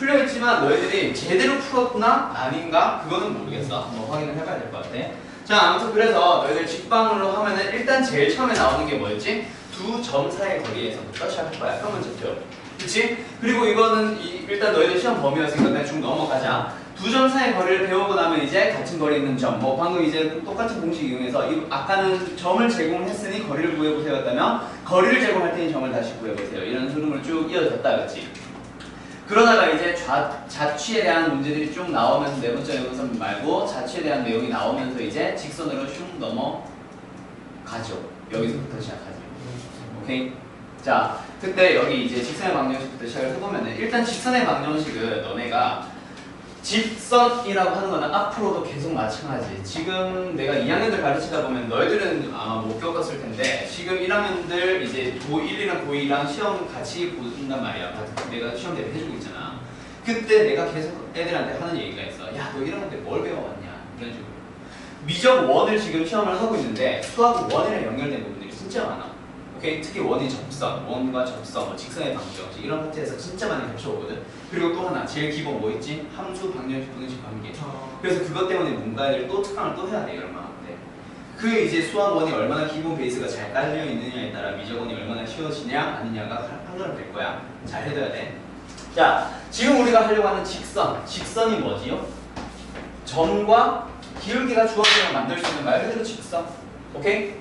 풀려있지만 너희들이 제대로 풀었구나? 아닌가? 그거는 모르겠어. 한번 확인을 해봐야 될 것 같아. 자, 아무튼 그래서 너희들 직방으로 하면은 일단 제일 처음에 나오는 게 뭐였지? 두 점 사이의 거리에서부터 시작할 거야. 평면좌표. 그치? 그리고 이거는 일단 너희들 시험 범위였으니까 그냥 쭉 넘어가자. 두 점 사이의 거리를 배우고 나면 이제 같은 거리에 있는 점, 뭐 방금 이제 똑같은 공식 이용해서 아까는 점을 제공했으니 거리를 구해보세요였다면 거리를 제공할 테니 점을 다시 구해보세요. 이런 흐름을 쭉 이어졌다, 그렇지? 그러다가 이제 자취에 대한 문제들이 쭉 나오면서 네 번째 연선 말고 자취에 대한 내용이 나오면서 이제 직선으로 슝 넘어가죠. 여기서부터 시작하죠. 오케이? 자, 그때 여기 이제 직선의 방정식부터 시작을 해보면은 일단 직선의 방정식은 너네가 직선이라고 하는 거는 앞으로도 계속 마찬가지. 지금 내가 2학년들 가르치다 보면 너희들은 아마 못 겪었을 텐데 지금 1학년들 이제 고1이랑 고2랑 시험 같이 본단 말이야. 내가 시험 대비 해주고 있잖아. 그때 내가 계속 애들한테 하는 얘기가 있어. 야, 너 1학년 때 뭘 배워왔냐? 이런 식으로. 미적 원을 지금 시험을 하고 있는데 수학 원이랑 연결된 부분들이 진짜 많아. 오케이? 특히 원이 접선, 원과 접선, 뭐 직선의 방정식 이런 파트에서 진짜 많이 겹쳐오거든. 그리고 또 하나 제일 기본 뭐 있지? 함수, 방정식, 분식, 관계. 그래서 그것 때문에 뭔가 애들 또 특강을 또 해야 돼. 이런 마음인데 그 이제 수학 원이 얼마나 기본 베이스가 잘 깔려 있느냐에 따라 미적 원이 얼마나 쉬워지냐 아니냐가 판단이 될 거야. 잘 해둬야 돼. 자, 지금 우리가 하려고 하는 직선이 뭐지요? 점과 기울기가 주어지면 만들 수 있는 말 그대로 직선. 오케이?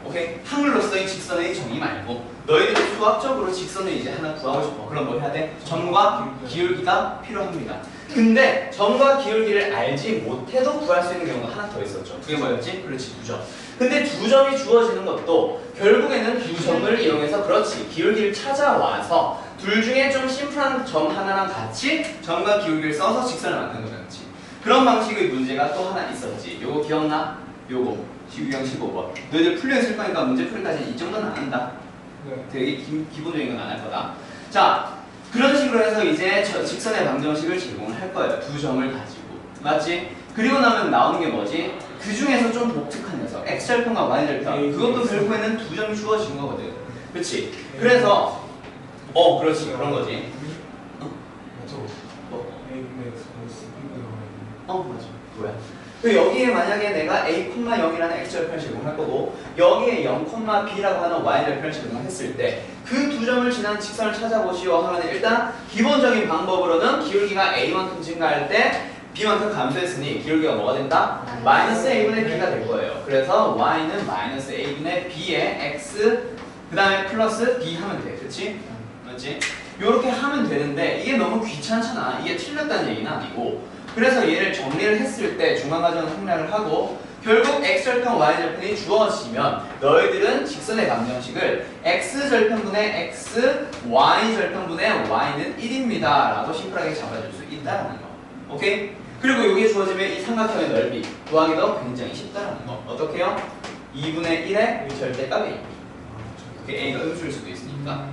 오케이? 한글로서의 직선의 정의 말고 너희들이 수학적으로 직선을 이제 하나 구하고 싶어. 그럼 뭐 해야 돼? 점과 기울기가 필요합니다. 근데 점과 기울기를 알지 못해도 구할 수 있는 경우가 하나 더 있었죠. 그게 뭐였지? 그렇지, 두 점. 근데 두 점이 주어지는 것도 결국에는 두 점을 이용해서 그렇지 기울기를 찾아와서 둘 중에 좀 심플한 점 하나랑 같이 점과 기울기를 써서 직선을 만드는 거잖아. 그렇지? 그런 방식의 문제가 또 하나 있었지. 요거 기억나? 요거 유형 15번. 너희들 풀려있을 거니까 문제 풀이까지는 이 정도는 안 한다. 네. 되게 기본적인 건 안 할 거다. 자, 그런 식으로 해서 이제 직선의 방정식을 제공을 할 거예요. 두 점을 가지고. 맞지? 그리고 나면 나오는 게 뭐지? 그 중에서 좀 독특한 녀석. x절편과 y절편. 그것도 결국에는 두 점이 주어진 거거든. 그렇지? 그래서 그렇지. 그런 거지. 맞아. 뭐야? 여기에 만약에 내가 a,0이라는 x절편을 제공할 거고 여기에 0,b라고 하는 y절편을 제공했을 때 그 두 점을 지난 직선을 찾아보시오 하면 일단 기본적인 방법으로는 기울기가 a만큼 증가할 때 b만큼 감소했으니 기울기가 뭐가 된다? 마이너스 a분의 b가 될 거예요. 그래서 y는 마이너스 a분의 b의 x 그 다음에 플러스 b 하면 돼. 그치? 맞지? 요렇게 하면 되는데 이게 너무 귀찮잖아. 이게 틀렸다는 얘기는 아니고 그래서 얘를 정리를 했을 때 중간과정을 생략을 하고 결국 x절편, y절편이 주어지면 너희들은 직선의 방정식을 x절편분의 x, y절편분의 y는 1입니다 라고 심플하게 잡아줄 수 있다는 거. 오케이? 그리고 이게 주어지면 이 삼각형의 넓이 구하기도 굉장히 쉽다는 거. 어떻게 해요? 2분의 1의 절대값 a. 그게 a가 음수일 수도 있으니까.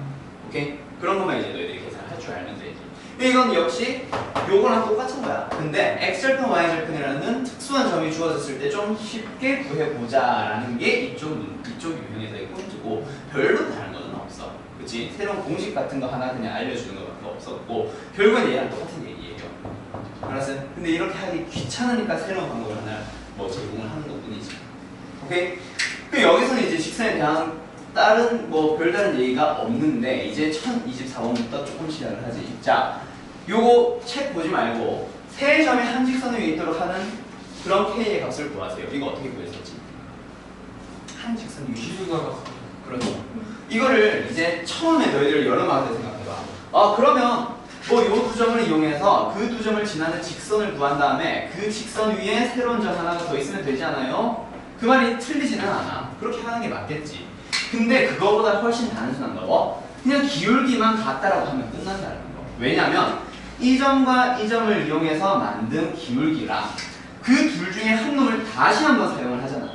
오케이? 그런 것만 이제 너희들이 계산할 줄 알면 되지. 이건 역시 요거랑 똑같은 거야. 근데 x절편, y절편이라는 특수한 점이 주어졌을 때 좀 쉽게 구해보자라는 게 이쪽 유형에서의 포인트고 별로 다른 거는 없어. 그치? 새로운 공식 같은 거 하나 그냥 알려주는 것밖에 없었고 결국엔 얘랑 똑같은 얘기예요. 알았어? 근데 이렇게 하기 귀찮으니까 새로운 방법을 하나 뭐 제공을 하는 것 뿐이지. 오케이? 그 여기서는 이제 직선에 대한 다른 뭐 별다른 얘기가 없는데 이제 1024번부터 조금 시작을 하지. 자, 요거 책 보지 말고 세 점의 한 직선 위에 있도록 하는 그런 K의 값을 구하세요. 이거 어떻게 구했었지? 한 직선 위에 그렇죠. 이거를 이제 처음에 너희들 여러 마음대 생각해봐. 그러면 뭐 요 두 점을 이용해서 그 두 점을 지나는 직선을 구한 다음에 그 직선 위에 새로운 점 하나가 더 있으면 되지 않아요? 그 말이 틀리지는 않아. 그렇게 하는 게 맞겠지. 근데 그거보다 훨씬 단순한 거 그냥 기울기만 같다라고 하면 끝난다는 거. 왜냐면 이 점과 이 점을 이용해서 만든 기울기랑 그 둘 중에 한 놈을 다시 한번 사용을 하잖아.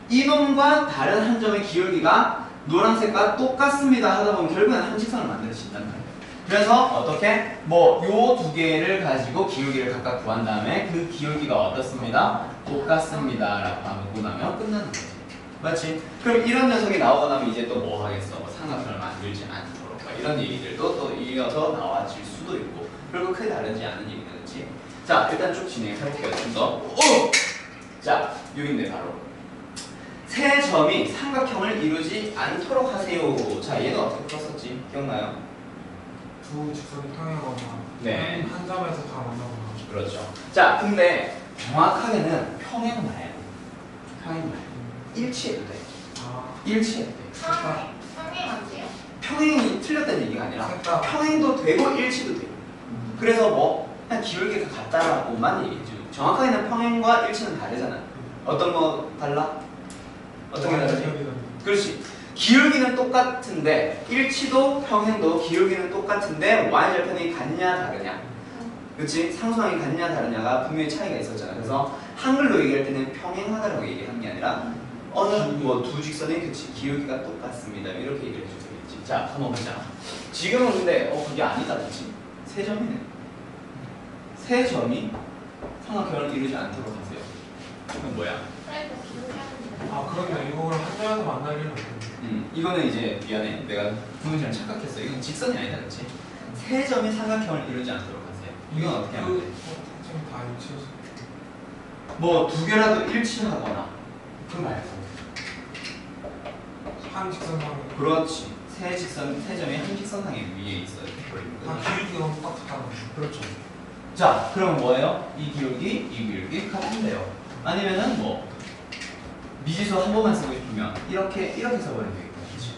이 놈과 다른 한 점의 기울기가 노란색과 똑같습니다 하다 보면 결국에는 한 직선을 만들 수 있단 말이야. 그래서 어떻게? 뭐 요 두 개를 가지고 기울기를 각각 구한 다음에 그 기울기가 어떻습니다? 똑같습니다 라고 하고 나면 끝나는 거지. 맞지? 그럼 이런 녀석이 나오고 나면 이제 또 뭐 하겠어? 삼각형을 만들지 않도록 이런 얘기들도 또 이어서 나와질 수도 있고 그리고 크게 다르지 않은 얘기다, 그렇지? 자, 일단 쭉 진행해볼게요. 좀 더. 오! 자, 여기인데 바로. 세 점이 삼각형을 이루지 않도록 하세요. 자, 얘는 어떻게 풀었었지? 기억나요? 두 직선이 평행하거나 네. 한 점에서 다 만나거나. 그렇죠. 자, 근데 정확하게는 평행 말이에요. 평행 말. 일치해도 돼. 아, 일치해도 돼. 평행 안 돼요? 평행이 틀렸다는 얘기가 아니라 색깔. 평행도 되고 일치도 돼. 그래서 뭐 그냥 기울기가 같다라고만 얘기해줘. 정확하게는 평행과 일치는 다르잖아. 어떤 거 달라? 어떤 게 다르지? 그렇지. 기울기는 똑같은데 일치도 평행도 기울기는 똑같은데 y절편이 같냐 다르냐. 그렇지? 상수항이 같냐 다르냐가 분명히 차이가 있었잖아. 그래서 한글로 얘기할 때는 평행하다라고 얘기하는 게 아니라 어느 뭐 두 직선의 그치 기울기가 똑같습니다. 이렇게 얘기를 해줄 수 있지. 자, 한번 보자. 지금은 근데 그게 아니다, 그렇지? 세 점이네. 세 점이 삼각형을 이루지 않도록 하세요. 이건 뭐야? 그래도 기울여야 아, 그렇네. 이거를 한 점에서 만날 일은 없겠네. 이거는 이제 미안해. 내가 분문지랑 착각했어. 이건 직선이 아니다, 그렇지? 세 점이 삼각형을 이루지 않도록 하세요. 이건 어떻게 하면 돼? 지금 다 일치해서. 뭐 두 개라도 일치하거나 그 말고. 한 직선상에 그렇지. 세 점이 한 직선상에 위에 있어요. 다 기울기가 너무 똑같다는 거죠. 그렇죠. 자, 그럼 뭐예요? 이 기울기 같은데요. 아니면은 뭐 미지수 한 번만 쓰고 싶으면 이렇게 써버리면 되겠다. 그렇지?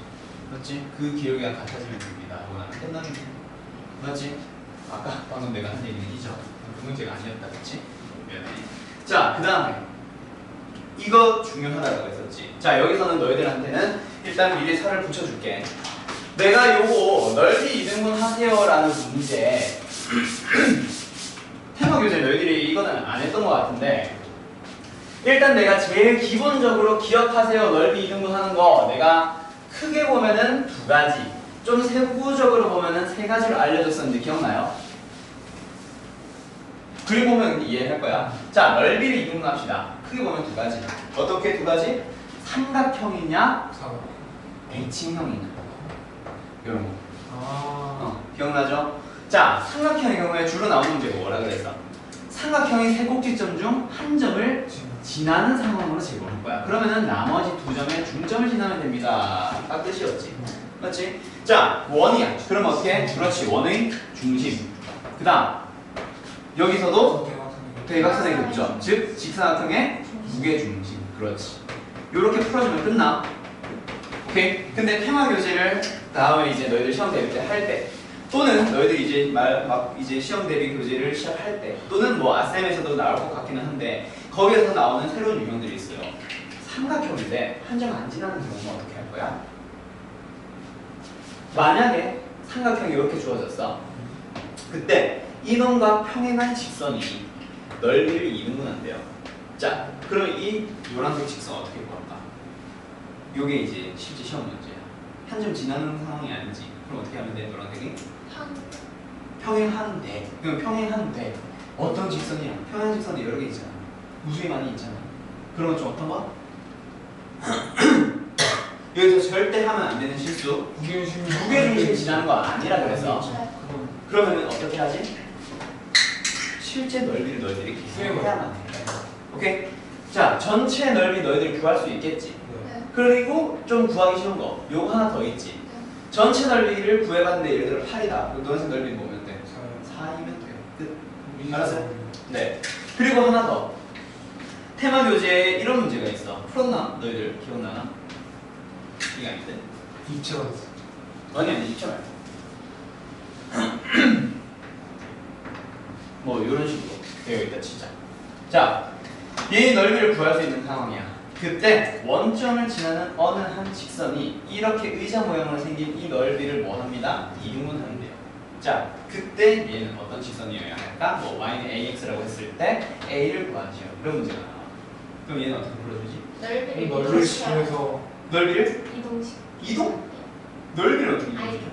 맞지? 그 기울기가 같아지면 됩니다. 하고 나면 끝나는 거야. 맞지? 아까 방금 내가 한 얘기는 이죠. 그 문제가 아니었다. 그렇지? 미안해. 자, 그 다음에 이거 중요하다고 했었지. 자, 여기서는 너희들한테는 일단 미리 살을 붙여줄게. 내가 요거 넓이 2등분 하세요라는 문제 테마 교재 너희들이 이거는 안 했던 것 같은데 일단 내가 제일 기본적으로 기억하세요 넓이 2등분 하는 거 내가 크게 보면은 두 가지 좀 세부적으로 보면은 세 가지를 알려줬었는데 기억나요? 그림 보면 이해할 거야. 자, 넓이를 2등분 합시다. 크게 보면 두 가지. 어떻게 두 가지? 삼각형이냐 대칭형이냐 이런 거. 기억나죠? 자, 삼각형의 경우에 주로 나오는 문제가 뭐라 그랬어? 삼각형의 세 꼭지점 중 한 점을 지나는 상황으로 제공할 거야. 그러면은 나머지 두 점의 중점을 지나면 됩니다. 딱 뜻이었지. 맞지? 자, 원이야. 그럼 어떻게? 그렇지. 원의 중심. 그 다음 여기서도 대각선의 극점. 즉 직사각형의 무게중심. 그렇지. 요렇게 풀어주면 끝나. 오케이? 근데 테마 교재를 다음에 이제 너희들 시험 대비 때 할 때 또는 너희들이 이제 막 이제 시험 대비 교재를 시작할 때 또는 뭐 아쌤에서도 나올 것 같기는 한데 거기에서 나오는 새로운 유형들이 있어요. 삼각형인데 한 점 안 지나는 경우는 어떻게 할 거야? 만약에 삼각형이 이렇게 주어졌어. 그때 이놈과 평행한 직선이 넓이를 2등분한대요. 자, 그럼 이 노란색 직선 어떻게 구할까? 요게 이제 실제 시험 문제야. 한 점 지나는 상황이 아니지. 그럼 어떻게 하면 돼? 노란색이? 평행하는데. 그럼 평행하는데 어떤 직선이야? 평행한 직선이 여러 개 있잖아. 무수히 많이 있잖아. 그러면 좀 어떤 거? 여기서 절대 하면 안 되는 실수. 무게중심 지나는 거 아니라 그래서. 그러면은 어떻게 하지? 실제 넓이를 너희들이 계산해야만 돼. 오케이? 자, 전체 넓이 너희들이 구할 수 있겠지? 그리고 좀 구하기 쉬운 거. 요거 하나 더 있지? 전체 넓이를 구해봤는데 예를 들어 8이다. 노란색 넓이 보면 돼. 4이면 돼. 끝. 알았어요? 네. 그리고 하나 더. 테마 교재에 이런 문제가 있어. 풀었나? 너희들 기억나나? 이게 아닌데? 입체가 아니 입체 말고. 뭐 이런 식으로 되어 있다 치자. 자, 얘의 넓이를 구할 수 있는 상황이야. 그때 원점을 지나는 어느 한 직선이 이렇게 의자 모양으로 생긴 이 넓이를 뭐 합니다? 2등분 하는데요. 자, 그때 얘는 어떤 직선이어야 할까? 뭐 y는 ax라고 했을 때 a를 구하지요. 이런 문제가 나와. 그럼 얘는 어떻게 불러주지? 넓이를 지켜서 넓이를? 이동식. 이동? 넓이를 어떻게 이동시켜?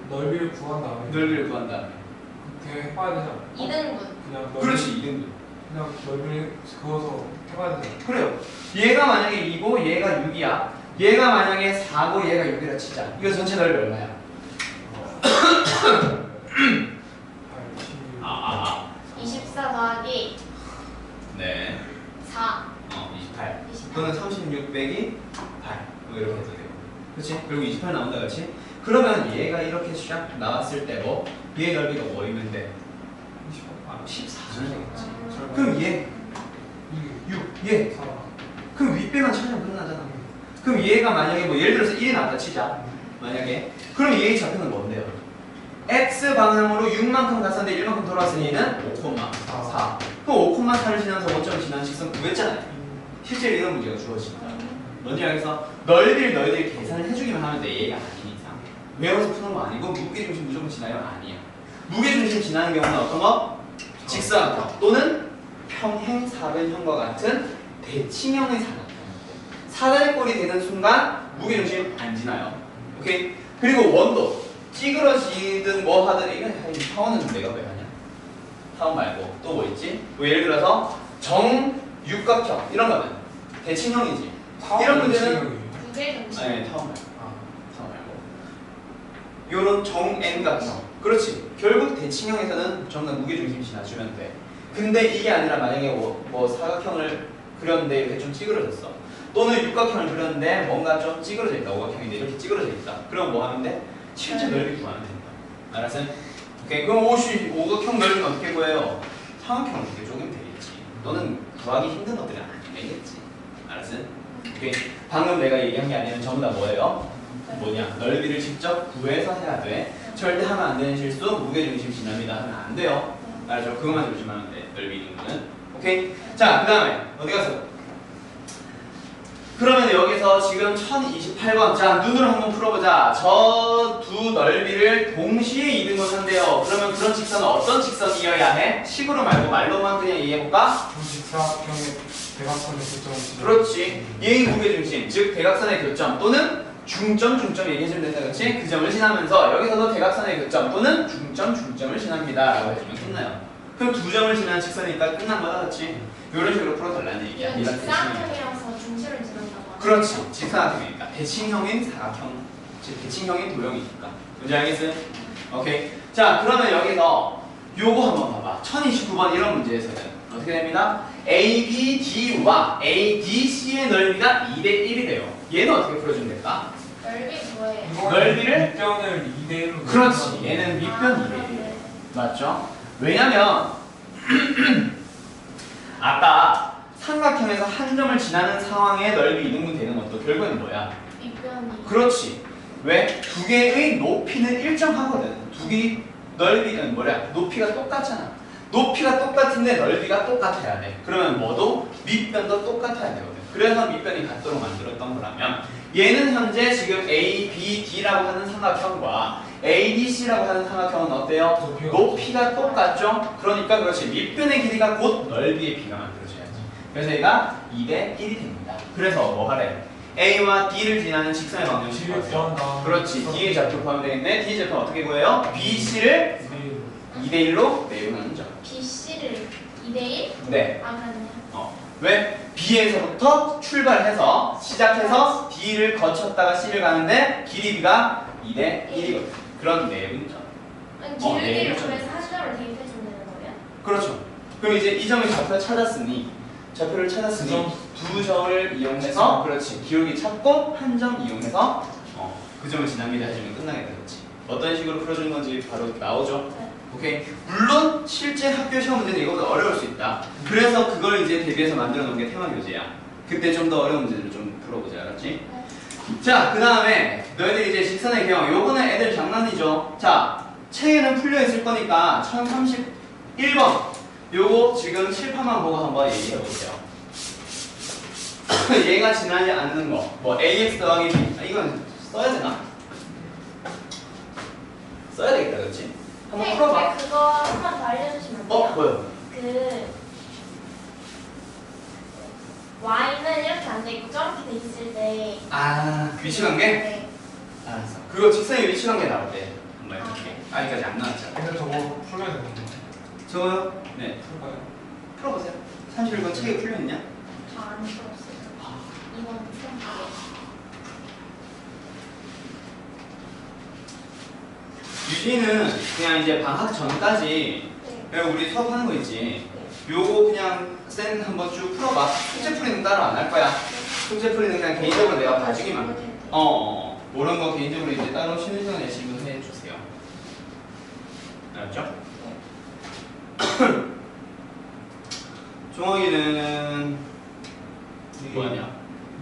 넓이를 구한 다음에 넓이를 구한 다음에 그렇게 해봐야 되지 않아? 2등분. 그냥 넓이, 그렇지 2등분. 그냥 넓이를 그어서 해봐야 되지 않아? 그래요. 얘가 만약에 2고 얘가 6이야. 얘가 만약에 4고 얘가 6이라 치자. 이거 전체 넓이 얼마야? 24 더하기 네. 4. 28. 28. 또는 36 빼기 8. 뭐 이렇게 해도 되고. 그렇지? 그리고 28 나온다, 그렇지? 그러면 얘가 이렇게 샥 나왔을 때 뭐? 얘 넓이가 뭐이면 돼? 14는 되겠지. 그럼 얘 6, 얘. 그럼 위 빼만 찾으면 끝나잖아. 그럼 얘가 만약에 뭐 예를 들어서 1이 나왔다 치자. 만약에. 그럼 얘의 좌표는 뭔데요? x 방향으로 6만큼 갔었는데 1만큼 돌아왔으니 얘는 5,4. 그럼 5,4를 지나면서 5점을 지나는 직선 구했잖아요. 실제로 이런 문제가 주어진다. 뭔지 알겠어? 너희들이 계산을 해주기만 하면 돼. 얘가 아닌 이상. 외워서 푸는 거 아니고 무게중심 무조건 지나요? 아니야. 무게중심 지나는 경우는 어떤 거? 직사각형 또는 평행 사변형과 같은 대칭형의 사각형. 사다리꼴이 되는 순간 무게중심 안 지나요. 오케이? 그리고 원도 찌그러지든 뭐 하든 이건 타원은 내가 왜 하냐? 타원 말고 또 뭐 있지? 뭐 예를 들어서 정육각형 이런 거는 대칭형이지. 이런 문제는 무게중심. 아니 타원 말고 타원 말고 요런 정N각형 그렇지. 결국 대칭형에서는 전부 다 무게중심 지나주면 돼. 근데 이게 아니라 만약에 뭐 사각형을 그렸는데 이렇게 좀 찌그러졌어. 또는 육각형을 그렸는데 뭔가 좀 찌그러져 있다. 오각형인데 이렇게 찌그러져 있다. 그럼 뭐 하면 돼? 실제 넓이 구하면 된다. 알았어? 오케이. 그럼 오각형 넓이는 어떻게 구해요? 삼각형을 어떻게 쪼개면 되겠지. 너는 구하기 힘든 것들은 안 되겠지. 알았어? 오케이. 방금 내가 얘기한 게 아니라 전부 다 뭐예요? 뭐냐? 넓이를 직접 구해서 해야 돼. 절대 하면 안 되는 실수, 무게중심 지납니다 하면 안 돼요. 알았죠? 그것만 조심하면 돼. 넓이 있는 거는. 오케이? 자, 그 다음에 어디 가서? 그러면 여기서 지금 1028번 자 눈으로 한번 풀어보자. 저 두 넓이를 동시에 이등분 한대요. 그러면 그런 직선은 어떤 직선이어야 해? 식으로 말고 말로만 그냥 얘기해볼까? 두 직사각형의 대각선의 교점을 지나. 그렇지. 얘의 무게중심 즉 대각선의 교점 또는 중점 얘기해주면 된다. 그렇지? 그 점을 지나면서 여기서도 대각선의 교점 또는 중점을 지납니다 라고 해주면 끝나요. 그럼 두 점을 지나는 직선이니까 끝난 거다. 그렇지? 이런 식으로 풀어달라는 얘기야. 이건 이런 대칭형. 직사각형이라서 중심을 지난다고 하죠. 그렇지. 직사각형이니까. 대칭형인 사각형. 즉 대칭형인 도형이니까. 뭔지 알겠어요? 오케이. 자, 그러면 여기서 요거 한번 봐봐. 1029번 이런 문제에서는 어떻게 됩니다? ABD와 ADC의 넓이가 2대 1이 돼요. 얘는 어떻게 풀어주면 될까? 넓이 뭐예요? 넓이를? 밑변을 2대1로. 그렇지. 얘는 밑변 2대 1. 네. 맞죠? 왜냐면 아까 삼각형에서 한 점을 지나는 상황에 넓이 이등분 되는 것도 결국에는 뭐야? 밑변이. 그렇지. 왜? 두 개의 높이는 일정하거든. 두 개의 넓이는 높이가 똑같잖아. 높이가 똑같은데 넓이가 똑같아야 돼. 그러면 뭐도? 밑변도 똑같아야 되거든. 그래서 밑변이 같도록 만들었던 거라면 얘는 현재 지금 ABD라고 하는 삼각형과 ADC라고 하는 삼각형은 어때요? 높이가 똑같죠? 그러니까 그렇지. 밑변의 길이가 곧 넓이의 비가 만들어져야지. 그래서 얘가 2대 1이 됩니다. 그래서 뭐 하래? A와 D를 지나는 직선의 방정식 D를 구한다. 그렇지. D의 좌표 구하면 되겠네. D의 좌표 어떻게 구해요? BC를 2대 1로 내용하는 점. BC를 2대1? 네. 아, 그렇네요. 왜? B에서부터 출발해서 시작해서 D를 거쳤다가 C를 가는데 길이 B가 2대 1이거든. 그런 내분점. 아니, 네, 길이를 그렇죠. 구해서 한 점을 대입해주면 되는 거예요? 그렇죠. 그럼 이제 이 점의 좌표를 찾았으니 두 점을 이용해서 그렇지. 기울기 찾고 한 점 이용해서 그 점을 지납니다 해주면 끝나게 되겠지. 어떤 식으로 풀어주는 건지 바로 나오죠. 네. 오케이. 물론 실제 학교 시험 문제는 이거보다 어려울 수 있다. 그래서 그걸 이제 대비해서 만들어 놓은 게 테마 교재야. 그때 좀 더 어려운 문제를 좀 풀어보자. 알았지? 네. 자, 그 다음에 너희들 이제 직선의 경우 요거는 애들 장난이죠. 자, 책에는 풀려 있을 거니까 1031번 요거 지금 칠판만 보고 한번 얘기해 볼게요. 얘가 지나지 않는 거, 뭐 ax 더하기 b, 이건 써야 되나? 써야 되겠다, 그렇지? 한번 풀어봐. 그거 한 번 더 알려주시면 안 돼요? 뭐요? 그 y는 이렇게 안 돼 있고 저렇게 돼 있을 때 위치관계? 네. 알았어. 그거 직선의 위치관계 나올 때 한번 해볼게. 아직까지 안 나왔죠. 근데 저거 풀어야 되는데. 저거요? 네. 풀어봐요. 풀어보세요. 31번 책에 풀려있냐? 저 안 풀었어요. 이번 수업에 유진이는 그냥 이제 방학 전까지 네. 그냥 우리 수업하는 거 있지. 네. 요거 그냥 쌤 한번 쭉 풀어봐. 숙제 풀이는 따로 안 할 거야. 숙제 풀이는 그냥 개인적으로 내가 봐주기만. 모르는 거 개인적으로 이제 따로 쉬는 시간에 질문해 주세요. 알았죠? 종학이는 뭐 하냐?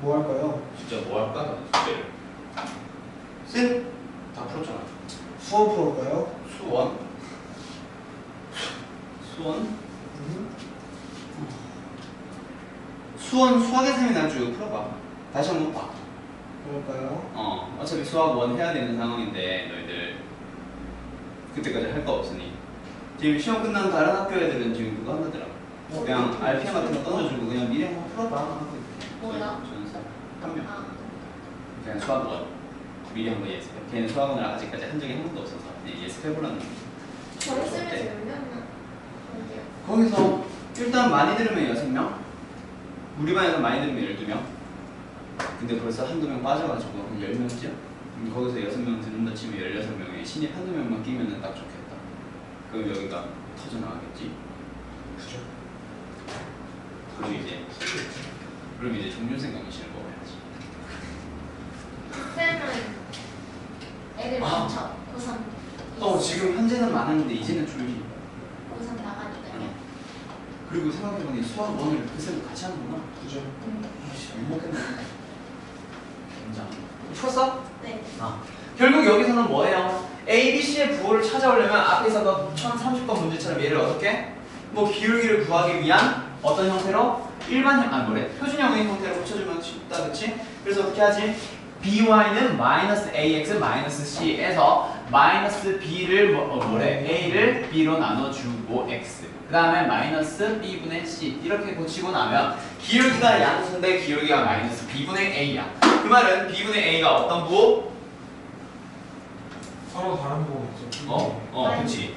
뭐 할까요? 진짜 뭐 할까? 숙제를. 쌤? 다 풀었잖아. 수원 풀어볼까요? 수원? 수원? 수원 수학의 세미나 쭉 풀어봐. 다시 한번 봐. 그럴까요? 어차피 수학 원 해야 되는 상황인데 너희들 그때까지 할 거 없으니 지금 시험 끝난 다른 학교 애들은 지금 그거 한다더라. 그냥 RPM 같은 거 끊어주고 그냥 미리 한번 풀어봐 하고 있대. 뭐야? 전사 한 명. 아, 그냥 수학 원 미리 한번 예습해. 걔는 수학 원을 아직까지 한 적이 한 번도 없어서 그냥 예습해보라는 거. 저희 쌤에서 몇 명이나? 어디요? 거기서 일단 많이 들으면 6명, 우리 반에서 많이 들으면 12명. 근데 벌써 한두 명 빠져가지고 그럼 10명이죠? 거기서 6명 듣는다 치면 16명에 신입 한두 명만 끼면 딱 좋겠다. 그럼 여기가 터져나가겠지? 그죠. 그럼 이제 종륜생 강의실을 먹어야지. 쌤은 애들 아. 많죠? 고3 지금 현재는 많았는데 이제는 줄지. 고3 나가니까요. 그리고 생각해보니 수학 원을 그 쌤도 같이 하는구나. 그죠. 아이씨, 못 먹겠네. 굉장히. 풀었어? 네. 결국 여기서는 뭐예요? A, B, C의 부호를 찾아오려면 앞에서 1030번 문제처럼 얘를 어떻게? 뭐 기울기를 구하기 위한 어떤 형태로? 표준형의 형태로 붙여주면 쉽다, 그치? 그래서 어떻게 하지? by는 마이너스 ax 마이너스 c에서 마이너스 b를 a를 b로 나눠주고 x 그 다음에 마이너스 b분의 c 이렇게 고치고 나면 기울기가 양수인데 기울기가 마이너스 b분의 a야. 그 말은 b분의 a가 어떤 부호? 서로 다른 부분 있죠. 그치.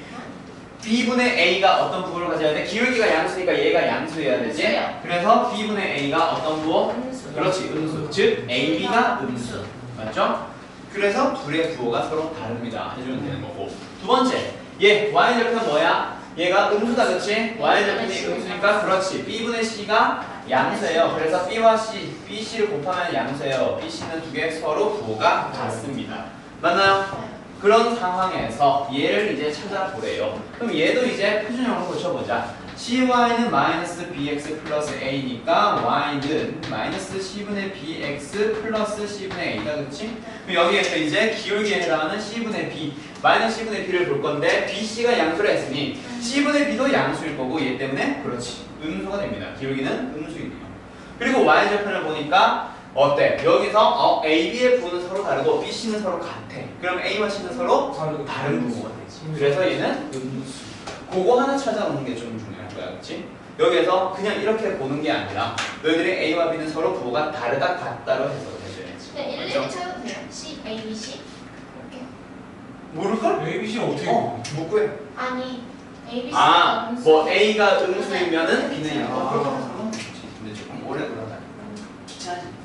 b분의 a가 어떤 부호를 가져야 돼? 기울기가 양수니까 얘가 양수여야 되지? 음수요. 그래서 b분의 a가 어떤 부호? 음수. 그렇지, 음수. 즉 ab가 음수. 맞죠? 그래서 둘의 부호가 서로 다릅니다. 해주면 되는 거고. 두 번째, 얘 y절편 뭐야? 얘가 음수다, 그렇지? y절편이 음수니까 그렇지. b분의 c가 양수예요. 그래서 b와 c, bc를 곱하면 양수예요. bc는 두 개 서로 부호가 같습니다. 맞나요? 그런 상황에서 얘를 이제 찾아보래요. 그럼 얘도 이제 표준형으로 고쳐보자. cy는 마이너스 bx 플러스 a니까 y는 마이너스 c분의 bx 플러스 c분의 a다, 그렇지? 그럼 여기에서 이제 기울기에 해당하는 c분의 b, 마이너스 c분의 b를 볼 건데 bc가 양수를 했으니 c분의 b도 양수일 거고 얘 때문에 그렇지 음수가 됩니다. 기울기는 음수이네요. 그리고 y절편을 보니까 어때? 여기서 A, B의 부호는 서로 다르고 B, C는 서로 같아. 그럼 A와 C는 서로 다른 부호가 되지. 그래서 얘는 음수. 그거 하나 찾아오는 게 좀 중요할 거야, 그렇지? 여기에서 그냥 이렇게 보는 게 아니라 너희들이 A와 B는 서로 부호가 다르다, 같다로 해석해줘야지. 그냥 일일이 찾아도 돼요? C, A, B, C? 이렇게? 모를걸? ABC는 어떻게 못 구해. 아니 A, B, C가 뭐 A가 음수이면은 B는 양수. 아. 그렇게 상관없지. 근데 조금 오래 돌아다니. 귀찮아지니까.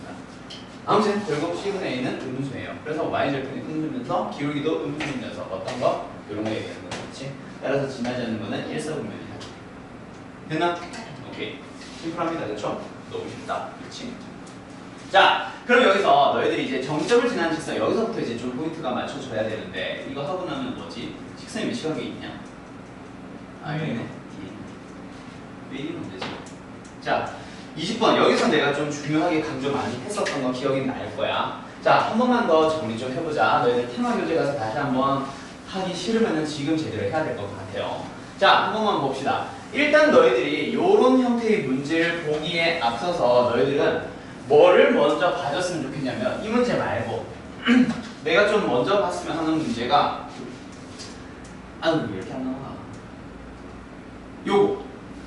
아무튼 결국 C분의 A는 음수예요. 그래서 Y절편이 음수면서 기울기도 음수이면서 어떤 거? 이런 거 얘기하는 거 그렇지? 따라서 지나지 않는 거는 일사분면이야. 됐나? 오케이. 심플합니다. 그렇죠? 너무 쉽다. 그렇지? 자, 그럼 여기서 너희들이 이제 정점을 지나는 직선 여기서부터 이제 좀 포인트가 맞춰줘야 되는데 이거 하고 나면 뭐지? 직선이 몇 시각에 있냐? 여기네. 뒤에 있네. 왜 이리 문제지? 자, 20번 여기서 내가 좀 중요하게 강조 많이 했었던 거 기억이 날 거야. 자, 한 번만 더 정리 좀 해보자. 너희들 테마 교재 가서 다시 한번 하기 싫으면 지금 제대로 해야 될 것 같아요. 자, 한 번만 봅시다. 일단 너희들이 이런 형태의 문제를 보기에 앞서서 너희들은 뭐를 먼저 봐줬으면 좋겠냐면 이 문제 말고 내가 좀 먼저 봤으면 하는 문제가 아유 왜 이렇게 안 나와? 요거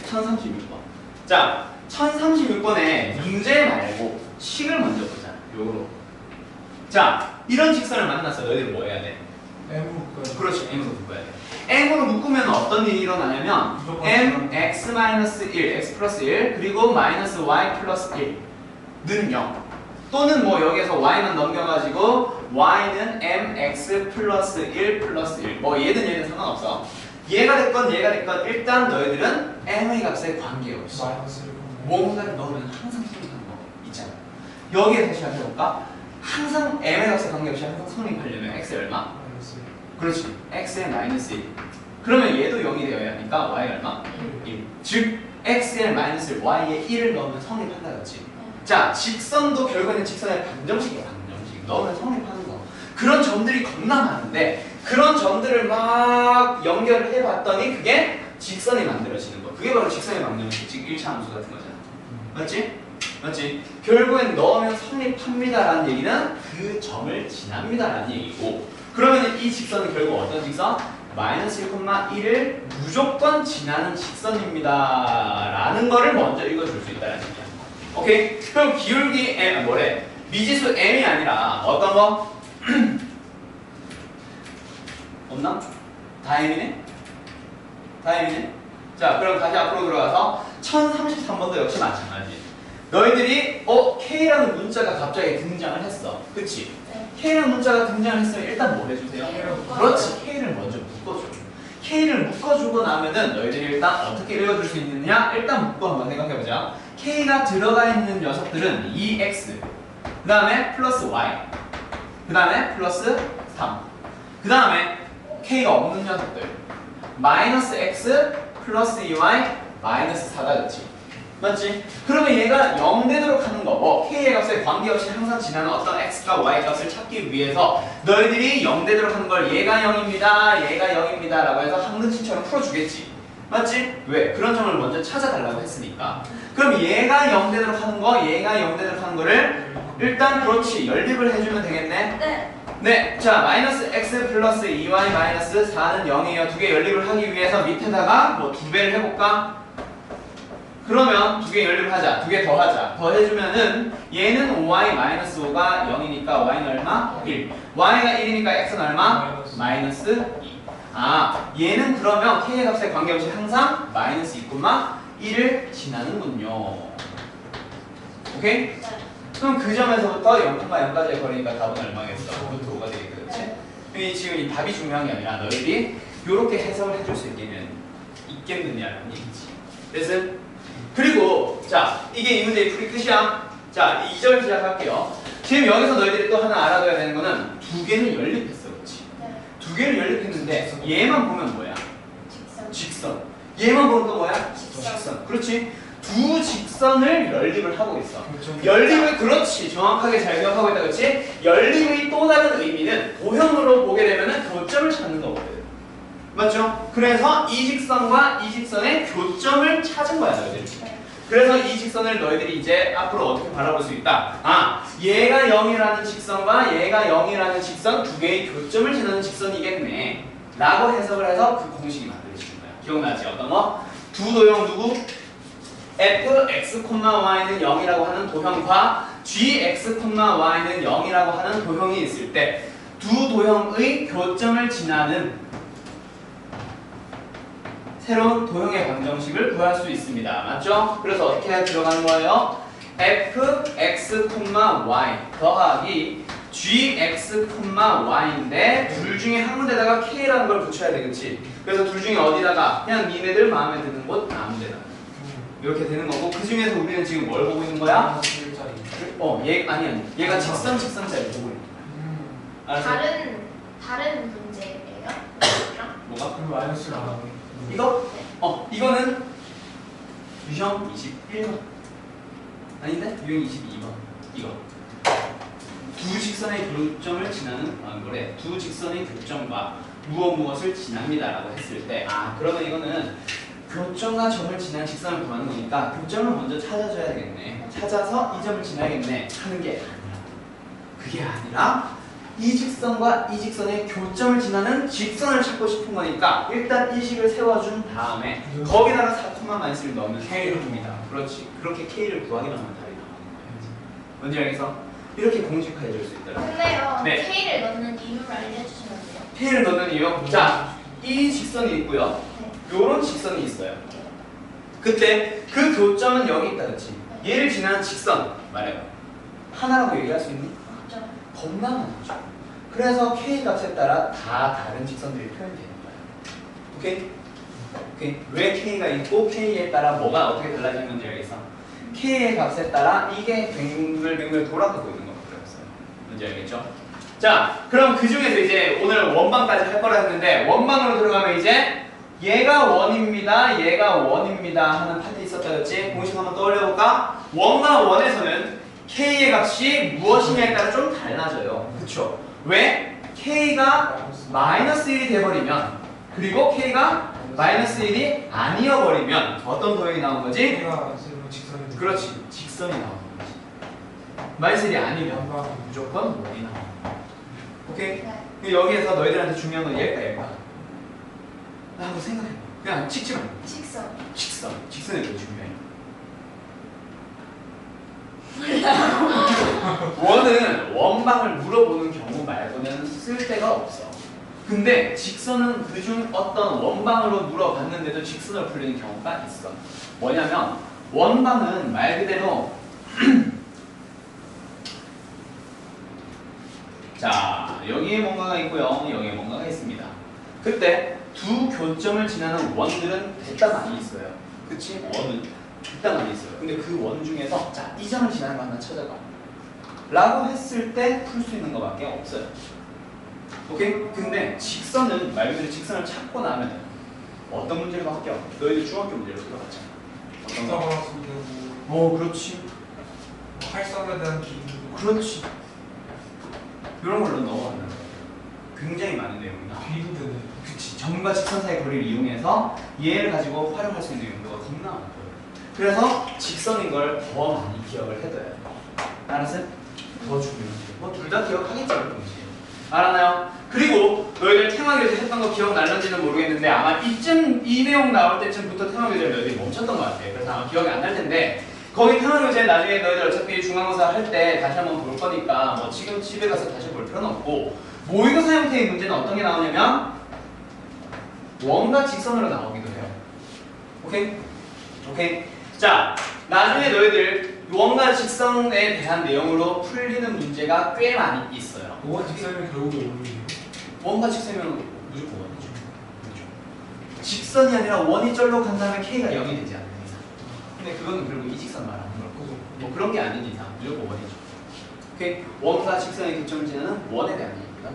1036번. 자, 1036번에 문제 말고 식을 먼저 보자. 요거. 자, 이런 직선을 만나서 너희들 뭐 해야 돼? M으로 그렇지, M으로 묶어야 돼. M으로 묶으면 어떤 일이 일어나냐면 M, X-1, X 플러스 1, 그리고 마이너스 Y 플러스 1는 0. 또는 뭐 여기에서 y만 넘겨가지고 y는 mx 플러스 1 플러스 1 뭐 얘는 상관없어. 얘가 됐건 일단 너희들은 m의 값에 관계없이 마이너스를 뭔가를 넣으면 항상 성립하는 거 있잖아. 여기에 다시 해볼까? 항상 m의 값에 관계없이 항상 성립하려면 x의 얼마? 마이너스 그렇지. x의 마이너스 1. 그러면 얘도 0이 되어야 하니까 y 얼마? 1. 즉 x의 마이너스 y에 1을 넣으면 성립한다 그렇지. 자, 직선도 결국에는 직선의 방정식이야. 방정식. 넣으면 성립하는 거. 그런 점들이 겁나 많은데 그런 점들을 막 연결을 해봤더니 그게 직선이 만들어지는 거. 그게 바로 직선의 방정식, 즉 1차 함수 같은 거잖아. 맞지? 맞지? 결국엔 넣으면 성립합니다라는 얘기는 그 점을 지납니다라는 얘기고 그러면 이 직선은 결국 어떤 직선? 마이너스 1,1을 무조건 지나는 직선입니다 라는 거를 먼저 읽어줄 수 있다는 얘기야. 오케이? 그럼 기울기 m, 뭐래? 미지수 m이 아니라 어떤 거? 없나? 다 m이네? 다 m이네? 자, 그럼 다시 앞으로 들어가서 1033번도 역시 마찬가지. 너희들이 K라는 문자가 갑자기 등장을 했어. 그치? 네. K라는 문자가 등장을 했으면 일단 뭘 해주세요? K를 묶어줘요. 그렇지. K를 먼저 묶어줘. K를 묶어주고 나면은 너희들이 일단 어떻게 읽어줄 수 있느냐? 일단 묶고 한번 생각해보자. K가 들어가 있는 녀석들은 2x 그 다음에 플러스 y 그 다음에 플러스 3 그 다음에 K가 없는 녀석들 마이너스 x 플러스 2y 마이너스 4가 그렇지. 맞지? 그러면 얘가 0 되도록 하는 거, 뭐 K의 값에 관계없이 항상 지나는 어떤 X과 Y 값을 찾기 위해서 너희들이 0 되도록 하는 걸 얘가 0입니다, 얘가 0입니다 라고 해서 항등식처럼 풀어주겠지. 맞지? 왜? 그런 점을 먼저 찾아달라고 했으니까. 그럼 얘가 0 되도록 하는 거, 얘가 0 되도록 하는 거를 일단 그렇지, 연립을 해주면 되겠네. 네. 네, 자 마이너스 x 플러스 2y 마이너스 4는 0이에요. 두 개 연립을 하기 위해서 밑에다가 뭐 2배를 해볼까? 그러면 두 개 연립을 하자. 두 개 더 하자. 더 해주면은 얘는 5y 마이너스 5가 0이니까 y는 얼마? 1. y가 1이니까 x는 얼마? 마이너스 2. 아, 얘는 그러면 k의 값에 관계없이 항상 마이너스 2,1을 지나는군요. 오케이? 네. 그럼 그 점에서부터 0,0까지의 거리니까 답은 얼마겠어? 루트 5가 되겠다, 그렇지? 이 지금 이 답이 중요한 게 아니라 너희들이 이렇게 해석을 해줄 수 있겠느냐라는 얘기지. 그래서 그리고 자 이게 이 문제의 풀이 끝이야. 자 2절 시작할게요. 지금 여기서 너희들이 또 하나 알아둬야 되는 거는 두 개를 연립했어, 그렇지? 네. 두 개를 연립했는데 얘만 보면 뭐야? 직선. 직선. 얘만 보면 또 뭐야? 직선. 그렇지? 두 직선을 연립을 하고 있어. 그렇죠. 연립을 그렇지 정확하게 잘 기억하고 있다, 그렇지? 연립의 또 다른 의미는 도형으로 보게 되면은 교점을 찾는 거거든. 맞죠? 그래서 이 직선과 이 직선의 교점을 찾은 거야, 너희들이. 네. 그래서 이 직선을 너희들이 이제 앞으로 어떻게 바라볼 수 있다. 아, 얘가 0이라는 직선과 얘가 0이라는 직선 두 개의 교점을 지나는 직선이겠네 라고 해석을 해서 그 공식이 만들어지는 거야. 기억나지? 어떤 거? 두 도형 누구? fx, y는 0이라고 하는 도형과 gx, y는 0이라고 하는 도형이 있을 때 두 도형의 교점을 지나는 새로운 도형의 방정식을 구할 수 있습니다. 맞죠? 그래서 어떻게 들어가는 거예요? fx, y 더하기 gx, y인데 둘 중에 한 군데다가 k라는 걸 붙여야 되겠지. 그래서 둘 중에 어디다가 그냥 니네들 마음에 드는 곳 아무 데나 이렇게 되는 거고 그 중에서 우리는 지금 뭘 보고 있는 거야? 아니야. 얘가 직선짜리 보고 있는 거야. 알았어? 다른 문제예요? 뭐가? 그럼 마이너스가 나오네. 이거? 이거는 유형 21번 아닌데? 유형 22번 이거 두 직선의 교점을 지나는 거래. 두 직선의 교점과 무엇을 지납니다 라고 했을 때 그러면 이거는 교점과 점을 지나는 직선을 구하는 거니까 교점을 먼저 찾아줘야 되겠네. 찾아서 이 점을 지나야겠네 하는 게 아니라 그게 아니라 이 직선과 이 직선의 교점을 지나는 직선을 찾고 싶은 거니까 일단 이 식을 세워준 다음에 거기다가 4,-를 넣으면 K를 줍니다. 그렇지. 그렇게 K를 구하기만 하면 답이 나오는 거예요. 뭔지 알겠어? 이렇게 공식화해 줄 수 있더라고요. 근데요, 네. K를 넣는 이유를 알려주시면 돼요. K를 넣는 이유? 자, 이 직선이 있고요. 네. 요런 직선이 있어요. 그때 그 교점은 여기 있다, 그렇지? 얘를 지나는 직선 말해봐. 하나라고 얘기할 수 있니? 없죠. 겁나 많죠. 그래서 k 값에 따라 다 다른 직선들이 표현되는 거야. 오케이? 오케이. 왜 k가 있고 k에 따라 뭐가 어떻게 달라지는 건지 알겠어? k의 값에 따라 이게 뱅글뱅글 돌아가고 있는 거라고 그랬어요. 뭔지 알겠죠? 자, 그럼 그 중에서 이제 오늘 원방까지 할 거라 했는데 원방으로 들어가면 이제 얘가 원입니다, 얘가 원입니다 하는 파트 있었다 그랬지? 공식 한번 떠올려볼까? 원과 원에서는 k의 값이 무엇이냐에 따라 좀 달라져요. 그쵸? 왜? k가 마이너스 1이 돼버리면 그리고 k가 마이너스 1이 아니어버리면 어떤 도형이 나온 거지? 얘가 지금 직선이 그렇지, 직선이 나오는 거지. 마이너스 1이 아니면 양방 무조건 원이 나오는 거야. 오케이? 네. 근데 여기에서 너희들한테 중요한 건 얘일까 얘일까? 라고 생각해봐. 그냥 찍지 말고 직선. 직선이 되게 중요해. 원은 원방을 물어보는 경우 말고는 쓸 데가 없어. 근데 직선은 그중 어떤 원방으로 물어봤는데도 직선을 풀리는 경우가 있어. 뭐냐면 원방은 말 그대로 자, 여기에 뭔가가 있고요, 여기에 뭔가가 있습니다. 그때 두 교점을 지나는 원들은 됐다 많이 있어요. 그치? 원은 됐다 많이 있어요. 근데 그 원 중에서 자, 이 점을 지나는 거 하나 찾아봐 라고 했을 때 풀 수 있는 거밖에 없어요. 오케이? 근데 직선은 말 그대로 직선을 찾고 나면 어떤 문제를 바뀌어? 너희들 중학교 문제로 들어갔잖아. 어떤 거? 직사각형도 되고 그렇지. 활성에 대한 기준도 그렇지. 이런 걸로 넘어간다는 거예요. 굉장히 많은 내용이다. 비도 되네. 그치. 점과 직선 사이의 거리를 이용해서 얘를 가지고 활용할 수 있는 용도가 겁나 많고요. 그래서 직선인 걸 더 많이 기억을 해둬야 돼. 알았어요? 더 중요하지. 뭐 둘 다 기억하겠죠, 동시에. 알았나요? 그리고 너희들 테마교재 했던 거 기억날는지는 모르겠는데 아마 이 내용 나올 때쯤부터 테마교재를 너희들이 멈췄던 것 같아. 그래서 아마 기억이 안 날 텐데 거기 테마교재 나중에 너희들 어차피 중간고사 할 때 다시 한번 볼 거니까 뭐 지금 집에 가서 다시 볼 필요는 없고 모의고사 형태의 문제는 어떤 게 나오냐면 원과 직선으로 나오기도 해요. 오케이? 오케이? 자, 나중에 너희들 원과 직선에 대한 내용으로 풀리는 문제가 꽤 많이 있어요. 원 직선이면 결국에 원이에요. 원과 직선이면 무조건 원이죠. 그렇죠. 직선이 아니라 원이 절로 간 다음에 k가 0이 되지 않는 이상. 근데 그건 그리고 이 직선 말하는 거고 뭐 그런 게 아닌 이상 무조건 원이죠. 오케이? 원과 직선의 교점을 지나는 원에 대한 얘기입니다.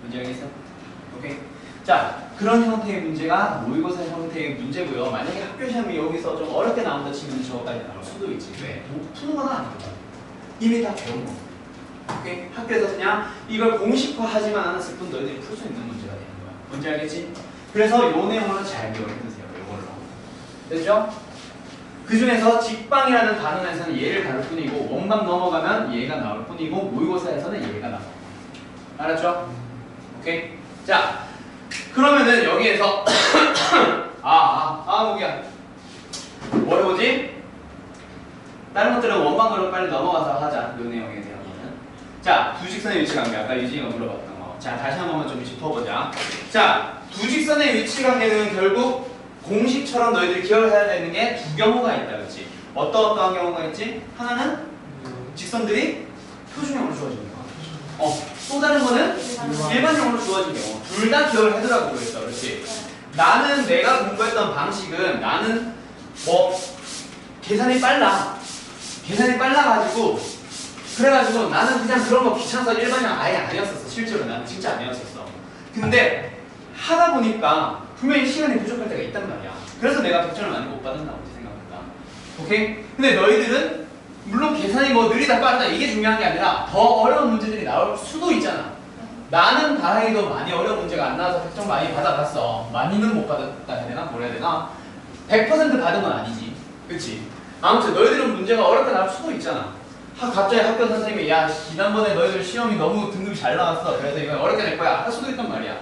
문제 알겠어요? 오케이? 자, 그런 형태의 문제가 모의고사 형태의 문제고요. 만약에 학교 시험이 여기서 좀 어렵게 나온다 치면 저거까지 나올 수도 있지. 왜? 푸는 건 아니거든. 이미 다 배운 거. 오케이? 학교에서 그냥 이걸 공식화하지만 않았을 뿐 너희들이 풀 수 있는 문제가 되는 거야. 뭔지 알겠지? 그래서 요 내용으로 잘 기억해 두세요. 요걸로. 됐죠? 그 중에서 직방이라는 단원에서는 얘를 다룰 뿐이고 원방 넘어가면 얘가 나올 뿐이고 모의고사에서는 얘가 나올 뿐이고. 알았죠? 오케이? 자, 그러면은 여기에서 목이야. 뭐 해보지? 다른 것들은 원방으로 빨리 넘어가서 하자. 요 내용에 대한 거는. 자, 두 직선의 위치 관계. 아까 유진이가 물어봤던 거. 자, 다시 한 번만 좀 짚어보자. 자, 두 직선의 위치 관계는 결국 공식처럼 너희들이 기억을 해야 되는 게 두 경우가 있다. 그렇지? 어떠한 경우가 있지? 하나는 직선들이 표준형으로 주어지는 거. 또 다른 거는 일반형으로 주어진 경우. 둘 다 기억을 해두라고 그랬어. 그렇지? 나는 내가 공부했던 방식은 나는 뭐 계산이 빨라가지고 그래가지고 나는 그냥 그런 거 귀찮아서 일반형 아예 아니었었어. 실제로 나는 진짜 아니었었어. 근데 하다 보니까 분명히 시간이 부족할 때가 있단 말이야. 그래서 내가 100점을 많이 못 받았나 보지 생각보다. 오케이? 근데 너희들은 물론 계산이 뭐 느리다 빠르다 이게 중요한 게 아니라 더 어려운 문제들이 나올 수도 있잖아. 나는 다행히도 많이 어려운 문제가 안 나와서 100점 많이 받아봤어. 많이는 못 받았다 해야 되나? 뭐라 해야 되나? 100% 받은 건 아니지. 그치? 아무튼 너희들은 문제가 어렵게 나올 수도 있잖아. 갑자기 학교 선생님이 야 지난번에 너희들 시험이 너무 등급이 잘 나왔어. 그래서 이건 어렵게 낼 거야. 할 수도 있단 말이야.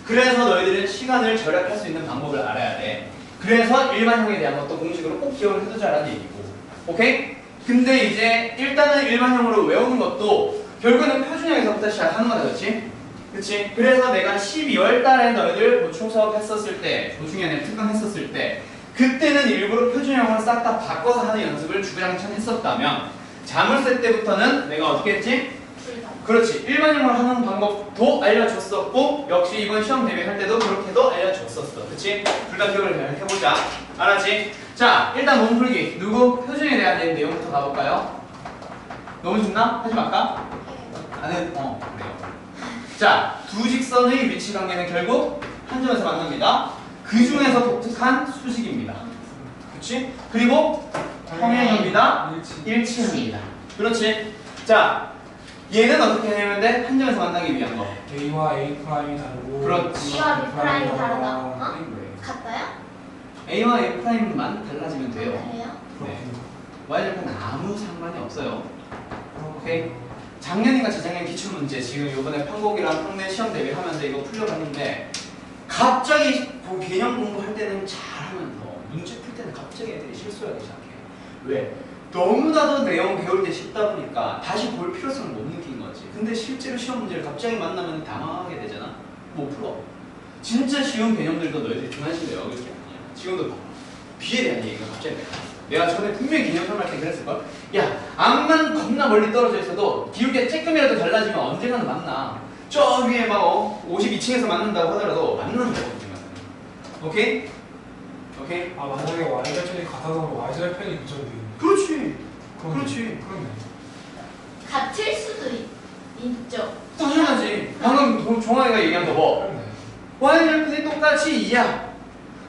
그래서 너희들은 시간을 절약할 수 있는 방법을 알아야 돼. 그래서 일반형에 대한 것도 공식으로 꼭 기억을 해두자라는 얘기고. 오케이? 근데 이제 일단은 일반형으로 외우는 것도 결국에는 표준형에서부터 시작하는 거다. 그렇지? 그치? 그래서 내가 12월 달에 너희들 보충 수업 했었을 때, 보충이 아니라 특강 했었을 때 그때는 일부러 표준형으로 싹 다 바꿔서 하는 연습을 주구장창 했었다면 자물쇠 때부터는 내가 어떻게 했지? 둘 다. 그렇지. 일반형으로 하는 방법도 알려줬었고 역시 이번 시험 대비할 때도 그렇게도 알려줬었어. 그치? 둘 다 기억을 잘 해보자. 알았지? 자, 일단 몸풀기. 누구? 표준에 대한 내용부터 가볼까요? 너무 쉽나? 하지 말까? 안 해. 그래요. 자, 두 직선의 위치 관계는 결국 한 점에서 만납니다. 그 중에서 독특한 수직입니다. 그치? 그리고 평행입니다. 일치입니다. 그렇지? 자, 얘는 어떻게 해내면 돼? 한 점에서 만나기 위한 거. A와 A 프라임이 다르고 그렇지. B와 B 프라임이 다르다. 어? 네. 같아요? A와 A 프라임만 달라지면 돼요. 그래요? 네. Y절편은 아무 상관이 없어요. 오케이? 작년인가 재작년 기출문제 지금 이번에 편곡이랑 평내 시험 대비하면서 이거 풀려봤는데 갑자기 그 개념 공부할 때는 잘하면서 문제 풀 때는 갑자기 애들이 실수하기 시작해. 왜? 너무나도 내용 배울 때 쉽다 보니까 다시 볼 필요성을 못 느낀 거지. 근데 실제로 시험 문제를 갑자기 만나면 당황하게 되잖아. 못 풀어. 진짜 쉬운 개념들도 너희들이 중간식으로 외워볼 게 아니야. 지금도 봐봐. B에 대한 얘기가 갑자기 내가 전에 분명히 개념 설명할 때 그랬을걸? 야, 암만 겁나 멀리 떨어져 있어도 기울기가 조금이라도 달라지면 언젠가는 만나. 저 위에 막 52층에서 만난다고 하더라도 만나는 거거든요. 오케이? 오케이? 아 만약에 Y절편이 같아서 Y절편이 그쪽이 그렇지. 그렇지. 그렇네. 같을 수도 있죠. 당연하지. 방금 종아이가 얘기한 거 뭐? 그렇네. Y절편이 똑같이 2야.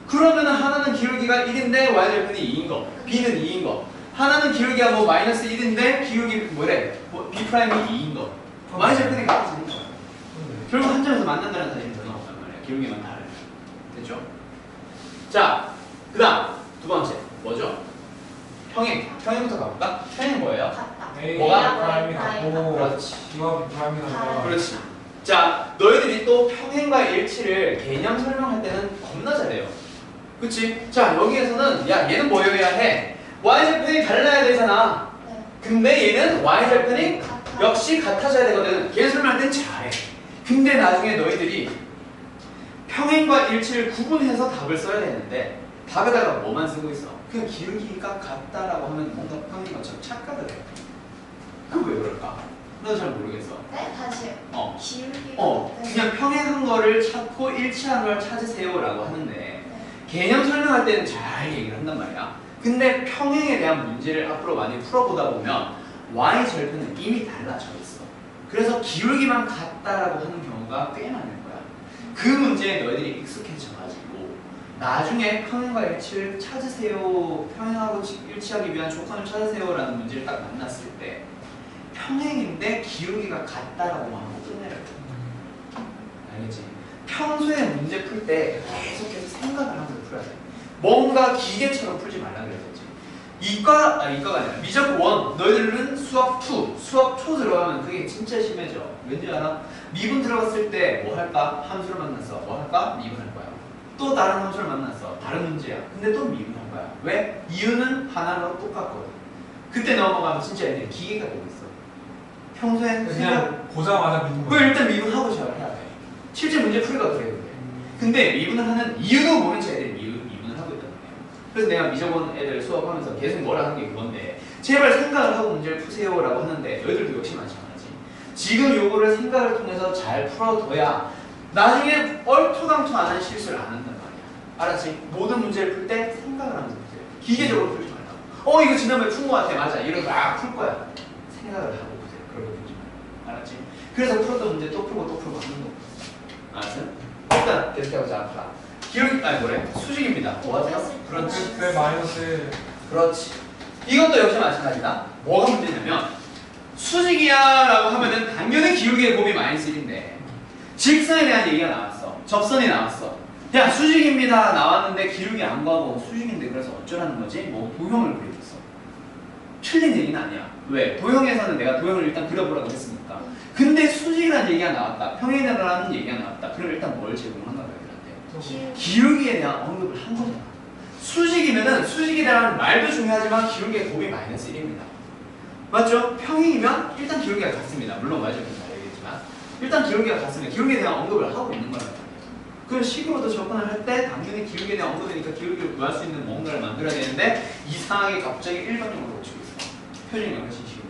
그러면은 하나는 기울기가 1인데 Y절편이 2인 거, B는 2인 거. 하나는 기울기가 뭐 마이너스 1인데 기울기 뭐래? B 프라임이 2인 거. Y절편이 같아지는 거야. 그렇네. 결국 한 점에서 만난다는 사실은 변화 없단 말이야. 기울기만 다르면. 됐죠? 자, 그 다음 두 번째 뭐죠? 평행. 평행부터 가볼까? 평행 뭐예요? 같다. A 뭐가? 프라임이 같고 그렇지. B와 B 프라임이 다르다. 그렇지. 자, 너희들이 또 평행과 일치를 개념 설명할 때는 겁나 잘해요. 그치? 자, 여기에서는 야, 얘는 뭐여야 해? Y절편이 달라야 되잖아. 네. 근데 얘는 Y절편이 같아. 역시 같아져야 되거든. 걔 설명할 땐 잘해. 근데 나중에 너희들이 평행과 일치를 구분해서 답을 써야 되는데 답에다가 뭐만 쓰고 있어? 그냥 기울기가 같다라고 하면 뭔가 평행인 것처럼 착각을 해. 그거 왜 그럴까? 나도 잘 모르겠어. 네? 다시요. 기울기가 같아요. 그냥 평행한 거를 찾고 일치한 걸 찾으세요라고 하는데 개념 설명할 때는 잘 얘기를 한단 말이야. 근데 평행에 대한 문제를 앞으로 많이 풀어보다 보면 Y절편은 이미 달라져 있어. 그래서 기울기만 같다라고 하는 경우가 꽤 많을 거야. 그 문제에 너희들이 익숙해져가지고 나중에 평행과 일치를 찾으세요, 평행하고 일치하기 위한 조건을 찾으세요라는 문제를 딱 만났을 때 평행인데 기울기가 같다라고만 하고 끝내라. 알겠지? 평소에 문제 풀 때 계속해서 생각을 하면서 풀어야 돼. 뭔가 기계처럼 풀지 말라 그랬지. 이과가 아니라 미적 1, 너희들은 수학 2, 수학 2 들어가면 그게 진짜 심해져. 왠지 알아? 미분 들어갔을 때 뭐 할까? 함수를 만났어. 뭐 할까? 미분할 거야. 또 다른 함수를 만났어. 다른 문제야. 근데 또 미분할 거야. 왜? 이유는 하나로 똑같거든. 그때 넘어가면 진짜 애들이 기계가 되고 있어. 평소에 그냥 보자마자 믿는 그 거야. 일단 미분하고 시작을 해야 돼. 실제 문제 풀이가 그래요. 근데 미분을 하는 이유도 모른 채 애들이 미분을 하고 있단 말이에요. 그래서 내가 미적원 애들 수업하면서 계속 뭐라 하는 게 그건데 제발 생각을 하고 문제를 푸세요라고 하는데 너희들도 역시 마찬가지. 지금 요거를 생각을 통해서 잘 풀어둬야 나중에 얼토당토 안 하는 실수를 안 한단 말이야. 알았지? 모든 문제를 풀 때 생각을 하면서 푸세요. 기계적으로 풀지 말라고. 이거 지난번에 푼 거 같아. 맞아. 이러고 막 풀 거야. 생각을 하고 푸세요. 그렇게 풀지 말고. 알았지? 그래서 풀었던 문제 또 풀고 또 풀고 하는 거. 알았어? 일단 계속해보자. 앞으로. 기울기, 아니 뭐래? 수직입니다. 뭐하세요? 그렇지. 그 마이너스 그렇지. 이것도 역시 마찬가지다. 뭐가 문제냐면 수직이야 라고 하면은 당연히 기울기의 곱이 마이너스 1인데 직선에 대한 얘기가 나왔어. 접선이 나왔어. 야, 수직입니다 나왔는데 기울기 안 구하고 수직인데 그래서 어쩌라는 거지? 뭐 도형을 그리겠어. 틀린 얘기는 아니야. 왜? 도형에서는 내가 도형을 일단 그려보라고 했으니까. 근데 수직이라는 얘기가 나왔다. 평행이라는 얘기가 나왔다. 그럼 일단 뭘 제공한가 얘들한테? 기울기에 대한 언급을 한 거잖아. 수직이면은 수직에 대한 말도 중요하지만 기울기의 곱이 마이너스 1입니다. 맞죠? 평행이면 일단 기울기가 같습니다. 물론 Y절편 잘 얘기했지만 일단 기울기가 같습니다. 기울기에 대한 언급을 하고 있는 거란 말이에요. 그 식으로도 접근을 할 때 당연히 기울기에 대한 언급이니까 기울기를 구할 수 있는 뭔가를 만들어야 되는데 이상하게 갑자기 일반적으로 고치고 있어요. 표준이 훨씬 쉬운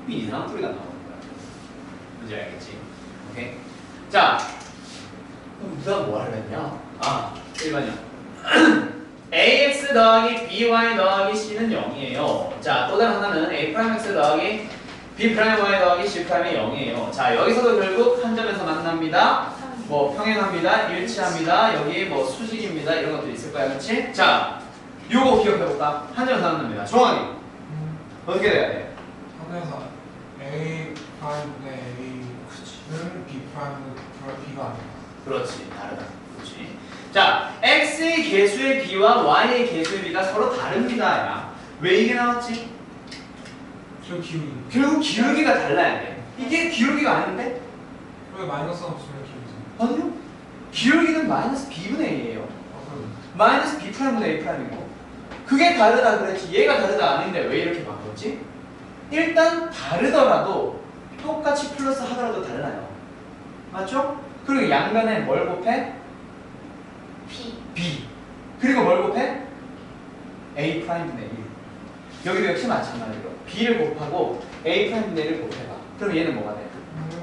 이상한 소리가 나오는 거야. 뭔지 알겠지? 오케이? 자, 그럼 누가 뭐 하려 했냐? 아, 1번이야. ax 더하기 by 더하기 c는 0이에요. 자, 또 다른 하나는 a'x 더하기 b'y 더하기 c'이 0이에요. 자, 여기서도 결국 한 점에서 만납니다. 뭐 평행합니다. 일치합니다. 여기 뭐 수직입니다. 이런 것들이 있을 거야. 그렇지? 자, 요거 기억해볼까? 한 점에서 만납니다. 정확히 어떻게 돼야 돼? 하면서 A 프라임분의 A는 B 프라임은 B가 아니야. 그렇지. 다르다. 그렇지. 자, x의 개수의 b와 y의 개수의 b가 서로 다릅니다. 야. 왜 이게 나왔지? 저 기울기. 결국 기울기가 달라야 돼. 이게 기울기가 아닌데? 왜 마이너스 없으면 기울기지? 아니요. 기울기는 마이너스 b분의 a예요. 마이너스 b 프라임분의 a 프라임이고. 그게 다르다 그랬지. 얘가 다르다 아닌데 왜 이렇게 바꿨지? 일단 다르더라도 똑같이 플러스 하더라도 달라요. 맞죠? 그리고 양변에 뭘 곱해? B. b. 그리고 뭘 곱해? a 프라임분의 1. 여기도 역시 마찬가지로 b를 곱하고 a 프라임분의 1을 곱해봐. 그럼 얘는 뭐가 돼?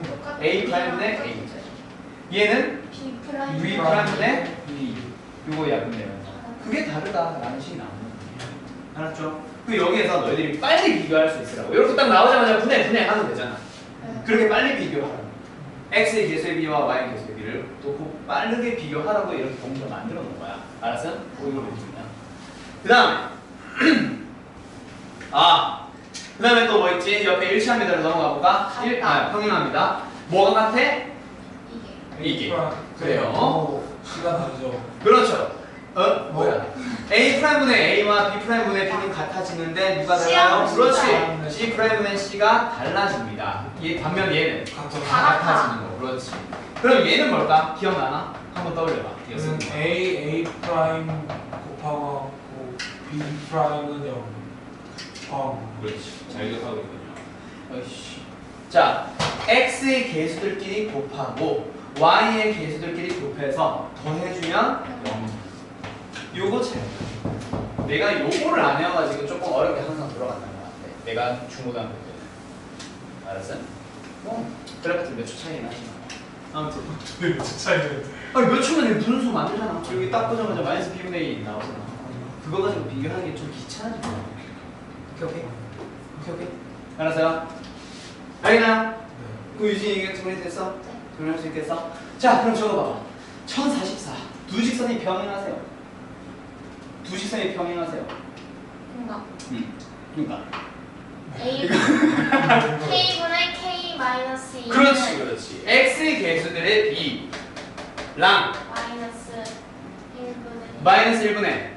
똑같은 a 프라임분의 a. 얘는 B 프라임. v 프라임분의 v. 요거 약분되면서 그게 다르다라는 식이 나오는 거예요. 알았죠? 그 여기에서 너희들이 빨리 비교할 수 있으라고. 이렇게 딱 나오자마자 분해 하면 되잖아. 네. 그렇게 빨리 비교하라고. x의 개수의 b와 y의 개수의 b를 또 빠르게 비교하라고 이렇게 공식을 만들어 놓은 거야. 알았어? 이걸 왜 주냐? 그 다음에 그 다음에 또 뭐 있지? 옆에 일치합니다로 넘어가 볼까? 평행합니다. 뭐가 같아? 이게. 그래요. C가 다르죠. 그렇죠. 뭐야? a 프라임분의 a와 b 프라임분의 b는 같아지는데 누가 달라요? C하고 그렇지. C가. c 프라임분의 c가 달라집니다. 반면 얘는 같죠. 다 같아. 같아지는 거. 그렇지. 그럼 얘는 뭘까? 기억나나? 한번 떠올려봐. 얘는 A 프라임 곱하고 B 프라임은 0. 그렇지. 잘 기억하고 있군요. 어이씨. 자, x의 개수들끼리 곱하고 y의 개수들끼리 곱해서 더해주면 0. 요거 잘. 내가 요거를 안 해와가지고 조금 어렵게 항상 돌아간다는 것 같아. 내가 중고등학교 때는. 알았어? 그래봤자 몇 초 차이나 하지 마. 아무튼. 몇 차이는? 아니 몇 초면 분수 만들잖아. 여기 딱 보자마자 마이너스 b분의 1 나오잖아. 그거 가지고 비교하는 게 좀 귀찮아지. 오케이. 알았어요? 알겠나? 그 유진이가 정리됐어? 정리할 수 있겠어? 자, 그럼 저거 봐봐. 1044. 두 직선이 평행하세요. 두 직선이 평행하세요. 뭔가 그러니까. A K분의 K 마이너스 2. 그렇지. x의 개수들의 b랑 마이너스 1분의 마이너스 1분의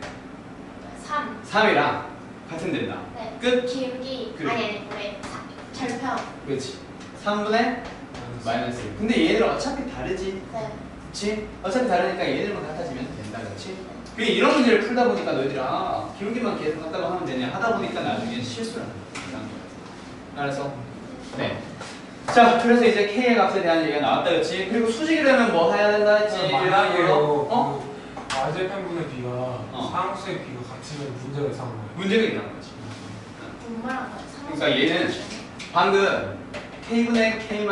3. 3이랑 같은 된다. 네. 끝? 기울기. 그래. 아니 절편. 그렇지. 3분의 마이너스 1. 근데 얘네들 어차피 다르지. 네. 그치? 어차피 다르니까 얘네들만 같아지면 된다. 그렇지? 그게 이런 문제를 풀다 보니까 너희들이 기울기만 계속 갖다가 하면 되냐 하다 보니까 나중에 실수를 하는 거야. 알았어? 네. 자, 그래서 이제 K의 값에 대한 얘기가 나왔다. 그렇지? 그리고 수직이라면 뭐 해야 된다 했지? 만약에요. R제편분의 B가 상수의 B가 같으면 문제가 이상한 거예요. 문제가 일어난 거지. 뭔 말한 거야? 그러니까 얘는 방금 K분의 K-2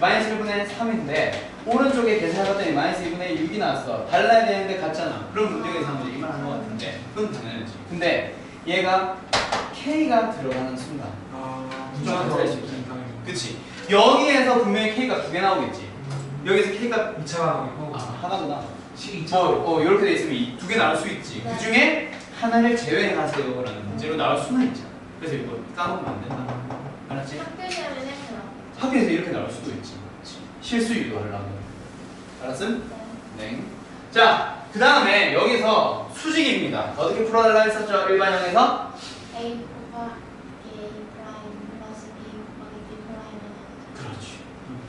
마이너스 1분의 3인데 오른쪽에 계산해봤더니 마이너스 2분의 6이 나왔어. 달라야 되는데 같잖아. 그럼 문제가 이상한 거지. 이 말 한 거 같은데 그건 당연하지. 근데 얘가 K가 들어가는 순간 무조건 될 수 있지. 그치? 여기에서 분명히 K가 두 개 나오겠지. 여기서 K가 2차가 나오고 하나구나. C 2차. 이렇게 돼 있으면 두 개 나올 수 있지. 그 중에 하나를 제외하세요라는 문제로 나올 수는 있잖아. 그래서 이거 까먹으면 안 된다. 알았지? 학교 시험에 이렇게 나와. 학교에서 이렇게 나올 수도 있지. 실수 유도하려고. 알았음? 네. 자, 그 다음에 여기서 수직입니다. 어떻게 풀어달라 했었죠? 일반형에서? A 곱하기 A 프라임 플러스 B 곱하기 B 프라임은 그렇지.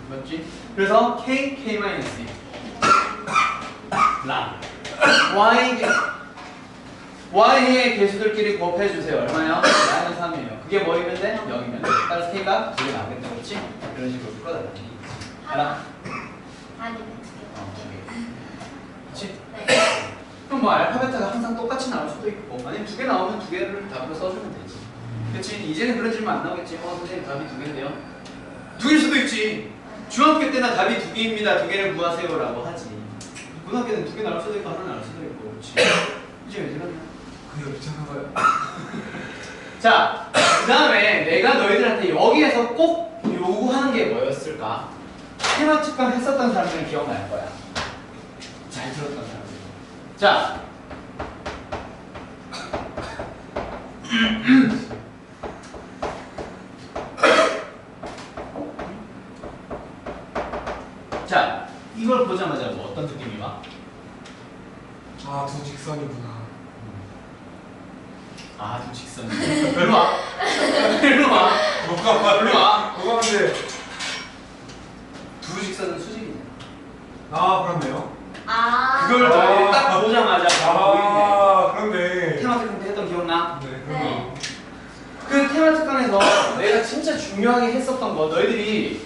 맞지? 그래서 K, K-2 랑 Y의 개수들끼리 곱해주세요. 얼마요? 마이너스 3이에요. 그게 뭐이면 돼? 0이면 돼. 따라서 K가 두개 나오겠다. 그렇지? 이런 식으로 풀어달라. 알아? 아니면 두 개. 그렇지? 네. 그럼 뭐 알파벳가 항상 똑같이 나올 수도 있고 아니면 두 개 나오면 두 개를 답으로 써주면 되지. 그렇지? 이제는 그런 질문 안 나오겠지. 선생님 답이 2개인데요. 2개일 수도 있지. 중학교 때나 답이 2개입니다. 2개를 구하세요라고 하지. 고등학교는 2개 나올 수도 있고 하나 나올 수도 있고. 그렇지? 이제 왜 이러냐? 그게 귀찮은 거야. 자, 그 다음에 내가 너희들한테 여기에서 꼭 요구하는 게 뭐였을까? 테마 특강 했었던 사람들은 기억날 거야. 잘 들었던 사람들. 자, 자, 이걸 보자마자 뭐 어떤 느낌이 와? 아, 두 직선이구나. 아, 좀 직선. 일로 와. 일로 와. 뭐가 일로 와. 뭐가 근데 두 직선은 수직이네. 아, 그렇네요. 아. 그걸 너희들이 딱 보자마자 바로 보이네. 아, 그런데. 테마 특강 때 했던 기억나? 네, 네. 그런데. 그 테마 특강에서 내가 진짜 중요하게 했었던 거 너희들이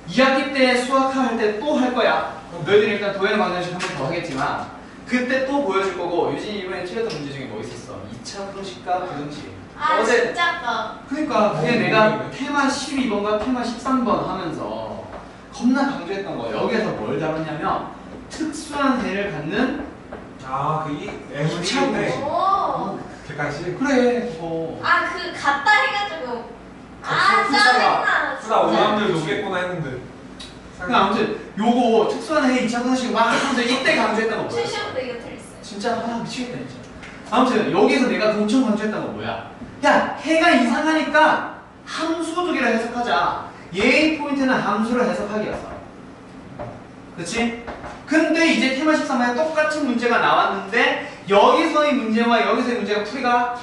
2학기 때 수학할 때 또 할 거야. 너희들이 일단 도형 방정식 한 번 더 하겠지만 그때 또 보여줄 거고 유진이 이번에 틀렸던 문제 중에 뭐 있었어? 2차 phương式과 부등식. 아 어제 진짜 까. 그러니까 그게 내가 테마 12번과 테마 13번 하면서 겁나 강조했던 거. 여기에서 뭘 다뤘냐면 특수한 해를 갖는 아, 그 이 이차 M인데 오. 객관식. 그래 그거. 아 그 갔다 해가지고. 아 후사가- 짜증나. 쓰다 오남들 녹겠구나 했는데. 근데 아무튼 요거 특수한 해 2차 phương式막 하면서 이때 강조했던 거 뭐야? 최시험도 이거 틀렸어요. 진짜 미치겠다 진짜. 아무튼 여기서 내가 엄청 강조했던 거 뭐야? 야 해가 이상하니까 함수 두 개를 해석하자. 얘의 포인트는 함수를 해석하기였어. 그렇지? 근데 이제 테마 13번에 똑같은 문제가 나왔는데 여기서의 문제와 여기서의 문제가 풀이가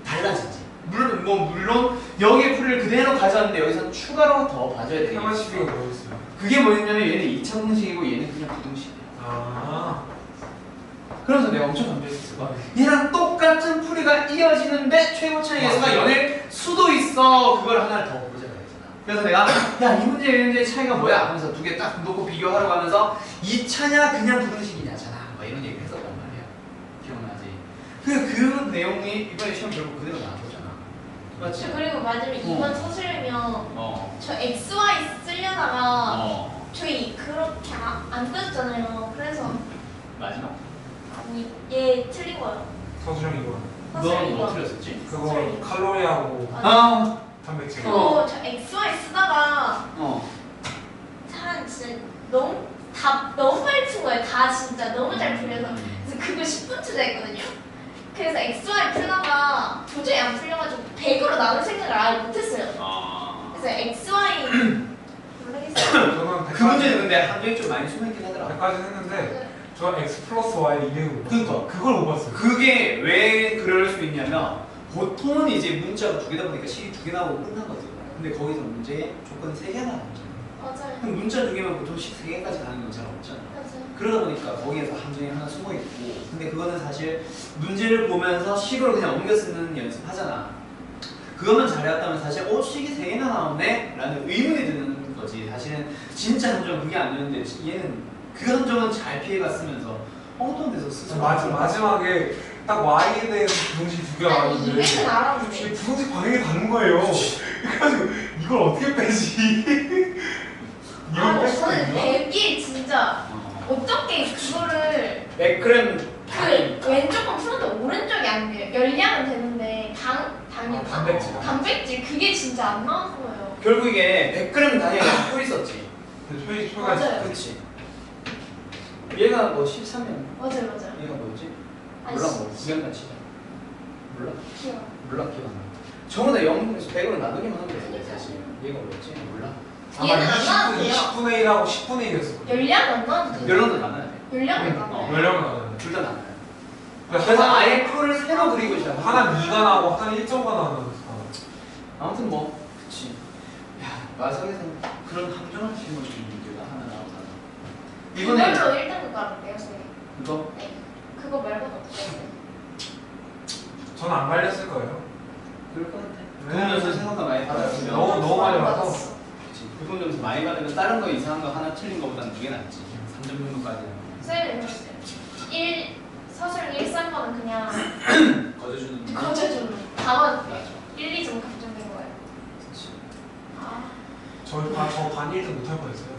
달라지지. 물론 여기의 풀이를 그대로 가져왔는데 여기서 추가로 더 봐줘야 되겠지. 테마 12가 뭐였어요? 그게 뭐였냐면 얘는 2차 phương式이고 얘는 그냥 부등식이야. 아. 그래서 내가 엄청 강조했었어. 얘랑 똑같은 풀이가 이어지는데 최고 차이 예수가 연일 수도 있어. 그걸 하나를 더 보자 그랬잖아. 그래서 내가 야 이 문제 이 문제의 차이가 뭐야? 하면서 2개 딱 놓고 비교하러 가면서 2차냐 그냥 부등식이냐잖아. 막 이런 얘기를 했었단 말이야. 기억나지? 그 내용이 이번에 시험 결국 그대로 나왔잖아. 맞지? 그리고 맞으면 이번 서술이면 어. 저 XY 쓰려다가 어. 저희 그렇게 안 떴잖아요. 그래서 마지막. 아니 얘 틀린 거예요. 서술형 이거. 넌 뭐 틀렸었지? 그거 칼로리하고 아. 단백질. 그리고 저 XY 쓰다가 어. 한 진짜 너무 빨리 친 거예요. 다 진짜 너무 잘 풀려서 그래서 그거 10분째 했거든요. 그래서 XY 풀다가 도저히 안 풀려가지고 100으로 나눌 생각을 아예 못했어요. 아. 그래서 XY 모르겠어요. 저는 그 문제는 근데 한정이 좀 많이 숨어있긴 하더라. 100까지 했는데 저 X 플러스 Y 200을 못 봤어요. 그러니까. 그걸 못 봤어요. 그게 왜 그럴 수 있냐면 보통은 이제 문자가 2개다 보니까 식이 2개 나오고 끝나거든. 근데 거기서 문제의 조건이 3개가 나오잖아. 맞아요. 그럼 문자 2개면 보통 식 3개까지 가는 건 잘 없잖아. 맞아요. 그러다 보니까 거기에서 함정이 하나 숨어있고 근데 그거는 사실 문제를 보면서 식으로 그냥 옮겨 쓰는 연습하잖아. 그것만 잘해왔다면 사실 식이 3개나 나오네? 라는 의문이 드는 거지. 사실은 진짜 함정은 그게 아니었는데 얘는 그 함정은 잘 피해갔으면서 엉뚱한 데서 쓰지. 마지막에 딱 Y에 대해서 부등식 2개가 아니 나왔는데 200은 알았는데 부등식 방향이 다른 거예요. 그래가지고 이걸 어떻게 빼지? 이걸 뺄 수가 저는 있나? 100일 진짜 어떻게 그거를 맥크렘 그 왼쪽은 풀었는데 오른쪽이 안 돼요. 열량은 되는데 당이 단백질 그게 진짜 안 나와서 거예요. 결국 이게 100g 단위에 또 있었지. 표가 맞아요. 그렇지. 얘가 뭐 13년. 맞아요 맞아요. 얘가 뭐였지? 아니, 몰라 뭐 9년간 치자. 몰라? 기억. 몰라 기억 안 나. 전부 다 0에서 100으로 나누기만 하면 되는데 사실 얘가 뭐였지? 몰라. 얘는 안 나왔대요. 20분의 1하고 10분의 1이었어. 열량 안 나왔는데. 열랑도 나눠야 돼. 열량이 어, 나와요. 열량은 나왔는데. 둘 다 나눠요. 그래서 아예 풀을 새로 그리고 시작. 하나 2가 나오고 하나 1.5가 나왔는데. 아무튼 뭐 그치. 야 마석에서 그런 함정한 질문 문제가 하나 나오잖아. 이번에 그걸로 1등급 깔을게요 저희. 이거 네. 그거 말고는 없어요. 저는 안 갈렸을 거예요. 그럴 것 같아. 네. 돈 연수 생각보다 많이 받았으면 너무 많이 받았어. 그치. 그돈 점수 많이 받으면 다른 거 이상한 거 하나 틀린 거보다는 그게 낫지. 3점 정도까지는. 쌤이 그랬어요. 서술 1, 3번은 그냥 거저주는 거저주는 다 맞았대요. 맞아. 1, 2점 반 1등 못할 뻔했어요.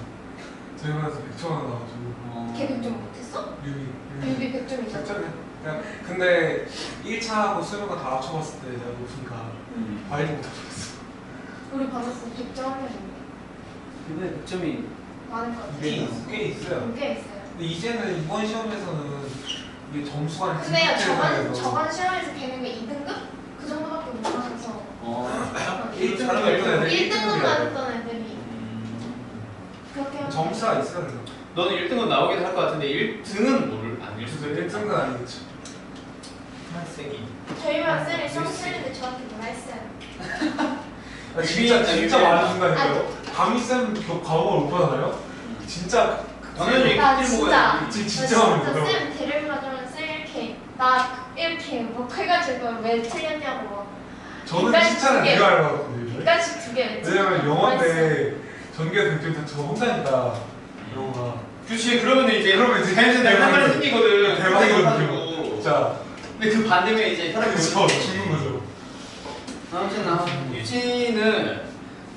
저희 반에서 100점 하나 나와가지고 걔 100점 못했어? 유비 100점이잖아. 100점이야. 근데 1차하고 수능과 다 합쳐봤을 때 내가 높으니까 반 1등 못할 뻔했어. 우리 받았어 100점 하면 이번에 100점이 많은 것 같아. 꽤 있어요. 꽤 있어요. 근데 이제는 이번 시험에서는 이게 점수가 근데 저번 등급제로 시험에서 걔는 게 2등급? 그 정도밖에 못 받아서 1등급 네. 1등급 음. 받았던 애들이 그렇게 하면 점수가 있어요. 그래서. 너는 1등은 나오긴 할 것 같은데 1등은 모를 아닐 수도 그래서 있겠다. 1등은 아니겠죠. 세기. 저희 반 쌤이 수업 쓰는데 저한테 뭐라 했어요. 진짜 많은 순간이에요. 담임쌤 과목을 못 받아요? 진짜 당연히 나 일 진짜 먹어야지. 진짜 많이 받아요. 쌤 데리고 가자면 쌤 이렇게 나 이렇게 뭐 해가지고 왜 틀렸냐고 막 저는 객관식 칭찬을 두 개. 내가 알거든요. 객관식 2개 왜냐면 영어인데 전교에서 100점 다저 혼자니까 영어가 그렇지. 그러면 이제 자연스레 대박이거든. 한 마리 생기거든. 대박이거든요. 진짜 근데 그 반대면 이제 혈압이 그쵸 죽는 거죠. 아무튼 유진은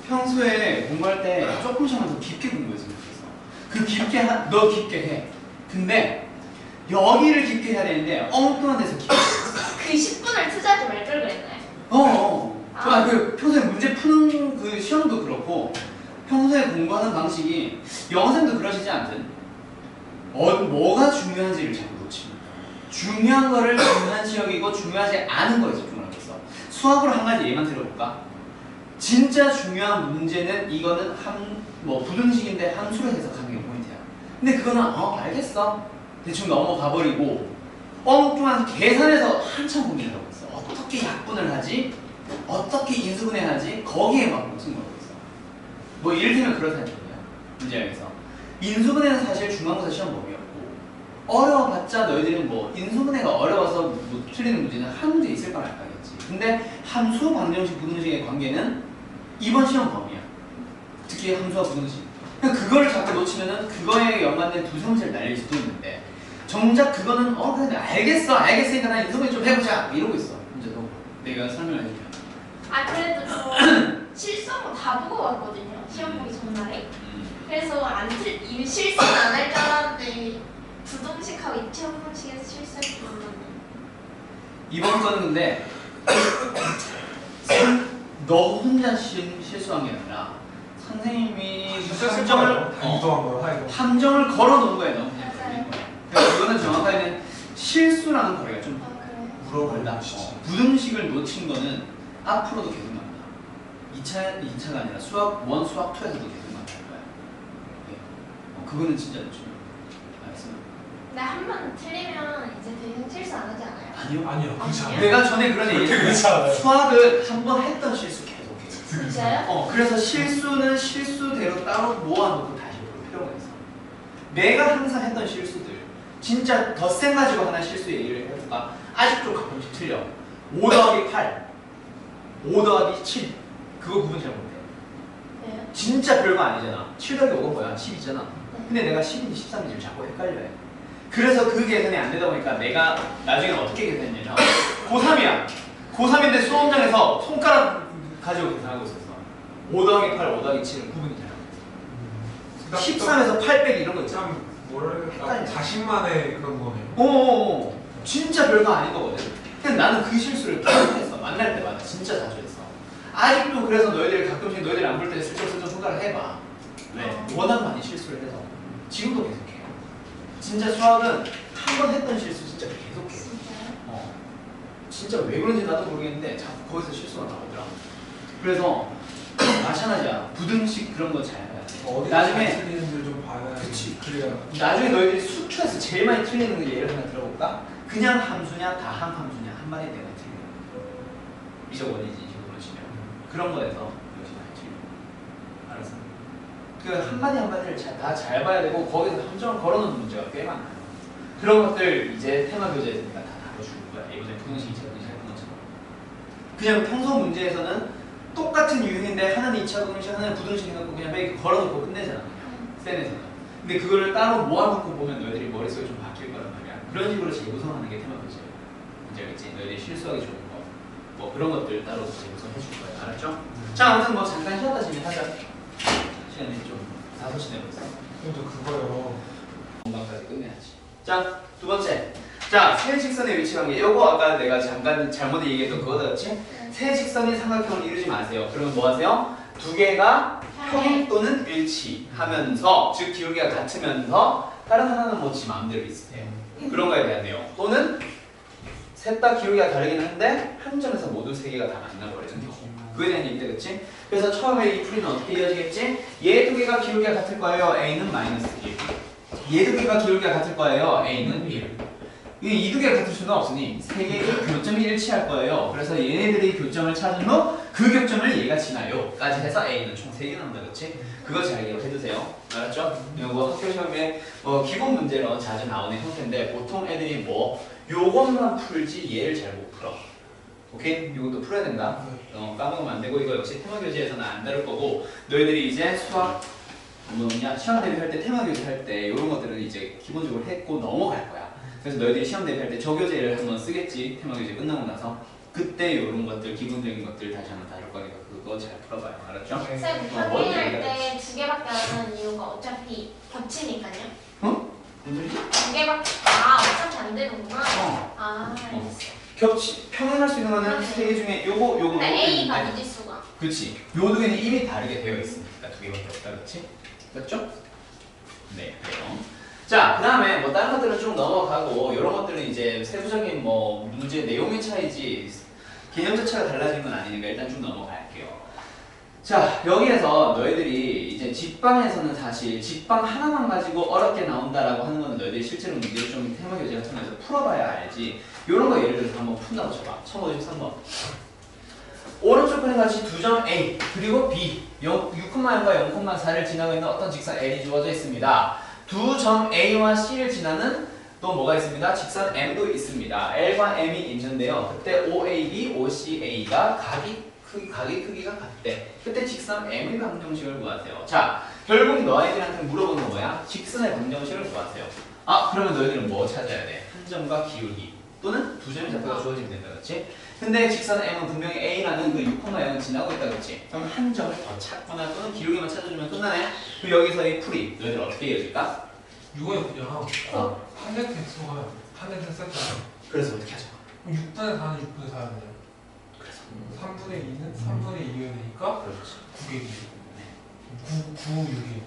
평소에 공부할 때 조금씩 하면서 깊게 공부했으면 좋겠어. 그 깊게 너 깊게 해. 근데 여기를 깊게 해야 되는데 엉뚱한 데서 깊게. 그 10분을 투자하지 말 걸 그랬나요? 그 평소에 문제 푸는 그 시험도 그렇고 평소에 공부하는 방식이 영어쌤도 그러시지 않든 뭐가 중요한지를 자꾸 놓칩니다. 중요한 거를 중요한 지역이고 중요하지 않은 거에 집중을 하겠어. 수학으로 한 가지 예만 들어볼까? 진짜 중요한 문제는 이거는 부등식인데 함수로 해석하는 게 포인트야. 근데 그거는 알겠어. 대충 넘어가 버리고 엉뚱한 계산에서 한참 고민을 하고 있어. 어떻게 약분을 하지? 어떻게 인수분해하지? 거기에 막 목숨 걸고 있어. 뭐 이를테면 그렇다는 얘기야. 문제에서 인수분해는 사실 중간고사 시험 범위였고 어려워봤자 너희들은 뭐 인수분해가 어려워서 뭐 틀리는 문제는 한 문제 있을 건 알겠지. 근데 함수, 방정식, 부등식의 관계는 이번 시험 범위야. 특히 함수와 부등식. 그거를 자꾸 놓치면은 그거에 연관된 두세 문제를 날릴 수도 있는데 정작 그거는 근데 알겠으니까 난 인수분해 좀 해보자 이러고 있어. 문제도 내가 설명을 해줄게. 그래도 저 실수한 거 다 보고 왔거든요. 시험 보기 전날에. 그래서 실수는 안 할 줄 알았는데 부동식하고 입체 부동식에서 실수할 줄 몰랐네. 이번 거는 근데 너 혼자 실수한 게 아니라 선생님이 함정을 걸어 놓은 거야. 너. 맞아요. 그러니까 이거는 정확하게는 실수라는 거래가 좀 그래요? 물어본다. 부등식을 놓친 거는 앞으로도 계속 나온다. 2차가 아니라 수학 1, 수학 2에서도 계속 나올 거야. 그거는 진짜 중요해. 알았어? 근데 한 번 틀리면 이제 더 이상 실수 안 하지 않아요? 아니요. 그렇지 않아요. 내가 전에 그런 얘기 그렇지 않아요. 수학을 한 번 했던 실수 계속해. 진짜요? 그래서 실수는 실수대로 따로 모아놓고 다시 볼 필요가 있어. 내가 항상 했던 실수들, 진짜 덧셈 가지고 하나 실수 얘기를 해볼까? 아직도 가끔씩 틀려. 5 더하기 8, 5 더하기 7, 그거 구분 잘 못해. 왜요? 진짜 별거 아니잖아. 7 더하기 5가 뭐야? 10이잖아. 근데 내가 10인지 13인지 자꾸 헷갈려해. 그래서 그 계산이 안 되다 보니까 내가 나중에 어떻게 계산했냐면 고3이야. 고3인데 수험장에서 손가락 가지고 계산하고 있었어. 5 더하기 8, 5 더하기 7은 구분이 잘 안 돼. 13에서 8 빼기 이런 거 있잖아. 참 뭐랄까 자신만의 그런 거네요. 진짜 별거 아닌 거거든. 근데 나는 그 실수를 계속 했어. 만날 때마다 진짜 자주 했어. 아직도 그래서 너희들이 가끔씩 너희들이 안 볼 때 슬쩍슬쩍 손가락 해봐. 왜? 워낙 많이 실수를 해서. 지금도 계속해. 진짜 수학은 한 번 했던 실수 진짜 계속해. 진짜요? 진짜 왜 그런지 나도 모르겠는데 자꾸 거기서 실수가 나오더라. 그래서 마찬가지야. 부등식 그런 거 잘 해야 돼. 어디 나중에 틀리는지를 좀 봐야 그치. 그래야 나중에 너희들이 수투에서 제일 많이 틀리는 거 예를 하나 들어볼까? 그냥 함수냐 다항 함수냐 한 마디 내가 틀려. 미적 원리지 식으로 치면 그런 거에서 역시 많이 틀려. 알았어? 그 한 마디 한 마디를 다 잘 봐야 되고 거기서 함정을 걸어놓는 문제가 꽤 많아요. 그런 것들 이제 테마 교재에서 내가 다 다뤄줄 거야. 이번에 부등식 2차 부등식 할 것처럼. 그냥 평소 문제에서는 똑같은 유형인데 하나는 2차 부등식 하나는 부등식 해갖고 그냥 매 걸어놓고 끝내잖아. 센에서는. 근데 그거를 따로 모아놓고 보면 너희들이 머릿속에 좀 바뀔 거란 말이야. 그런 식으로 재구성하는 게 테마 교재야. 이제 알겠지? 너희들이 실수하기 좋은 거. 뭐 그런 것들 따로 재구성해 줄 거야. 알았죠? 자, 아무튼 뭐 잠깐 쉬었다 진행하자. 시간이 좀 5시 내버렸어. 저 그거요. 공간까지 끝내야지. 자, 두 번째. 자, 세 직선의 위치 관계. 요거 아까 내가 잠깐 잘못 얘기했던 그거였지? 세 직선이 삼각형을 이루지 마세요. 그러면 뭐 하세요? 두 개가 평행 또는 일치하면서, 즉 기울기가 같으면서 다른 하나는 뭐 지 마음대로 비슷해요. 그런 거에 대한 내용. 또는 셋 다 기울기가 다르긴 한데 한 점에서 모두 세 개가 다 만나버리는 경우. 그에 대한 얘기다, 그치? 그래서 처음에 이 풀이는 어떻게 이어지겠지? 얘 두 개가 기울기가 같을 거예요. A는 마이너스 1. 얘 두 개가 기울기가 같을 거예요. A는 1. 이 두 개가 같을 수는 없으니 세 개의 교점이 일치할 거예요. 그래서 얘네들이 교점을 찾은 후 그 교점을 얘가 지나요. 까지 해서 A는 총 3개 나온다, 그치? 그거 잘 기억해두세요. 알았죠? 이거 학교 시험에 기본 문제로 자주 나오는 형태인데 보통 애들이 뭐 요것만 풀지 얘를 잘 못 풀어. 오케이? 이것도 풀어야 된다. 까먹으면 안 되고 이거 역시 테마 교재에서는 안 다룰 거고 너희들이 이제 수학 뭐냐 시험 대비할 때 테마 교재 할 때 이런 것들은 이제 기본적으로 했고 넘어갈 거야. 그래서 너희들이 시험 대비할 때 저 교재를 한번 쓰겠지. 테마 교재 끝나고 나서 그때 이런 것들 기본적인 것들 다시 한번 다룰 거니까 그거 잘 풀어봐요. 알았죠? 쌤, 평행할 때 두 개밖에 안 하는 이유가 어차피 겹치니까요. 어? 무슨 소리지? 두 개밖에 어차피 안 되는구나. 어. 알겠어. 평행할 수 있는 거는 세 개 중에 요거 근데 A가 미지수가. 그치. 요 두 개는 이미 다르게 되어 있으니까 두 개밖에 없다, 그치? 맞죠? 네, 그래요. 자, 그 다음에 뭐 다른 것들은 좀 넘어가고 이런 것들은 이제 세부적인 뭐 문제 내용의 차이지 개념 자체가 달라진 건 아니니까 일단 좀 넘어갈게요. 자, 여기에서 너희들이 이제 집방에서는 사실 집방 하나만 가지고 어렵게 나온다라고 하는 거는 너희들이 실제로 문제를 좀 테마 교재 같은 거에서 풀어봐야 알지. 이런 거 예를 들어서 한번 푼다고 쳐봐. 1553번. 오른쪽 그림 같이 두 점 A 그리고 B 6,0과 0,4를 지나고 있는 어떤 직선 L이 주어져 있습니다. 두 점 A와 C를 지나는 또 뭐가 있습니다? 직선 M도 있습니다. L과 M이 있는데요. 그때 OAB, OCA가 각의 크기가 같대. 그때 직선 M의 방정식을 구하세요. 자, 결국 너희들한테 물어보는 건 뭐야? 직선의 방정식을 구하세요. 아, 그러면 너희들은 뭐 찾아야 돼? 한 점과 기울기 또는 두 점의 좌표가 주어지면 된다, 그렇지? 근데 직선 M은 분명히 A라는 그 6,0을 지나고 있다, 그렇지? 그럼 한 점을 더 찾거나 또는 기울기만 찾아주면 끝나네? 그럼 여기서의 풀이 너희들 어떻게 이어질까? 이거요 그냥 한대 텍스가 한대 텍스 썼잖아요. 그래서 어떻게 하죠? 6분의 4는 6분의 4였네요. 그래서 3분의 2는 3분의 2가 되니까 그렇지. 9개 9, 6이네.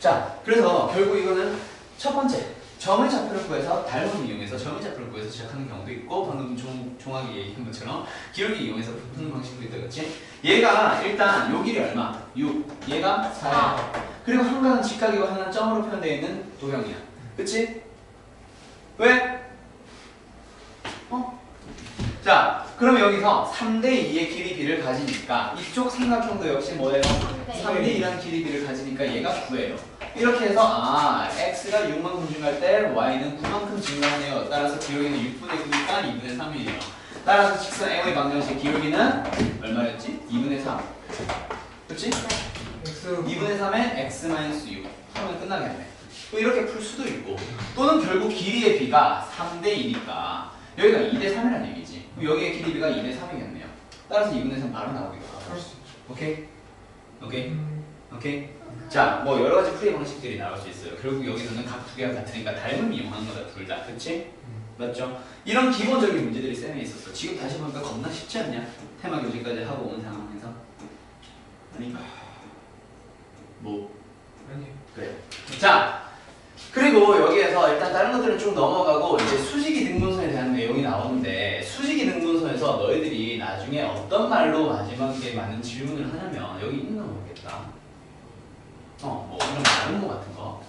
자, 그래서 결국 이거는 첫 번째 점의 좌표를 구해서 닮음을 이용해서 점의 좌표를 구해서 시작하는 경우도 있고 방금 종하게 얘기한 것처럼 기울기 이용해서 푸는 방식도 있다, 그렇지? 얘가 일단 요 길이 얼마? 6, 얘가 4. 그리고 한가는 직각이고 하나는 점으로 표현되어 있는 도형이야, 그렇지? 왜? 자, 그럼 여기서 3대2의 길이 b를 가지니까 이쪽 삼각형도 역시 뭐예요? 3대2라는 길이 b를 가지니까 얘가 9예요. 이렇게 해서 x가 6만큼 증가할 때 y는 9만큼 증가하네요. 따라서 기울기는 6분의 9니까 2분의 3이에요. 따라서 직선 m의 방정식 기울기는 얼마였지? 2분의 3. 그렇지? x 2분의 3에 x-6 하면 끝나겠네. 또 이렇게 풀 수도 있고 또는 결국 길이의 b가 3대2니까 여기가 2대3이라는 얘기지. 그럼 여기의 길이 b가 2대3이겠네요. 따라서 2분의 3 바로 나오겠다. 오케이? 오케이? 오케이? 자, 뭐 여러 가지 풀이 방식들이 나올 수 있어요. 결국 여기서는 각 두 개가 같으니까 닮음 이용하는 거다, 둘 다. 그치? 맞죠? 이런 기본적인 문제들이 쌤에 있었어. 지금 다시 보니까 겁나 쉽지 않냐? 테마 교재까지 하고 온 상황에서. 아니, 뭐, 아니 그래. 자, 그리고 여기에서 일단 다른 것들은 좀 넘어가고 이제 수직이 등분선에 대한 내용이 나오는데 수직이 등분선에서 너희들이 나중에 어떤 말로 마지막에 많은 질문을 하냐면 여기 있나 모르겠다. 뭐 이런 다른 거 같은 거.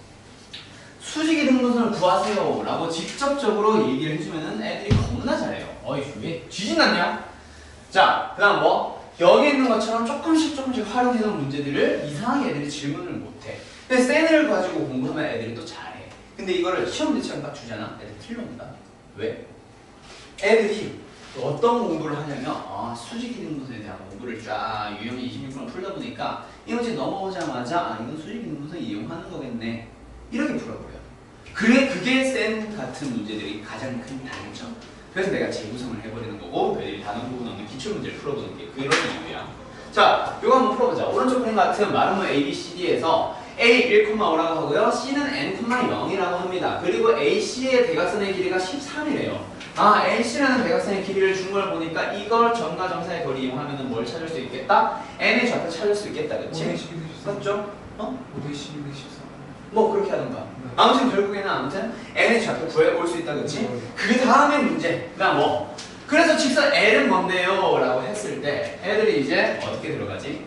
수직이 등분선을 구하세요 라고 직접적으로 얘기를 해주면은 애들이 겁나 잘해요. 어이, 왜 쥐진 않냐? 자, 그 다음 뭐 여기 있는 것처럼 조금씩 활용해놓은 문제들을 이상하게 애들이 질문을 못해. 근데 센을 가지고 공부하면 애들이 또 잘해. 근데 이거를 시험 대처럼 딱 주잖아? 애들 틀려온다. 왜? 애들이 어떤 공부를 하냐면 수직이 등분선에 대한 공부를 쫙 유형이 26분 풀다 보니까 이 문제 넘어오자마자 이건 수직이 등분선 이용하는 거겠네 이렇게 풀어버려요. 그게 센 같은 문제들이 가장 큰 단점. 그래서 내가 재구성을 해버리는 거고 너희들이 단원 부분 없는 기출문제를 풀어보는 게 그런 이유야. 자, 이거 한번 풀어보자. 오른쪽 그림 같은 마름모 A, B, C, D에서 A 1,5라고 하고요. C는 N,0이라고 합니다. 그리고 AC의 대각선의 길이가 13이래요. 아, AC라는 대각선의 길이를 준 걸 보니까 이걸 점과 점사의 거리 이용하면 뭘 찾을 수 있겠다? N의 좌표 찾을 수 있겠다. 그치? 5대 12대 14. 맞죠? 어? 5대 12대 14. 뭐 그렇게 하던가. 아무튼 결국에는 N의 좌표 구해볼 수 있다. 그치? 그 다음에 문제. 그 다음 뭐? 그래서 직선 L은 뭔데요? 라고 했을 때 애들이 이제 어떻게 들어가지?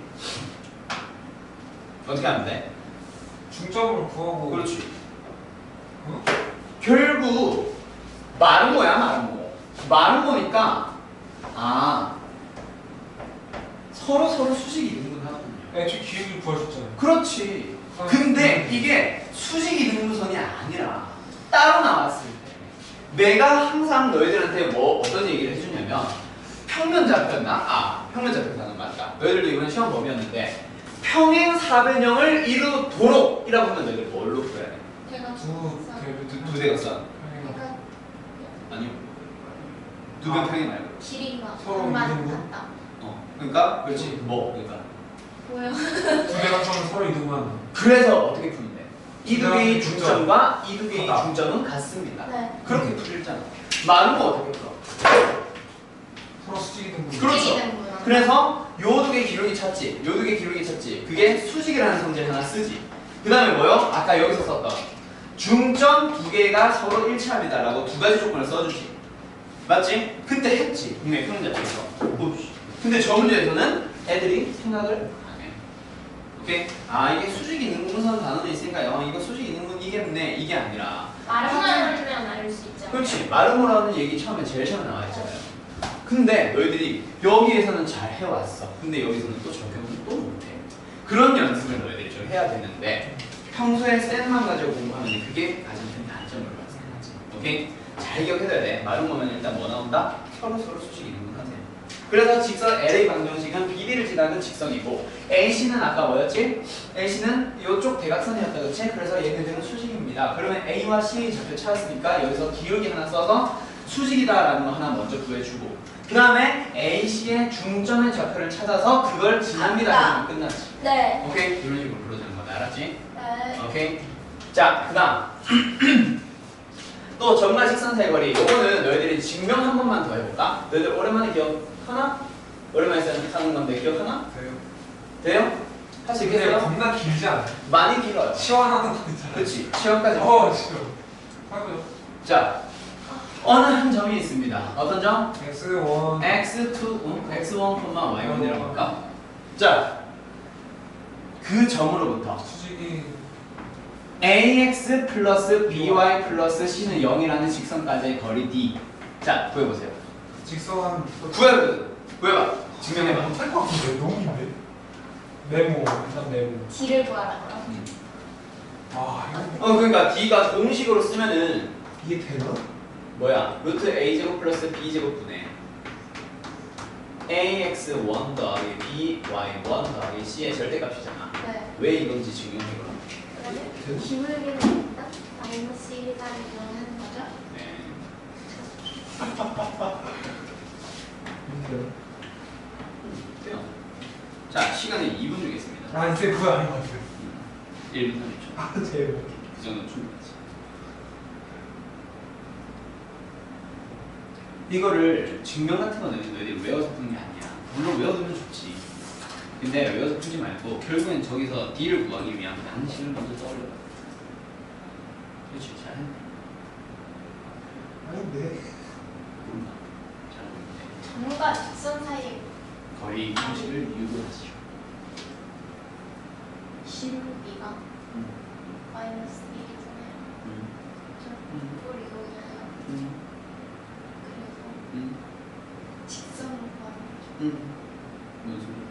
어떻게 하면 돼? 중점으로 구하고. 그렇지. 어? 결국 마름모야 마름모. 마름모니까 아 서로 수식 이등분하거든요. 애초에 기울기를 구하셨잖아요. 그렇지. 근데 이게 수직 이등분선이 아니라 따로 나왔을 때 내가 항상 너희들한테 뭐 어떤 얘기를 해주냐면 평면 좌표나 평면 좌표는 맞다. 너희들도 이번 시험 범위였는데 평행 사변형을 이루도록 이라고 하면 너희들 뭘로 풀어야 돼? 제가 두 대각선 그러니까 아니요. 두 변 평행 말고. 길이가 서로 맞는 이등분? 같다. 그러니까 그렇지 뭐 그러니까 뭐요? 두 대각선은 서로 이동만. 그래서 어떻게 푸는데? 이 두 개의 중점. 중점과 이 두 개의 같다. 중점은 같습니다. 네. 그렇게 풀잖아. 말은 뭐 어떻게 풀어? 서로 수직이 등분. 그렇죠. 그래서 요 두 개의 기울기 찾지, 요 두 개의 기울기 찾지. 그게 수직이라는 성질 하나 쓰지. 그 다음에 뭐요? 아까 여기서 썼던 중점 두 개가 서로 일치합니다라고 두 가지 조건을 써주지. 맞지? 그때 했지. 분명히 평자에서. 근데 저 문제에서는 애들이 생각을 안 해. 오케이? 아 이게 수직 이등분선 단어는 있으니까 이거 수직 이등분 이겠네 이게 아니라. 말만 하면 알 수 있죠. 그렇지. 마름모라는 얘기 제일 처음에 나와 있잖아요. 근데 너희들이 여기에서는 잘 해왔어. 근데 여기서는 또 적용을 또 못해. 그런 연습을 너희들이 좀 해야 되는데 평소에 쌤만 가지고 공부하면 그게 가장 큰 단점으로 발생하지. 오케이? 잘 기억해둬야 돼. 마름모면 일단 뭐 나온다? 서로 수직 이등분 하세요. 그래서 직선 LA 방정식은 BD를 지나는 직선이고 AC는 아까 뭐였지? AC는 이쪽 대각선이었다. 그치? 그래서 얘네들은 수직입니다. 그러면 A와 C의 좌표 찾았으니까 여기서 기울기 하나 써서 수직이다라는 거 하나 먼저 구해주고 그 다음에 AC의 중점의 좌표를 찾아서 그걸 지납니다. 그러면 끝났지. 네. 오케이? 이런 식으로 불러주는 거다. 알았지? 네. 오케이? 자, 그 다음 또 점과 직선 사이 거리 이거는 너희들이 증명 한 번만 더 해볼까? 너희들 오랜만에 기억하나? 오랜만에 하는 건데 기억하나? 돼요. 돼요? 할 수 근데 있겠어요? 겁나 길지 않아요? 많이 길어요. 시원하는 거 있잖아요. 그렇지. 시험까지. 싫어. 하고요. 자, 어느 한 점이 있습니다. 어떤 점? X1. x2, x1, y1이라고 할까? 자, 그 점으로부터 수직이 ax 플러스 by 플러스 c는 0이라는 직선까지의 거리 d. 자, 구해보세요. 직선. 구해봐. 증명해봐. 못할 것 같은데 너무 긴데. 네모 일단 네모. 길을 구하라고요. 이거 그러니까 d가 공식으로 쓰면은 이게 되나? 뭐야? 루트 a제곱 플러스 b제곱 분의 ax1 더하기 by1 더하기 c의 절대값이잖아. 네. 왜 이건지 증명해보라. 그러면 기울기는 일단 마이너스 1이 이용하는 거죠? 네. 이렇게요. 돼요. 자, 시간이 2분 주겠습니다. 이제 그거 아닌 것 같아요. 1분 30초. 제일 그 정도는 충분하지. 이거를 증명 같은 거는 너희들이 외워서 푸는 게 아니야. 물론 외워두면 좋지. 근데 외워서 풀지 말고 결국엔 저기서 D를 구하기 위한 방식을 먼저 떠올려봐. 그렇지, 잘했네. 아닌데. 잘했는데. 점과 직선 사이의 거의 방식을 유도하시죠. 기울기가 마이너스 1이잖아요. 그걸 이거잖아요. 그래서 직선을 구하는 거죠. 무슨 소리?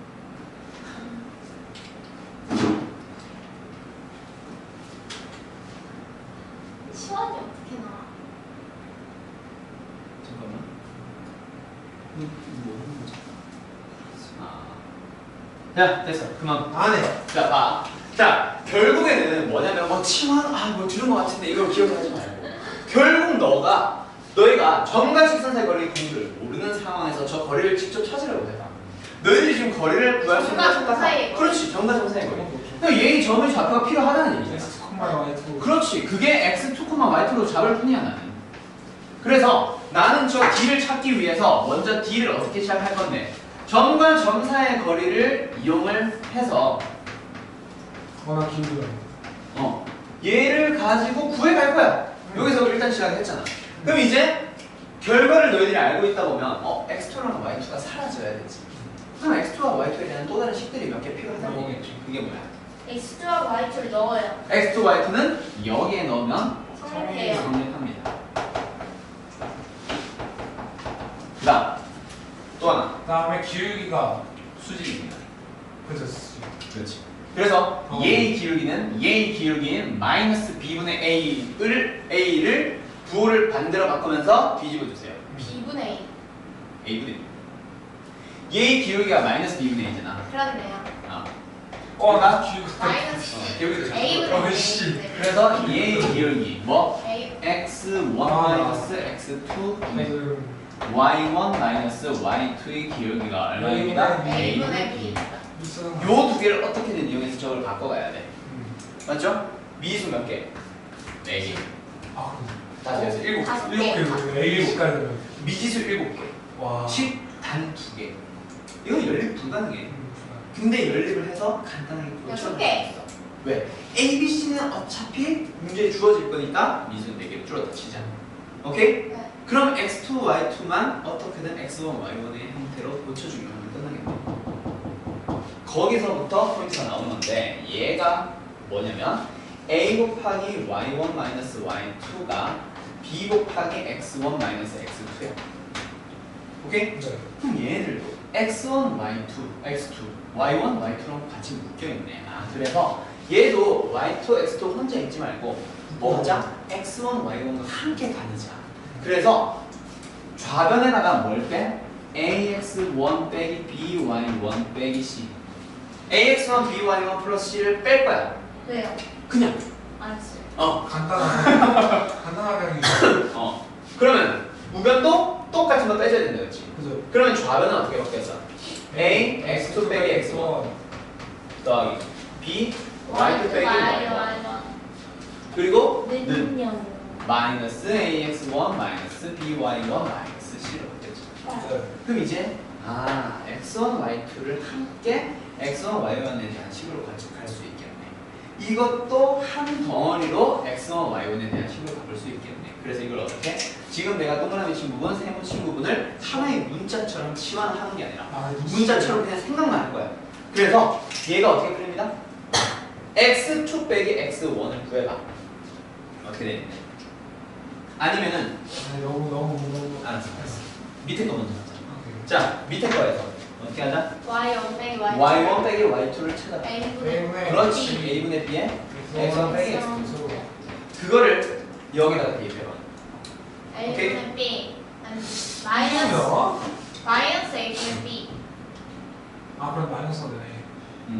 시원이 어떻게 나와? 잠깐만. 뭐 하는 거지? 자, 됐어. 그만. 안 해. 자, 봐. 자, 결국에는 뭐냐면 뭐 치환 뭐 들은 것 같은데 이걸 기억하지 말고 결국 너희가 점과 직선 사이 거리 공식을 모르는 상황에서 저 거리를 직접 찾으려고 해봐. 너희들이 지금 거리를 구할 수 있는 점과 점 사이의 거리. 그렇지, 점과 점 사이의 거리. 그럼 얘의 점의 좌표가 필요하다는 얘기잖아. X, Y2. 그렇지, 그게 x2, y2로 잡을 뿐이야 나는. 그래서 나는 저 d를 찾기 위해서 먼저 d를 어떻게 시작할 건데 점과 점 사이의 거리를 이용을 해서 거나 길게. 얘를 가지고 구해갈 거야. 여기서 일단 시작을 했잖아. 그럼 이제 결과를 너희들이 알고 있다 보면 x2랑 y2가 사라져야 되지. 그럼 x2와 y2에 대한 또 다른 식들이 몇 개 필요하다는 얘기겠지. 그게 뭐야? X2와 Y2를 넣어요. x2, y2는 여기에 넣으면 성립해요. 성립합니다. 그 다음 또 하나. 그다음에 기울기가 수직입니다. 그죠. 그렇지. 그래서 얘의 기울기인 마이너스 b분의 a를 부호를 반대로 바꾸면서 뒤집어 주세요. B분의 A. a분의 얘의 기울기가 마이너스 b분의 a잖아. 그렇네요. 나 기울기가. 마이너스 기울기도 A분의 A. 씨. 그래서 얘의 기울기 뭐 A. x1 마이너스 x2 y1 마이너스 y2의 기울기가 얼마입니다? A분의 B. 요 두 개를 어떻게든 이용해서 저걸 바꿔가야 돼. 맞죠? 미수 몇 개? 4개. 아, 다시 해서 7개. 다섯 개. 이렇게 A까지. 미지수 7개. 와. 10 단 2개. 이건 연립 불가능해. 근데 연립을 해서 간단하게 여섯 개. 왜? A, B, C는 어차피 문제에 주어질 거니까 미수는 4개로 줄었다 치자. 오케이? 네. 그럼 X2, Y2만 어떻게든 X1, Y1의 형태로 고쳐주면 끝나겠네. 거기서부터 포인트가 나오는 건데 얘가 뭐냐면 A 곱하기 Y1 마이너스 Y2가 B 곱하기 X1 마이너스 X2야. 오케이? 네. 그럼 얘네들도 X1, Y2, X2, Y1, Y2랑 같이 묶여있네. 그래서 얘도 Y2, X2 혼자 있지 말고 뭐 하자? X1, Y1과 함께 다니자. 그래서 좌변에다가 뭘 빼? AX1 빼기 BY1 빼기 C. AX1, BY1 플러스 C를 뺄 거야. 왜요? 그냥. 알았어요. 간단하게 하기 위해서. 그러면 우변도 똑같은 거 빼줘야 된다, 그렇지? 그죠. 그러면 좌변은 어떻게 바뀌었어? A, X2 빼기 X1 더하기 B, Y2 빼기 Y1 그리고 는 는요. 마이너스 AX1 마이너스 BY1 마이너스 C로 바뀌었죠. 네. 그럼 이제 X1, Y2를 함께 X1, Y1에 대한 식으로 같이 갈 수 있겠네. 이것도 한 덩어리로 X1, Y1에 대한 식으로 바꿀 수 있겠네. 그래서 이걸 어떻게? 지금 내가 동그라미 친 부분, 세모 친 부분을 하나의 문자처럼 치환하는 게 아니라 문자처럼 그냥 생각나는 거야. 그래서 얘가 어떻게 풀립니다? X2 빼기 X1을 구해봐. 어떻게 되는데? 아니면은 너무. 알았어. 밑에 거 먼저 하자. 오케이. 자, 밑에 거에서 어떻게 하자? Y1 빼기 Y2. Y1 빼기 Y2를 찾아봐. A분의 그렇지. B. A분의 B에 X1 X1 빼기 X1. X2. 그거를 여기다가 대입해봐. A분의 B. 아니, 마이너스 마이너스 A분의 B. 그럼 마이너스 되네.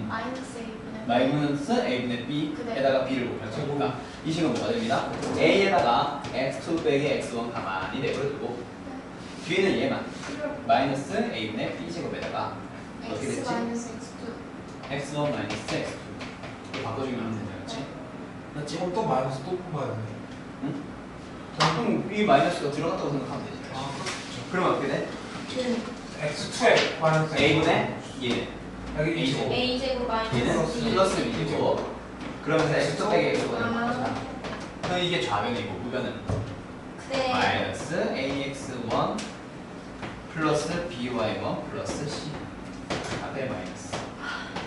마이너스 A분의 B. 마이너스 A분의 B에다가 B를 곱할 거니까 이 식은 뭐가 됩니다? A에다가 X2 빼기 X1 가만히 내버려두고 뒤에는 얘만 마이너스 A분의 B제곱에다가 어떻게 X 됐지? 마이너스 X2. X1 마이너스 X2 이거 바꿔주면 하면 된다, 그렇지? 맞지? 지금 또 마이너스 또 뽑아야 되네. 응? 그럼 이 마이너스가 들어갔다고 생각하면 되지. 그렇죠. 그러면 어떻게 돼? X2에 마이너스 A분의 얘 여기 A 제곱. A 제곱 얘는 마이너스 B. 플러스 B제곱 그러면서 X2 빼기 X1을 아. 그럼 이게 좌변이고 우변은 그래. 마이너스 AX1 플러스 BY1 플러스 C 앞에 마이너스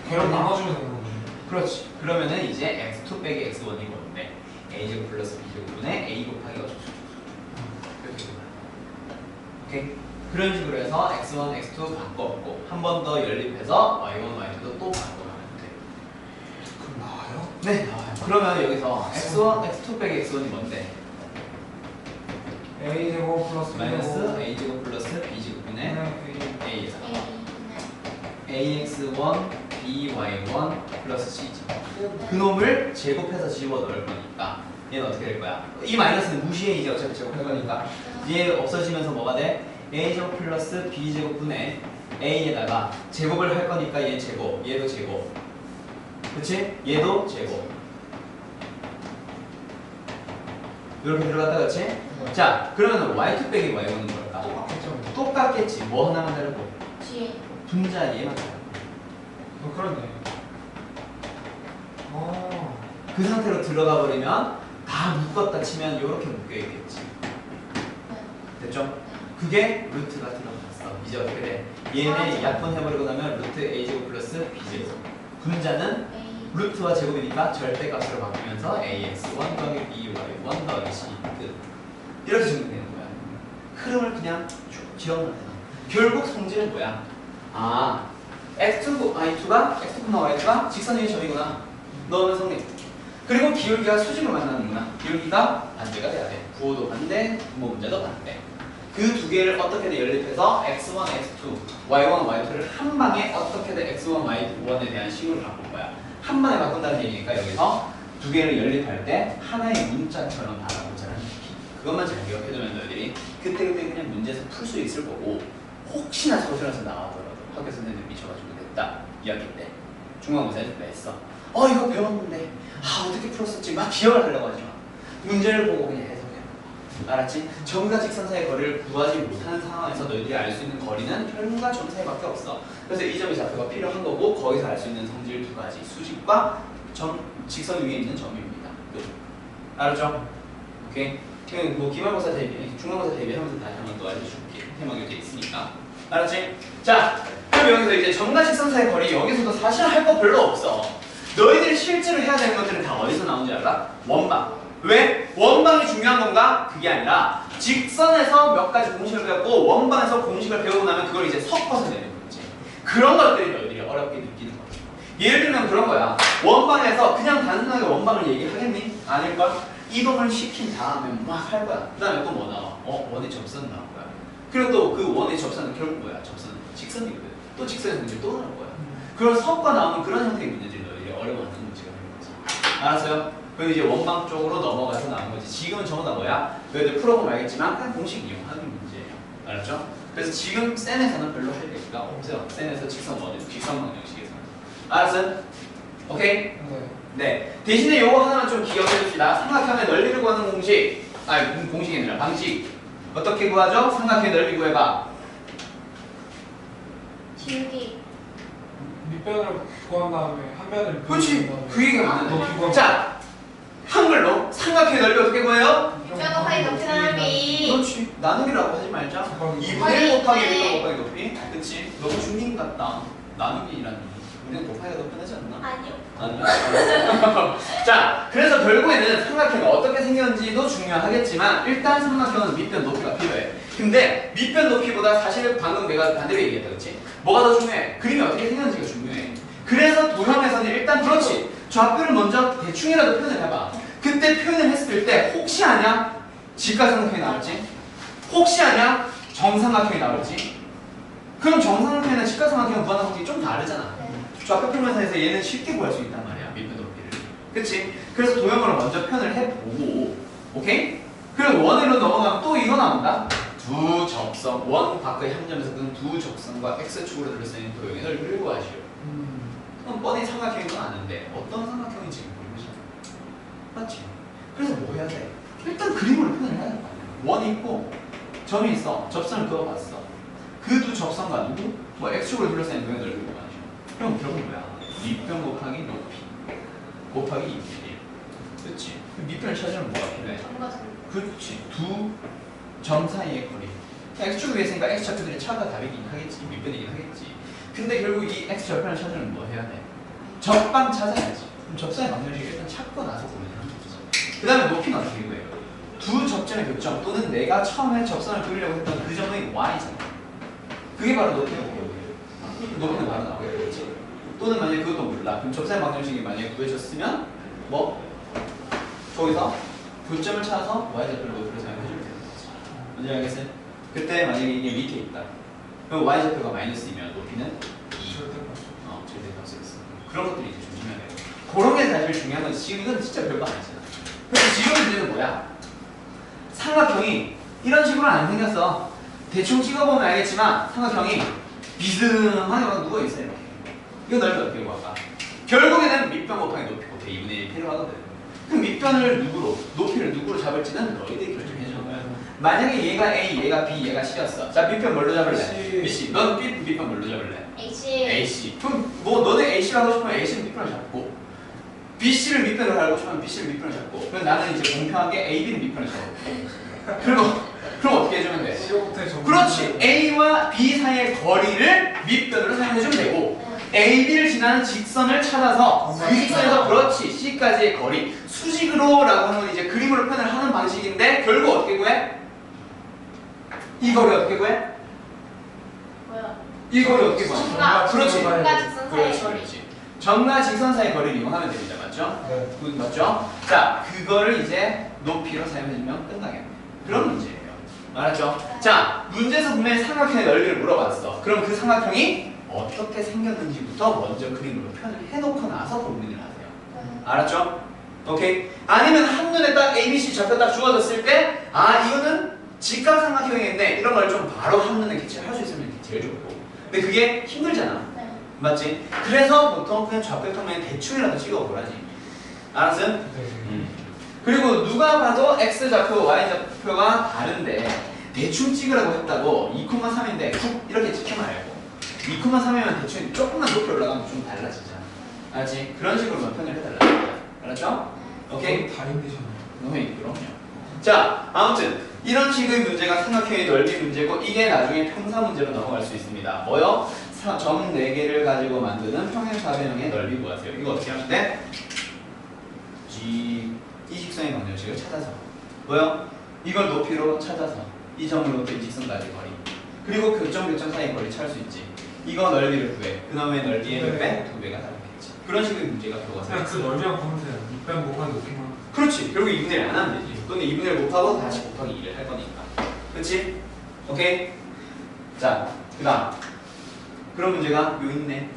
걔랑 나눠주면 되는 거지. 그렇지. 그러면은 이제 X2 빼기 X1이 뭔데 A제곱 플러스 B제곱분의 A 곱하기 어쩌고 이렇게 되는 거야. 오케이? 그런 식으로 해서 X1, X2 바꿔갖고 한 번 더 연립해서 Y1, Y2도 또 바꿔가면 돼. 그럼 나와요? 네, 나와요. 그러면 여기서 X1, X2 빼기 X1이 뭔데? A 제곱 플러스 마이너스 A제곱 플러스 B제곱분의 A에서 AX1, BY1 플러스 C죠. 그놈을 제곱해서 집어 넣을 거니까 얘는 어떻게 될 거야? 이 마이너스는 무시해 이제 어차피 제곱할 거니까 얘 없어지면서 뭐가 돼? a제곱 플러스 b제곱분의 a에다가 제곱을 할 거니까 얘 제곱, 얘도 제곱, 그치? 얘도 제곱. 이렇게 들어갔다, 그치? 자, 그러면 y2 빼기 y1은 뭘까? 똑같겠지. 뭐 하나만 다르고 뒤에 분자 얘만 다르고. 그렇네. 그 상태로 들어가 버리면 다 묶었다 치면 이렇게 묶여 있겠지. 됐죠? 그게 루트가 들어갔어. 이제 어떻게 돼? 얘네 약분해버리고 나면 루트 a제곱 플러스 b제곱. 분자는 A 루트와 제곱이니까 절대값으로 바뀌면서 ax1 더하기 by1 더하기 c 끝. 이렇게 정리되는 거야. 흐름을 그냥 쭉 지어놓으면 돼. 결국 성질은 뭐야? 아, x2, y2가 x2, y2가 직선의 점이구나. 넣으면 성립. 그리고 기울기가 수직을 만나는구나. 기울기가 반대가 돼야 돼. 부호도 반대, 분모 문제도 반대. 그 두 개를 어떻게든 연립해서 x1, x2, y1, y2를 한 방에 어떻게든 x1, y1에 대한 식으로 바꿀 거야. 한 방에 바꾼다는 얘기니까 여기서 두 개를 연립할 때 하나의 문자처럼 바라보자는 느낌. 그것만 잘 기억해두면 너희들이 그때그때 그냥 문제에서 풀 수 있을 거고, 혹시나 서술에서 나와더라도 학교 선생님들 미쳐가지고 됐다 2학기 때 중간고사에서 했어. 이거 배웠는데 어떻게 풀었었지? 막 기억을 하려고 하지 마. 문제를 보고 그냥 해석해. 알았지? 점과 직선 사이의 거리를 구하지 못하는 상황에서 너희들이 알 수 있는 거리는 혈과 점 사이밖에 없어. 그래서 이 점의 좌표가 필요한 거고, 거기서 알 수 있는 성질 두 가지, 수직과 점, 직선 위에 있는 점입니다. 끝. 알았죠? 오케이? 뭐 기말고사 대비, 중간고사 대비하면서 다시 한번 또 알려줄게. 테마 교재 있으니까. 알았지? 자, 그럼 여기서 이제 점과 직선 사이의 거리, 여기서도 사실 할 거 별로 없어. 너희들이 실제로 해야 되는 것들은 다 어디서 나오는지 알아? 원방. 왜? 원방이 중요한 건가? 그게 아니라 직선에서 몇 가지 공식을 배웠고 원방에서 공식을 배우고 나면 그걸 이제 섞어서 내는 거지. 그런 것들이 너희들이 어렵게 느끼는 거지. 예를 들면 그런 거야. 원방에서 그냥 단순하게 원방을 얘기하겠니? 아닐걸? 이동을 시킨 다음에 막 할 거야. 그 다음에 또 뭐 나와? 원의 접선 나올 거야. 그리고 또 그 원의 접선은 결국 뭐야? 접선 직선이거든. 또 직선에서 문제 또 나올 거야. 그걸 섞어 나오는 그런 형태의 문제들이 너희들이 어려워하는 문제가 되는 거지. 알았어요? 그럼 이제 원방 쪽으로 넘어가서 나온 거지. 지금은 전부 다 뭐야? 너희들 풀어보면 알겠지만 그냥 공식 이용하는 문제예요. 알았죠? 그래서 지금 센에서는 별로 할 얘기가 없어요. 센에서 직선 방정식에서는. 알았어요? 오케이? 네. 네. 대신에 요거 하나만 좀 기억해 줍시다. 삼각형의 넓이를 구하는 공식. 공식이 아니라 방식. 어떻게 구하죠? 삼각형의 넓이 구해봐. 기울기 밑변을 구한 다음에 한 변을 그렇지. 그 얘기가 맞는 높이 거. 자, 한글로 삼각형의 넓이 어떻게 구해요? 밑변 곱하기 높이 나누기. 그렇지. 나누기라고 하지 말자. 곱하기 2분의 1 곱하기 밑변 곱하기 높이. 그치? 너무 중딩 같다. 나누기라니. 우리는 곱하기가 더 편하지 않나? 아니요. 자, 그래서 결국에는 삼각형이 어떻게 생겼는지도 중요하겠지만 일단 삼각형은 밑변 높이가 필요해. 근데 밑변 높이보다 사실 방금 내가 반대로 얘기했다, 그렇지? 뭐가 더 중요해? 그림이 어떻게 생겼는지가 중요해. 그래서 도형에서는 일단 그렇지. 좌표를 먼저 대충이라도 표현을 해봐. 그때 표현을 했을 때 혹시 아냐? 직각삼각형이 나올지? 혹시 아냐? 정삼각형이 나올지? 그럼 정삼각형이나 직각삼각형 구하는 방식이 좀 다르잖아. 좌표 표면에서 얘는 쉽게 구할 수 있단 말이야. 밑변 높이를. 그치? 그래서 도형으로 먼저 표현을 해보고, 오케이? 그리고 원으로 넘어가면 또 이거 나온다. 두 접선, 원 밖의 한 점에서 그 두 접선과 x축으로 둘러싸인 도형의 넓이를 구하시오. 그럼 뻔히 삼각형인 건 아는데 어떤 삼각형인지 모르잖아. 맞지? 그래서 뭐 해야 돼? 일단 그림으로 표현을 해야 될 거 아니야. 원이 있고 점이 있어. 접선을 그어봤어. 그 두 접선과 누구? 뭐 x축으로 둘러싸인 도형의 넓이를 구하시오. 그럼 결국 뭐야? 밑변 곱하기 높이 곱하기 2분의 1. 그렇지? 밑변을 찾으면 뭐가 필요해? 점과 점. 그렇지. 두 점 사이의 거리. x축을 위해서니까 x좌표들이 차가 답이긴 하겠지. 밑변이긴 하겠지. 근데 결국 이 x좌표를 찾으면 뭐 해야 돼? 적방 찾아야지. 그럼 접선의 방정식을 일단 찾고 나서 보면 하는 거지. 그 다음에 높이는 어떻게 구해요? 두 접점의 교점 또는 내가 처음에 접선을 그리려고 했던 그 점의 y잖아. 그게 바로 높이고 높이는 바로 나오겠지. 또는 만약에 그것도 몰라. 그럼 접선의 방정식이 만약에 구해졌으면 뭐? 거기서 교점을 찾아서 y좌표를 높이로 사용해주면 되는 거지. 뭔지 알겠어요? 그때 만약에 이게 밑에 있다. 그럼 y좌표가 마이너스이면 높이는 2. 절대값이었어. 그런 것들이 이제 조심해야 돼요. 그런 게 사실 중요한 건지 지금 이건 진짜 별거 아니잖아. 그래서 지금 문제는 뭐야? 삼각형이 이런 식으로 안 생겼어. 대충 찍어보면 알겠지만 삼각형이 비스듬하게 막 누워있어요. 이렇게. 이거 넓이 어떻게 구할까? 결국에는 밑변 곱하기 높이 곱해 2분의 1 필요하거든. 그럼 밑변을 누구로, 높이를 누구로 잡을지는 너희들이 결정해주는 거야. 만약에 얘가 A, 얘가 B, 얘가 C였어. 자, 밑변 뭘로 잡을래? C. 넌 밑변 뭘로 잡을래? H. AC. 그럼 뭐 너네 AC를 하고 싶으면 AC를 밑변을 잡고 BC를 밑변을 하고 싶으면 BC를 밑변을 잡고 그럼 나는 이제 공평하게 AB를 밑변을 잡고 그럼 어떻게 해주면 돼? C부터 정. 그렇지. A와 B 사이의 거리를 밑변으로 사용해주면 되고 AB를 지나는 직선을 찾아서 그 직선에서 그렇지 C까지의 거리 수직으로 라고 하는 건 이제 그림으로 표현을 하는 방식인데 결국 어떻게 구해? 이 거리 어떻게 구해? 뭐야? 이 거리 어떻게 구해? 정가. 그렇지. 정가 직선 사이의 그렇지, 거리. 그렇지. 점과 직선 사이의 거리를 이용하면 됩니다. 맞죠? 네. 맞죠? 자, 그거를 이제 높이로 사용해주면 끝나겠네. 그런 문제예요. 알았죠? 자, 문제에서 분명히 삼각형의 넓이를 물어봤어. 그럼 그 삼각형이 어떻게 생겼는지부터 먼저 그림으로 표현을 해놓고 나서 고민을 하세요. 알았죠? 오케이? 아니면 한눈에 딱 ABC 좌표 딱 주어졌을 때 아, 이거는 직각삼각형이겠네. 이런 걸 좀 바로 한눈에 캐치를 할 수 있으면 제일 좋고. 근데 그게 힘들잖아. 네. 맞지? 그래서 보통 그냥 좌표 평면에 대충이라도 찍어보라지. 알았어요? 네. 그리고 누가 봐도 X좌표, Y좌표가 다른데 대충 찍으라고 했다고 2,3인데 툭 이렇게 찍지 말고 2,3이면 대충 조금만 높이 올라가면 좀 달라지잖아. 알지? 그런 식으로만 표현을 해달라. 알았죠? 오케이? 다 힘드셨네. 너무 그럼요. 자, 아무튼 이런 식의 문제가 삼각형의 넓이 문제고 이게 나중에 평사 문제로 넘어갈 수 있습니다. 뭐요? 점 4개를 가지고 만드는 평행사변형의 넓이 구하세요. 이거 어떻게 하면 돼? 이 직선의 방정식을 찾아서 뭐요? 이걸 높이로 찾아서 이 점으로부터 이 직선까지 거리 그리고 교점 사이의 거리 찾을 수 있지. 이거 넓이를 구해. 그놈의 넓이의 몇 배? 2배가 다르겠지. 그런 식의 문제가 들어가서 그냥 그 넓이랑 보면 돼요. 600 곱하기 높이만. 그렇지. 결국 2분의 1 안 하면 되지. 또는 2분의 1 곱하고 다시 곱하기 2를 할 거니까. 그렇지? 오케이? 자, 그 다음 그런 문제가 요 있네.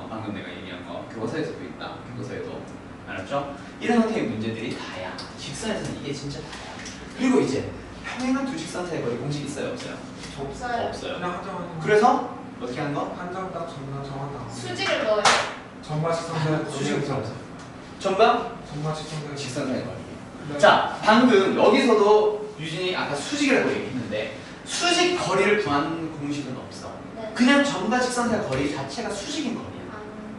방금 내가 얘기한 거 교과서에서도 있다. 교과서에도. 알았죠? 이런 형태의 문제들이 다야. 직선에서는 이게 진짜 다야. 그리고 이제 평행한 두 직선 사이의 거리 공식 있어요? 없어요? 없어요. 없어요. 그냥 하자마자. 그래서 어떻게 하는 거? 한장 딱 정하다. 수직을 넣어요. 전마식 상대. 수직을 써서 전방 전마식 상대. 직선 사이의 거리. 네. 자, 방금 여기서도 유진이 아까 수직이라고 얘기했는데 수직 거리를 구하는 공식은 없어. 네. 그냥 점과 직선 사이의 거리 자체가 수직인 거리야.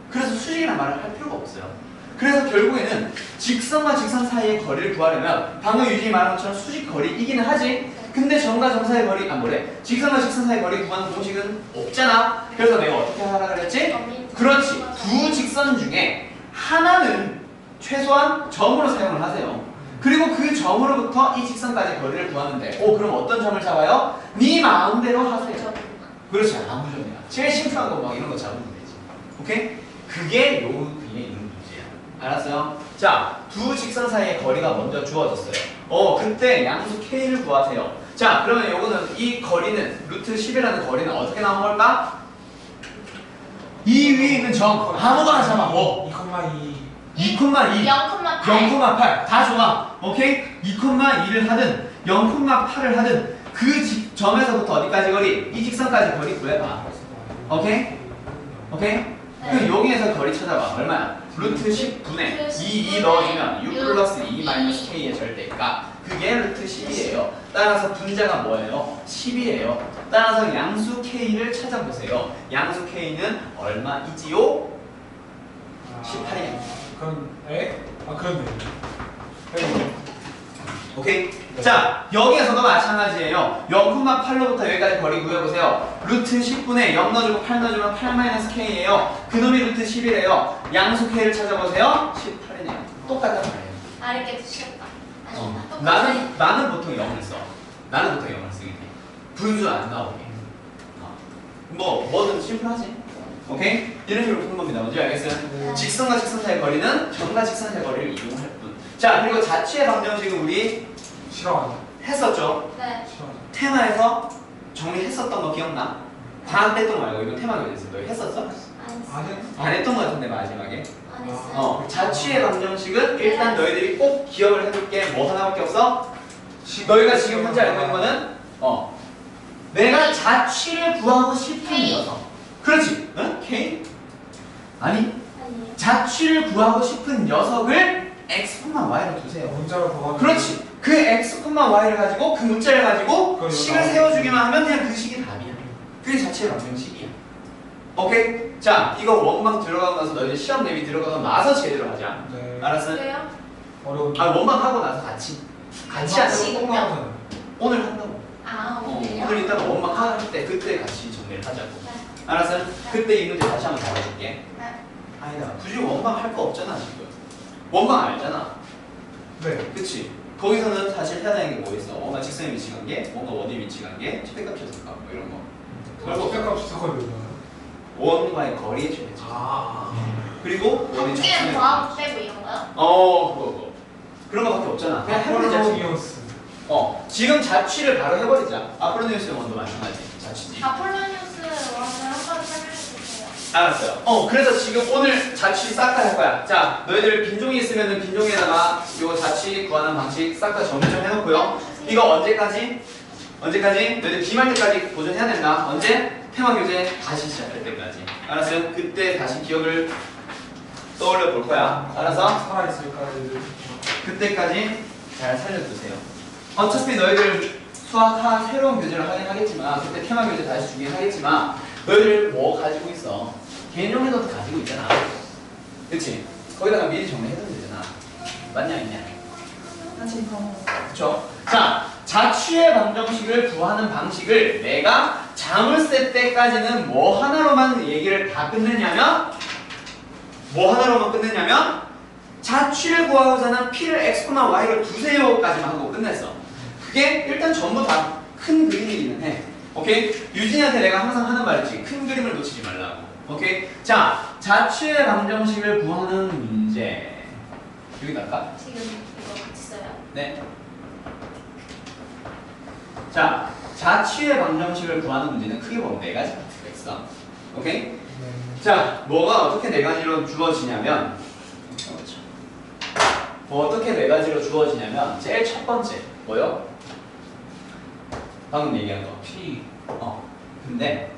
그래서 수직이라는 말을 할 필요가 없어요. 그래서 결국에는 직선과 직선 사이의 거리를 구하려면 방금 유진이 말한 것처럼 수직 거리이기는 하지. 근데 점과 점 사이의 거리, 직선과 직선 사이의 거리 구하는 공식은 없잖아. 그래서 내가 어떻게 하라 그랬지? 그렇지. 두 직선 중에 하나는 최소한 점으로 사용을 하세요. 그리고 그 점으로부터 이 직선까지 거리를 구하는데 그럼 어떤 점을 잡아요? 네 마음대로 하세요. 그렇지. 아무 점이야. 제일 심플한 거 막 이런 거 잡으면 되지. 오케이? 그게 요 위에 있는 문제야. 알았어요? 자, 두 직선 사이의 거리가 먼저 주어졌어요. 그때 양수 K를 구하세요. 자, 그러면 요거는 이 거리는 루트 10이라는 거리는 어떻게 나온 걸까? 이 위에 있는 점 아무거나 잡아. 2,2. 2,2 0,8 0,8 다 좋아. 오케이? 2,2를 하든 0,8을 하든 그 점에서부터 어디까지 거리? 이 직선까지 거리 구해봐. 오케이? 오케이? 그 여기에서 거리 찾아봐. 얼마야? 루트 10분의 2 넣어주면 6 플러스 2 마이너스 K의 절대값. 그게 루트 10이에요. 따라서 분자가 뭐예요? 10이에요. 따라서 양수 K를 찾아보세요. 양수 K는 얼마이지요? 18이야. 그럼 그렇네. 오케이? 자, 여기에서도 마찬가지예요. 0,8로부터 여기까지 거리 구해보세요. 루트 10분의 0 넣어주고 8 넣어주면 8 마이너스 K예요. 그놈이 루트 10이래요. 양수 K를 찾아보세요. 18이네요. 똑같단 말이에요. 아랫게 두시겠다. 나는 보통 0을 써. 나는 보통 0을 쓰긴 해. 분수 안 나오게. 뭐든 심플하지. 오케이? 이런 식으로 푸는 겁니다. 뭔지 알겠어요? 직선과 직선 사이의 거리는 점과 직선 사이의 거리를 이용할 뿐. 자, 그리고 자취의 방정식은 우리 싫어하죠. 했었죠. 네. 싫어하죠. 테마에서 정리했었던 거 기억나? 방학 때도 말고 이거 테마 교재에서 너 했었어? 안 해? 안 했던 거 같은데 마지막에. 안 했어요. 자취의 방정식은 일단 너희들이 꼭 기억을 해둘 게 뭐 하나밖에 없어? 너희가 지금 현재 알고 있는 거는 내가 자취를 구하고 싶은 K. 녀석. 그렇지. 응? K? 아니, 아니에요. 자취를 구하고 싶은 녀석을 x, y로 두세요. 문자로 더 그렇지. 그 x, y를 가지고 그 문자를 가지고 그거 식을 나오네. 세워주기만 하면 그냥 그 식이 답이야. 그게 자취의 방정식이야. 오케이? 자, 이거 원방 들어가고 나서 너희들 시험 대비 들어가고 나서 제대로 하자. 네. 알았어? 그래요? 어려운. 아, 원방 하고 나서 같이 같이 하자. 오늘 한다고. 아, 오늘요? 오늘 이따가 원방 할 때 그때 같이 정리를 하자고. 네. 알았어? 그때 이 문제 다시 한번 잡아줄게. 네. 아니다. 굳이 원방 할 거 없잖아 지금. 원방 알잖아. 네. 그치? 거기서는 사실 해야 되는 게 뭐 있어? 뭔가 직선의 위치 관계, 뭔가 원의 위치 관계, 최대값 최소값 뭐 이런 거. 별거 없어. 값 주석거리요. 원과의 거리의 최대값. 아. 그리고 원의 관계는 직선의 더하고 빼고 이런 거요? 그거. 그런 거밖에 없잖아. 그냥 해보자. 지금. 아폴로니우스. 지금 자취를 바로 해버리자. 아폴로니우스는 원도 마찬가지. 자취지. 아폴로니우스 원을 한번 설명해 주세요. 알았어요. 그래서 지금 오늘 자취 싹 다 할 거야. 자, 너희들 빈종이 있으면은 빈종에다가 요 자취 구하는 방식 싹 다 정리 좀 해놓고요. 이거 언제까지? 너희들 기말 때까지 도전해야 된다. 언제? 테마 교재 다시 시작할 때까지. 알았어요? 그때 다시 기억을 떠올려 볼 거야. 알았어? 살아있을까? 그때까지 잘 살려두세요. 어차피 너희들 수학 새로운 교재를 하긴 하겠지만 그때 테마 교재 다시 주긴 하겠지만 너희들 뭐 가지고 있어? 개념에서도 가지고 있잖아. 그치? 거기다가 미리 정리해두면 되잖아. 맞냐 있냐? 그쵸? 자, 자취의 방정식을 구하는 방식을 내가 자물쇠 때까지는 뭐 하나로만 얘기를 다 끝냈냐면 자취를 구하고자 하는 P를 X, Y를 두세요까지만 하고 끝냈어. 그게 일단 전부 다 큰 그림이기는 해. 오케이? 유진이한테 내가 항상 하는 말이지. 큰 그림을 놓치지 말라고. 오케이? 자, 자취의 방정식을 구하는 문제. 여기 갈까? 지금 이거 같이 써요? 네. 자, 자취의 방정식을 구하는 문제는 크게 보면 4가지 파트가 있어. 오케이? 네. 자, 뭐가 어떻게 4가지로 주어지냐면 어떻게 4가지로 주어지냐면 제일 첫 번째 뭐요? 방금 얘기한 거 P. 근데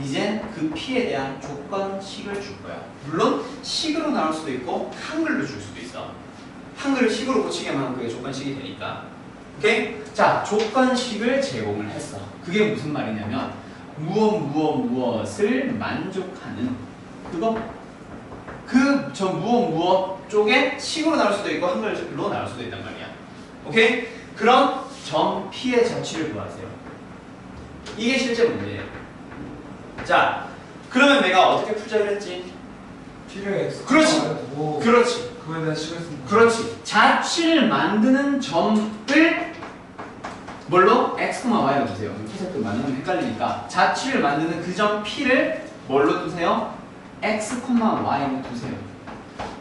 이제 그 P에 대한 조건식을 줄 거야. 물론 식으로 나올 수도 있고 한글로 줄 수도 있어. 한글을 식으로 고치게만 하면 그게 조건식이 되니까. 오케이? 자, 조건식을 제공을 했어. 그게 무슨 말이냐면 무엇을 만족하는 그거. 저 무엇 쪽에 식으로 나올 수도 있고 한글로 나올 수도 있단 말이야. 오케이? 그럼 점 P의 자취를 구하세요. 이게 실제 문제예요. 자, 그러면 내가 어떻게 풀자고 했지? P를 X. 그렇지. 오. 그렇지. 그거에 대한 식을 씁니다. 그렇지. 자취를 만드는 점을 뭘로? X, Y로 두세요. P색도 많으면 헷갈리니까 자취를 만드는 그 점 P를 뭘로 두세요? X, Y로 두세요.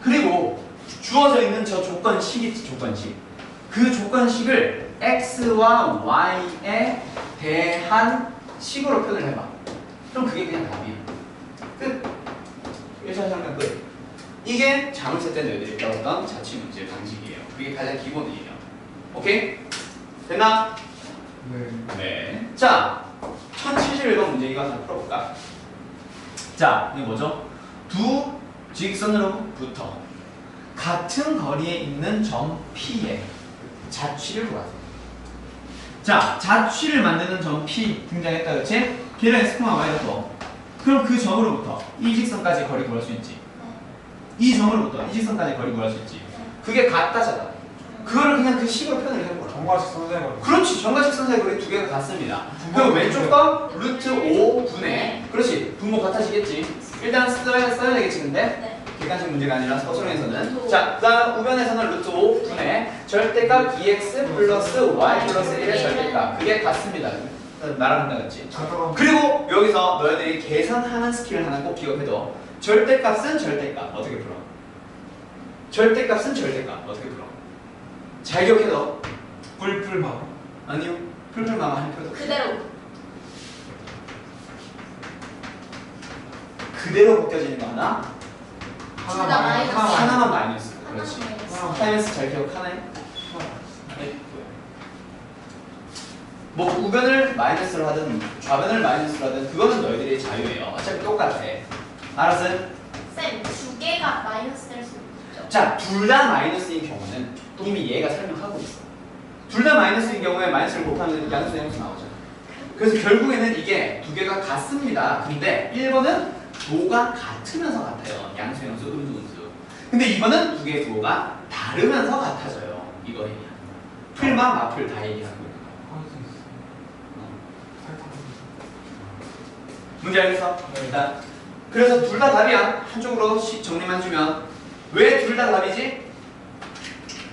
그리고 주어져 있는 저 조건식이 조건식. 그 조건식을 X와 Y에 대한 식으로 표현을 해봐. 그럼 그게 그냥 답이야. 끝. 1차 설명 끝. 이게 자물쇠 때 너희들이 배웠던 자취 문제 방식이에요. 그게 가장 기본이에요. 오케이? 됐나? 네. 네. 자, 1071번 문제 이거 한번 풀어볼까? 자, 이게 뭐죠? 두 직선으로부터 같은 거리에 있는 점 P의 자취를 구하세요. 자, 자취를 만드는 점 P 등장했다, 그치? 걔는 X, Y로 둬. 그럼 그 점으로부터 이 직선까지 거리 구할 수 있지. 이 점으로부터 이 직선까지 거리 구할 수 있지. 그게 같다잖아. 그거를 그냥 그 식으로 표현을 해보라. 정과식 선생님. 그렇지. 정과직선 사이 거리 두 개가 같습니다. 그 왼쪽 거 루트 5분의 그렇지. 분모 같아지겠지. 일단 써야 되겠지 근데 네. 객관식 문제가 아니라 서술형에서는 자, 그 다음 우변에서는 루트 5분의 절대값 2x 플러스 y 플러스 1의 절대값 그게 같습니다. 나랑 같지. 그리고 여기서 너희들이 계산하는 스킬을 하나 꼭 기억해둬. 절대값은 절대값 어떻게 풀어? 절대값은 절대값 어떻게 풀어? 잘 기억해둬. 뿔뿔마. 아니요. 풀풀마마 할 필요도 없어. 그대로 벗겨지는 거 하나? 둘 다 마이너스. 하나만 마이너스. 그렇지. 하나만 마이너스. 마이너스 잘 기억하네? 네, 뭐 우변을 마이너스로 하든 좌변을 마이너스로 하든 그거는 너희들의 자유예요. 어차피 똑같아. 알았어? 쌤, 두 개가 마이너스 될 수 있죠? 자, 둘 다 마이너스인 경우는 이미 얘가 설명하고 있어. 둘 다 마이너스인 경우에 마이너스를 곱하면 양수 양수 나오잖아. 그래서 결국에는 이게 두 개가 같습니다. 근데 1번은 도가 같으면서 같아요. 양수 양수 음수 음수. 근데 2번은 두 개의 도가 다르면서 같아져요. 이거 얘기하는 거. 풀마 마풀 다 얘기하는 거. 문제 알겠어? 일단 그래서 둘 다 답이야. 한쪽으로 정리만 주면 왜 둘 다 답이지?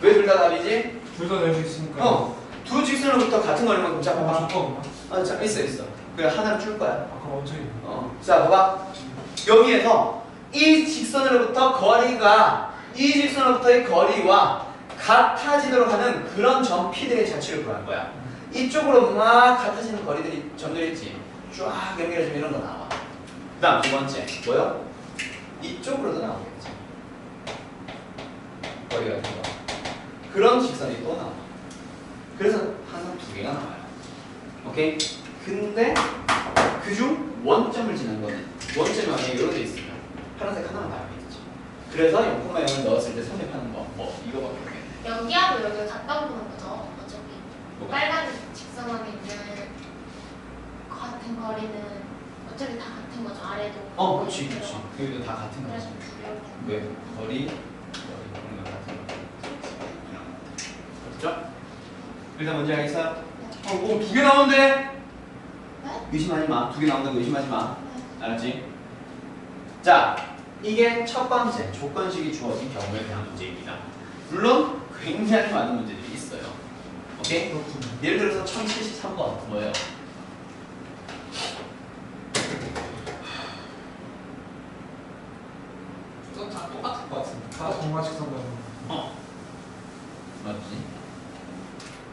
왜 둘 다 답이지? 둘 다 낼 수 있으니까. 두 직선으로부터 같은 거리만큼 자 봐봐. 좋거든요. 자 있어. 그래 하나를 줄 거야. 그럼 어차피. 자 봐봐. 여기에서 이 직선으로부터 거리가 이 직선으로부터의 거리와 같아지도록 하는 그런 점 P들의 자취를 구할 거야. 이쪽으로 막 같아지는 거리들이 점들이 있지. 쫙 연결해주면 이런 거 나와. 그 다음 두 번째 뭐요? 이쪽으로도 나오겠지. 거리 같은 거. 그런 직선이 또 나와. 그래서 항상 두 개가 나와요. 오케이? 근데 그중 원점을 지난 거는 원점이 만약에 이런 데 있으면 파란색 하나만 나와있지. 그래서 0,0을 넣었을 때 성립하는 거 뭐 이거밖에 없겠네. 여기하고 여기 갔다 오는 거죠. 어차피 뭐가? 빨간 직선하게 있는 같은 거리는 어차피 다 같은 거죠. 아래도. 그렇지 그렇지. 여기도 다 같은 그래서 거지. 이렇게. 왜? 거리 그런 거 같은 거. 그렇죠? 일단 뭔지 알겠어요? 두 개 나오는데? 네? 의심하지 마. 두 개 나온다고 의심하지 마. 알았지? 자, 이게 첫 번째 조건식이 주어진 경우에 대한 문제입니다. 물론 굉장히 많은 문제들이 있어요. 오케이? 예를 들어서 1073번 뭐예요? 다 똑같을 것 같은데. 다 정마식 상관. 맞지?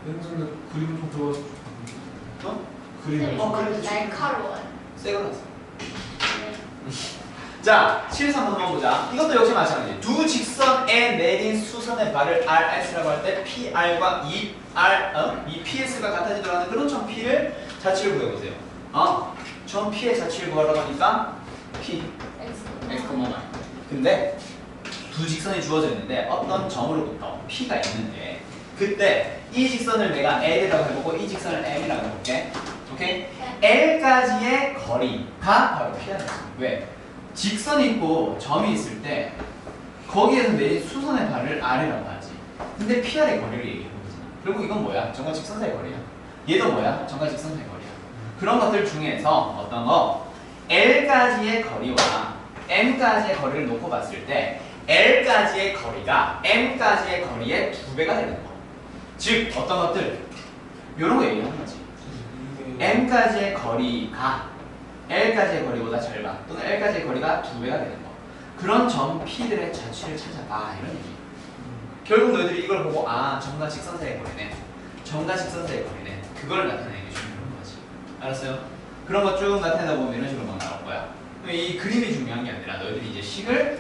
근데 그림 좀 좋아서 그림. 쌤, 그래. 날카로워요. 새거 났어. 네. 자, 7 3번 한번 보자. 이것도 역시 마찬가지. 두 직선에 내린 수선의 발을 RS라고 할 때 PR과 이 PS가 같아지도록 하는 그런 점 P를 자취를 구해보세요. 점 P의 자취를 구하라고 하니까 P, X, Y. 근데 두 직선이 주어져 있는데 어떤 점으로부터 P가 있는데 그때 이 직선을 내가 L이라고 해보고 이 직선을 M이라고 해볼게. 오케이? L까지의 거리가 바로 P야. 왜? 직선이 있고 점이 있을 때 거기에서 내린 수선의 발을 R이라고 하지. 근데 PR의 거리를 얘기해보잖아. 그리고 이건 뭐야? 정과 직선사의 거리야. 얘도 뭐야? 정과 직선사의 거리야. 그런 것들 중에서 어떤 거? L까지의 거리와 M까지의 거리를 놓고 봤을 때 L까지의 거리가 M까지의 거리의 2배가 되는 거. 즉 어떤 것들? 이런 거 얘기하는 거지. M까지의 거리가 L까지의 거리보다 절반 또는 L까지의 거리가 2배가 되는 거. 그런 점 P들의 자취를 찾아봐 이런 얘기. 결국 너희들이 이걸 보고 점과 직선사의 거리네. 점과 직선사의 거리네. 그걸 나타내기 중요한 거지. 알았어요? 그런 거 쭉 나타내다 보면 이런 식으로 막 나올 거야. 이 그림이 중요한 게 아니라 너희들이 이제 식을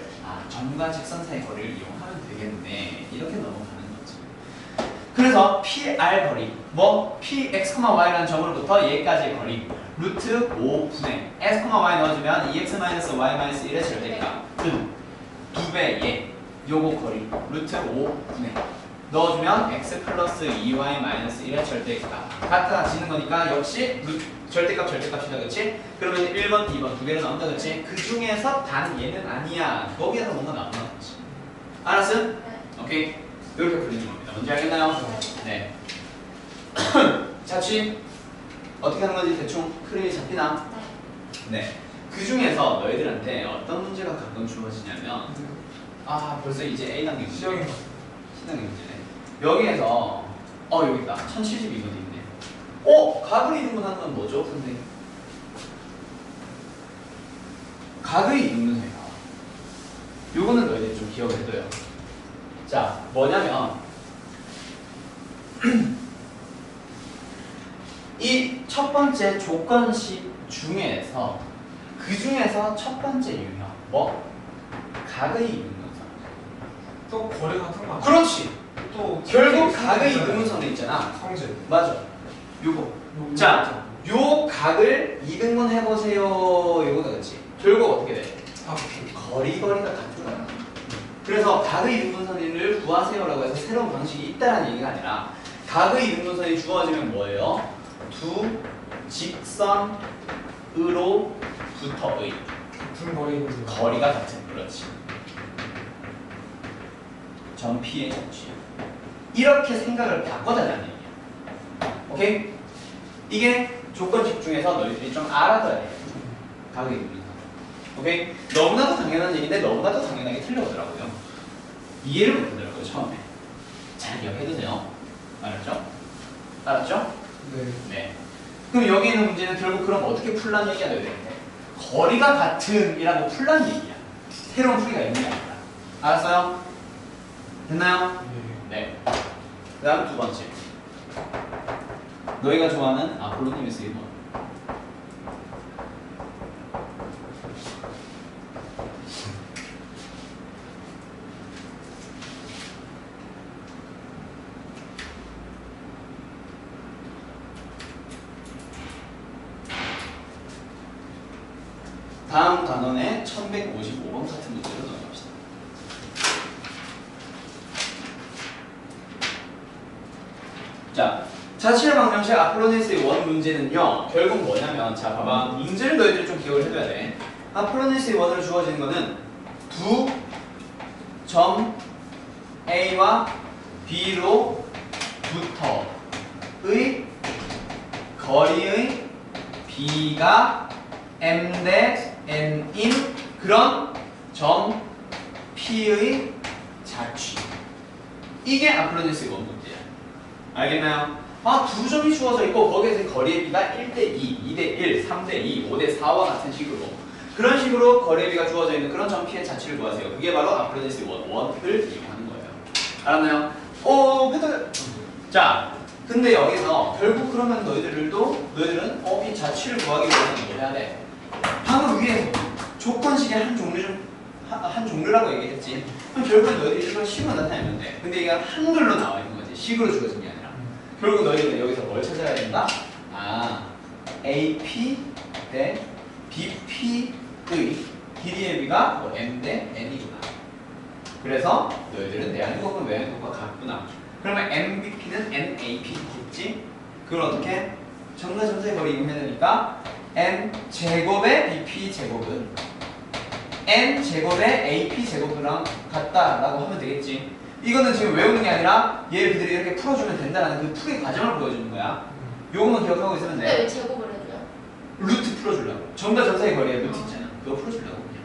점과 직선사의 거리를 이용하면 되겠네. 이렇게 넘어가는 거지. 그래서 PR 거리, PX, Y라는 점으로부터 얘까지의 거리 루트 5분의 S, Y 넣어주면 2x-y-1의 절대값 그 2배 얘 요거 거리 루트 5분의 넣어주면 x 플러스 2y-1의 절대값 같아지는 거니까 역시 절대값이다 그치? 그러면 1번, 2번 두 개를 나온다 그치? 그 중에서 단 얘는 아니야 거기에서 뭔가 나온다 그치? 알았어? 네. 오케이? 이렇게 풀리는 겁니다. 뭔지 알겠나요? 네. 자취 어떻게 하는 건지 대충 흐름이 잡히나? 네. 그 중에서 너희들한테 어떤 문제가 가끔 주어지냐면 벌써 이제 A 단계 문제. 시작이 시작이 문제네. 여기에서 여기 있다. 1072번이 있네. 각을 이등분하는 건 뭐죠, 선생님? 각의 이등분해요. 요거는 너희들이 좀 기억을 해둬요. 자, 뭐냐면 이 첫 번째 조건식 중에서 그 중에서 첫 번째 유형 각의 이등분선. 또 거리 같은 거. 그렇지. 또 결국 각의 이등분선에 있잖아. 성질. 맞아. 요거 자, 요 각을 이등분 해보세요. 이거가 그렇지. 결국 어떻게 돼? 거리가 같은 거야. 그래서 각의 이등분선을 구하세요라고 해서 새로운 방식이 있다는 얘기가 아니라 각의 이등분선이 주어지면 뭐예요? 두 직선으로부터의 거리가 같은, 그렇지. 점 P의 접시. 이렇게 생각을 바꿔달라는 얘기야. 오케이? 이게 조건식 중에서 너희들이 좀 알아둬야 돼. 각의 이등분선. 오케이? 너무나도 당연한 얘기인데 너무나도 당연하게 틀려오더라고요. 이해를 못하더라고요, 처음에. 잘 기억해두세요. 알았죠? 알았죠? 네. 네. 그럼 여기 있는 문제는 결국 그럼 어떻게 풀라는 얘기가 돼야 되는데 거리가 같은이라고 풀라는 얘기야. 새로운 풀이가 있는 게 아니라. 알았어요? 됐나요? 네. 그 다음 두 번째. 너희가 좋아하는 아폴로니미스 1번. 다음 단원의 1155번 같은 문제로 넘어갑시다. 자, 자취의 방정식 아폴로니스의 원 문제는요, 결국 뭐냐면, 자, 봐봐. 문제를 너희들이 좀 기억을 해둬야 돼. 아폴로니스의 원으로 주어지는 거는 두 점 A와 B로부터의 거리의 B가 M 대 N인 그런 점 P의 자취. 이게 아폴로니스의 원 문제야. 알겠나요? 두 점이 주어져 있고 거기에서 거리의 B가 1대2, 2대1, 3대2, 5대4와 같은 식으로 그런 식으로 거리의 B가 주어져 있는 그런 점 P의 자취를 구하세요. 그게 바로 아폴로니스의 원을 이용하는 거예요. 알았나요? 패턴. 자, 근데 여기서 결국 그러면 너희들은 이 자취를 구하기 위해서는 뭐 해야 돼? 방금 위에 조건식의 한 종류라고 얘기했지. 그럼 결국은 너희들이 이걸 식으로 나타내면 돼. 근데 이게 한글로 나와 있는 거지. 식으로 주어진 게 아니라. 결국 너희들은 여기서 뭘 찾아야 된다? AP 대 BP의 길이의 B가 뭐 M 대 N이구나. 그래서 너희들은 내하는 것과 외하는 것과 같구나. 그러면 MBP는 NAP겠지? 그걸 어떻게? 점과 점사의 거리 이용해야 되니까 N 제곱의 BP 제곱은 N 제곱의 AP 제곱이랑 같다라고 하면 되겠지. 이거는 지금 외우는 게 아니라 얘를 그대로 이렇게 풀어주면 된다는 그 풀이 과정을 보여주는 거야. 요거만 기억하고 있으면 근데 돼. 왜 제곱을 해줘요? 루트 풀어주려고. 점과 점사의 거리에 루트 있잖아. 그거 풀어주려고 그냥.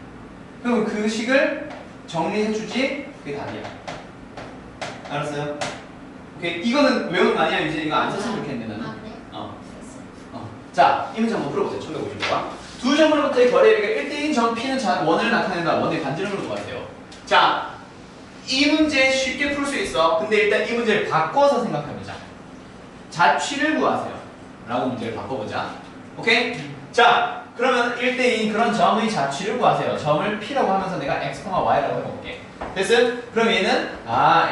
그럼 그 식을 정리해주지. 그게 답이야. 알았어요? 오케이. 이거는 외우는 거 아니야. 이제 이거 안 썼으면 좋겠는데 나는. 네. 자, 이 문제 한번 풀어보세요. 1155번. 두 점으로부터의 거리의 B가 1대1인 점 P는 원을 나타낸다. 원의 반지름으로 구하세요. 자, 이 문제 쉽게 풀 수 있어. 근데 일단 이 문제를 바꿔서 생각해보자. 자취를 구하세요. 라고 문제를 바꿔보자. 오케이? 자, 그러면 1대2인 그런 점의 자취를 구하세요. 점을 P라고 하면서 내가 X, Y라고 해볼게. 됐어? 그럼 얘는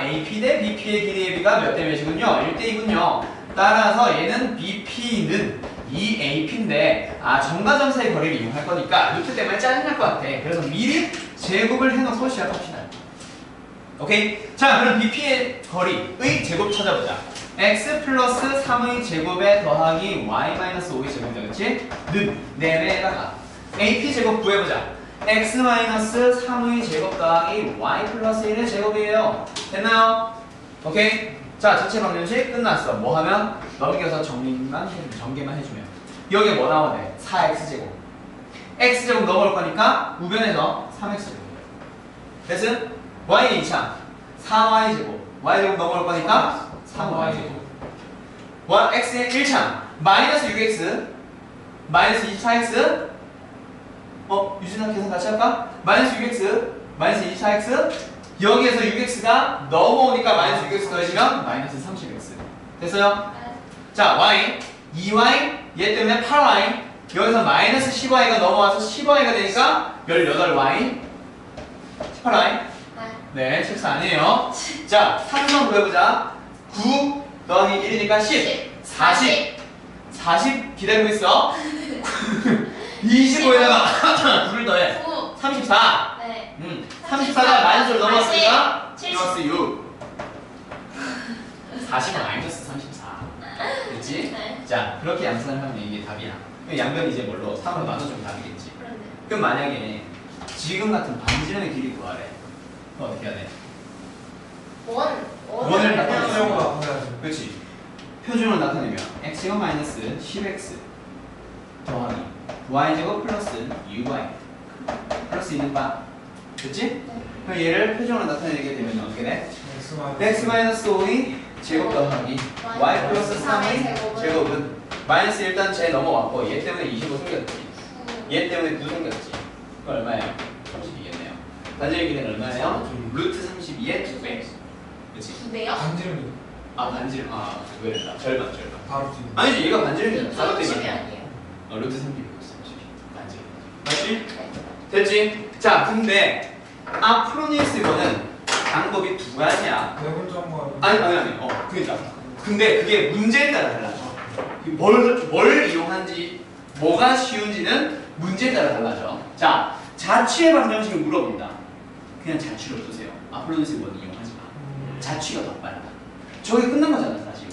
AP 대 BP의 길이의 B가 몇 대 몇이군요? 1대2군요. 따라서 얘는 BP는 2AP인데 점과 점사의 거리를 이용할 거니까 루트 때문에 짜증날 것 같아. 그래서 미리 제곱을 해놓고 시작합시다. 오케이? 자, 그럼 BP의 거리의 제곱 찾아보자. X 플러스 3의 제곱에 더하기 Y 마이너스 5의 제곱이다. 그치? 는 4배에다가 AP 제곱 구해보자. X 마이너스 3의 제곱 더하기 Y 플러스 1의 제곱이에요. 됐나요? 오케이? 자, 전체 방정식 끝났어. 뭐 하면? 넘겨서 전개만 해주면. 여기에 뭐 나와야 돼? 4x제곱. x제곱 넘어올 거니까 우변에서 3x제곱. 됐음? y의 2차 4y제곱. y제곱 넘어올 거니까 3y제곱. x의 1차 마이너스 6x 마이너스 24x 유진아 계산 같이 할까? 마이너스 6x 마이너스 24x 여기에서 6x가 넘어오니까 마이너스 6x 더해지면 마이너스 30x. 됐어요? 자, y 2y 얘 때문에 8y 여기서 마이너스 10y가 넘어와서 10y가 되니까 18y 18y 네, 실수 아니에요. 자, 3번 구해보자. 9 더하기 1이니까 10 40 40 기다리고 있어. 25에다가 9를 더해. 9. 34. 네. 34가 마이너스로 넘어갔으니까 70. 플러스 6. 40은 마이너스 34. 그렇지? 네. 자, 그렇게 양산을 하면 이게 답이야. 그럼 양변이 이제 뭘로? 3으로 나눠주면 답이겠지. 그런데. 그럼 만약에 지금 같은 반지름의 길이 구하래. 그럼 어떻게 해야 돼? 원을 나타내는 표정으로 나타내야지. 그렇지. 표준으로 나타내면 x가 마이너스 10x 더하기 y제곱 플러스 uy 플러스 있는 바. 그렇지? 그럼 얘를 표준으로 나타내게 되면 어떻게 돼? x 마이너스 5의 제곱 더하기 y 플러스 3의 제곱은 마이너스 일단 제 넘어왔고 얘 때문에 25 생겼지. 얘 때문에 9 생겼지. 그거 얼마예요? 32겠네요. 반지름 길이는 얼마예요? 루트 32의 2배. 그렇지? 근데요? 반지름이 아 반지름 왜 그랬다 절반 바로 뒤에. 아니지 얘가 반지름이잖아 4로 30이 되면 아니에요. 루트 32 반지름 맞지? 네. 됐지? 자 근데 아프로니우스 이거는 방법이 두 가지야 내분점과 아니 그러니까 근데 그게 문제에 따라 달라져 뭘 이용한지 뭐가 쉬운지는 문제에 따라 달라져 자 자취의 방정식을 물어본다 그냥 자취로 푸세요 아프로니우스 이거는 이용하지 마 자취가 더 빨라 저게 끝난 거잖아 사실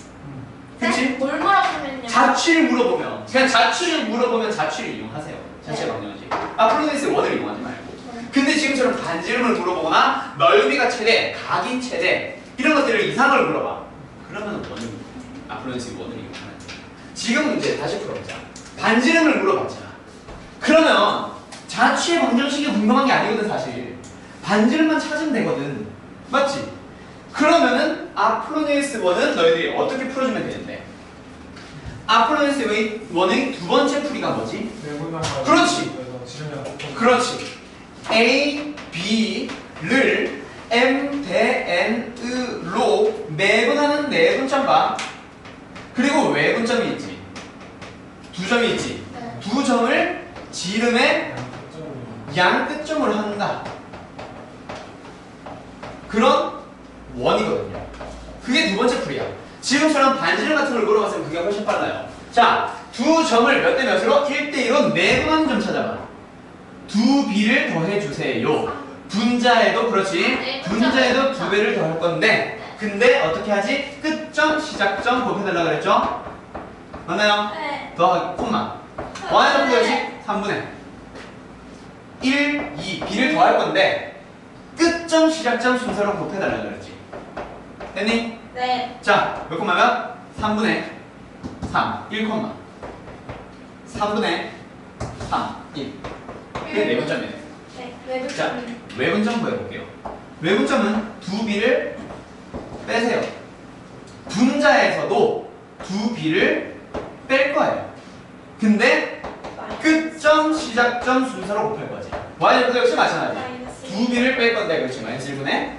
그치? 뭘 뭐라고 하면요? 자취를 물어보면 그냥 자취를 물어보면 자취를 이용하세요 자취의 네. 방정식 아프로니우스 원을 이용하지 말고 근데 지금처럼 반지름을 물어보거나 넓이가 최대, 각이 최대 이런 것들을 이상을 물어봐 그러면 원을 아프로니우스 원을 이용하면 돼 지금 문제 다시 풀어보자 반지름을 물어봤잖아 그러면 자취의 방정식이 궁금한 게 아니거든 사실 반지름만 찾으면 되거든 맞지? 그러면은 아폴로니우스 원은 너희들이 어떻게 풀어주면 되는데 아폴로니우스 원의 두 번째 풀이가 뭐지? 내분점과 그렇지. 지름이 그렇지 A, B를 M 대 N으로 매분하는 내분점과 그리고 외분점이 있지 두 점이 있지 네. 두 점을 지름의 양 끝점으로 한다 그런 원이거든요. 그게 두 번째 풀이야. 지금처럼 반지름 같은 걸 물어봤으면 그게 훨씬 빨라요. 자, 두 점을 몇 대 몇으로? 1대1로 내분하는 점 찾아봐. 두 B를 더해주세요. 분자에도 그렇지. 네, 분자에도 분자. 두 배를 더할 건데 근데 어떻게 하지? 끝점, 시작점 곱해달라 그랬죠? 맞나요? 네. 더하기 콤마 y는 뭐였지? 3분의 1, 2 B를 더할 건데 끝점, 시작점 순서로 곱해달라 그랬지 됐니? 네. 자, 몇 콤마면? 3분의 3, 1 콤마 3분의 3, 1 그게 내분점이네 네. 자, 외분점 구해볼게요 외분점은 두 B를 빼세요 분자에서도 두 B를 뺄 거예요 근데 끝점, 시작점 순서로 곱할 거지 y절도 역시 마찬가지 두 B를 뺄 건데 그렇지 마이너스 1분의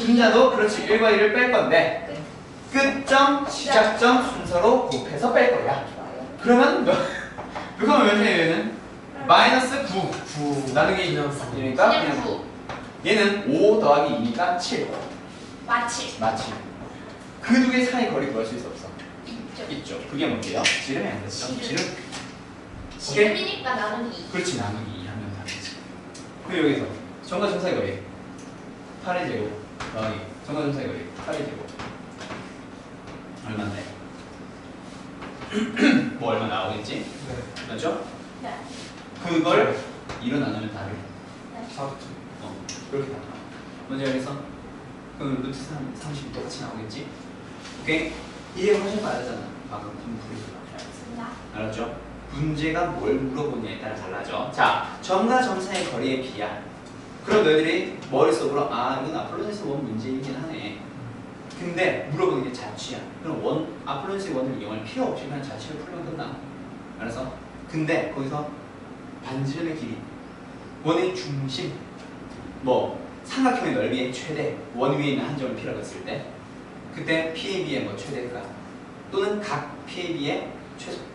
분자도 그렇지 1과 1을 뺄 건데 끝점, 시작점 순서로 곱해서 뺄 거야 그러면 몇 콤마 몇이에요 얘는? 마이너스 9 나누기 1이니까 그냥 9. 얘는 5 더하기 2니까 7 마치. 맞지 그 두 개 사이 거리 구할 수 있어 없어? 있죠. 있죠 그게 뭔데요? 지름의 양변점 지름 지름이니까 나누기 2. 그렇지 나누기 2 하면 답이지 그리고 여기서 점과 점 사이 거리 8의 제곱 더하기 점과 점 사이 거리 8의 제곱 얼마인데? 뭐 얼마 나오겠지? 네. 맞죠? 네. 그걸 2로 나누면 답이 네. 4부터 그렇게 나와 먼저 여기서 그럼 루트 30 똑같이 나오겠지? 오케이? 이게 훨씬 빠르잖아 방금 분풀이가 알겠습니다. 알았죠? 문제가 뭘 물어보냐에 따라 달라져. 자, 점과 점 사이의 거리의 비야. 그럼 너희들이 머릿속으로 이건 아폴로니우스 원 문제이긴 하네. 근데 물어보는 게 자취야. 그럼 아폴로니우스 원을 이용할 필요 없이 그냥 자취를 풀면 끝나. 알았어? 근데 거기서 반지름의 길이, 원의 중심, 삼각형의 넓이의 최대, 원 위에 있는 한 점을 P라고 했을 때 그때 PAB의 최대값 또는 각 PAB의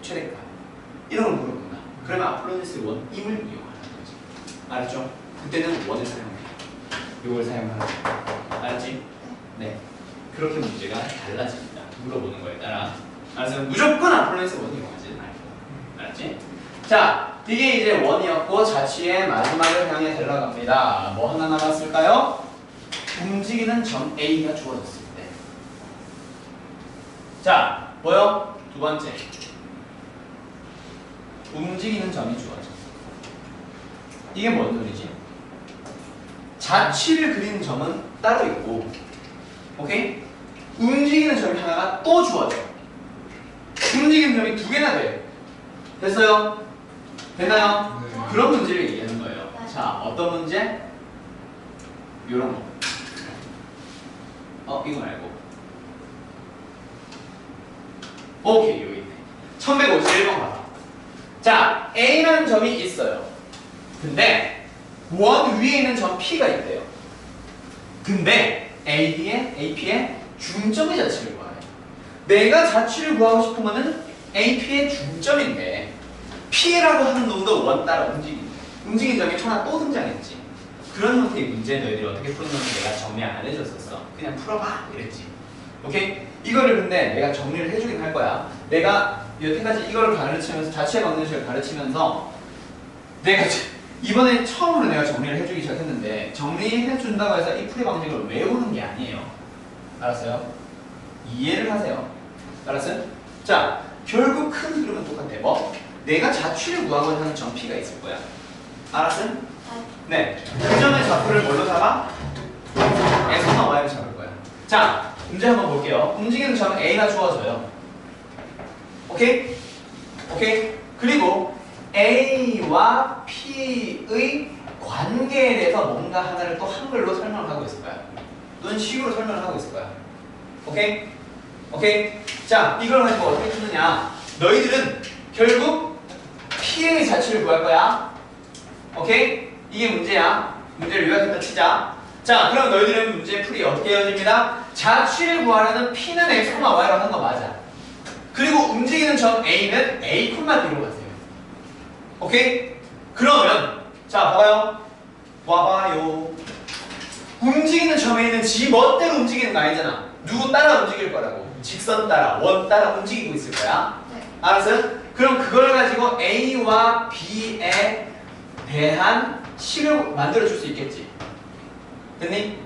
최대값 이런 걸 물어본다. 그러면 아폴로니우스 원 임을 이용하는 거지. 알았죠? 그때는 원을 사용해. 이걸 사용하는 거야. 알았지? 네. 그렇게 문제가 달라집니다. 물어보는 거에 따라. 알았어? 무조건 아폴로니스 원이 이용하지 말고. 알았지? 자, 이게 이제 원이었고 자취의 마지막을 향해 달려갑니다. 뭐 하나 남았을까요? 움직이는 점 A가 주어졌을 때. 자, 뭐요? 두 번째. 움직이는 점이 주어져. 이게 뭔 소리지? 자취를 그리는 점은 따로 있고, 오케이? 움직이는 점이 하나가 또 주어져. 움직이는 점이 두 개나 돼. 됐어요? 됐나요? 네. 그런 문제를 얘기하는 거예요. 자, 어떤 문제? 요런 거. 이거 말고. 오케이, 여기 있네. 1151번 봐봐. 자, A라는 점이 있어요. 근데 원 위에 있는 점 P가 있대요. 근데 AP의 중점의 자취를 구하래. 내가 자취를 구하고 싶으면은 AP의 중점인데 P라고 하는 놈도 원 따라 움직인 점이 하나 또 등장했지. 그런 형태의 문제 너희들이 어떻게 푸는지 내가 정리 안 해줬었어. 그냥 풀어봐 이랬지. 오케이? 이거를 근데 내가 정리를 해주긴 할 거야. 내가 여태까지 이걸 가르치면서 자취의 방정식을 가르치면서 내가 이번에 처음으로 내가 정리를 해주기 시작했는데 정리해준다고 해서 이 풀이 방식을 외우는 게 아니에요. 알았어요? 이해를 하세요. 알았어요? 자, 결국 큰 흐름은 똑같아. 뭐? 내가 자취를 구하고자 하는 점 P가 있을 거야. 알았어요? 네. 그 점의 좌표를 뭘로 잡아? X나 Y로 잡을 거야. 자, 문제 한번 볼게요. 움직이는 점 A가 주어져요. 오케이? 오케이? 그리고 A와 P의 관계에 대해서 뭔가 하나를 또 한글로 설명을 하고 있을 거야. 또는 식으로 설명을 하고 있을 거야. 오케이? 오케이? 자, 이걸 가지고 어떻게 푸느냐? 너희들은 결국 P의 자취를 구할 거야. 오케이? 이게 문제야. 문제를 요약했다 치자. 자, 그럼 너희들은 문제 풀이 어떻게 이어집니다? 자취를 구하려는 P는 X, Y로 하는 거 맞아. 그리고 움직이는 점 A는 A, B로 가세요. 오케이? 그러면 자, 봐봐요. 와봐요. 움직이는 점 A는 지 멋대로 움직이는 거 아니잖아. 누구 따라 움직일 거라고. 직선 따라, 원 따라 움직이고 있을 거야. 네. 알았어요? 그럼 그걸 가지고 A와 B에 대한 식을 만들어줄 수 있겠지. 됐니?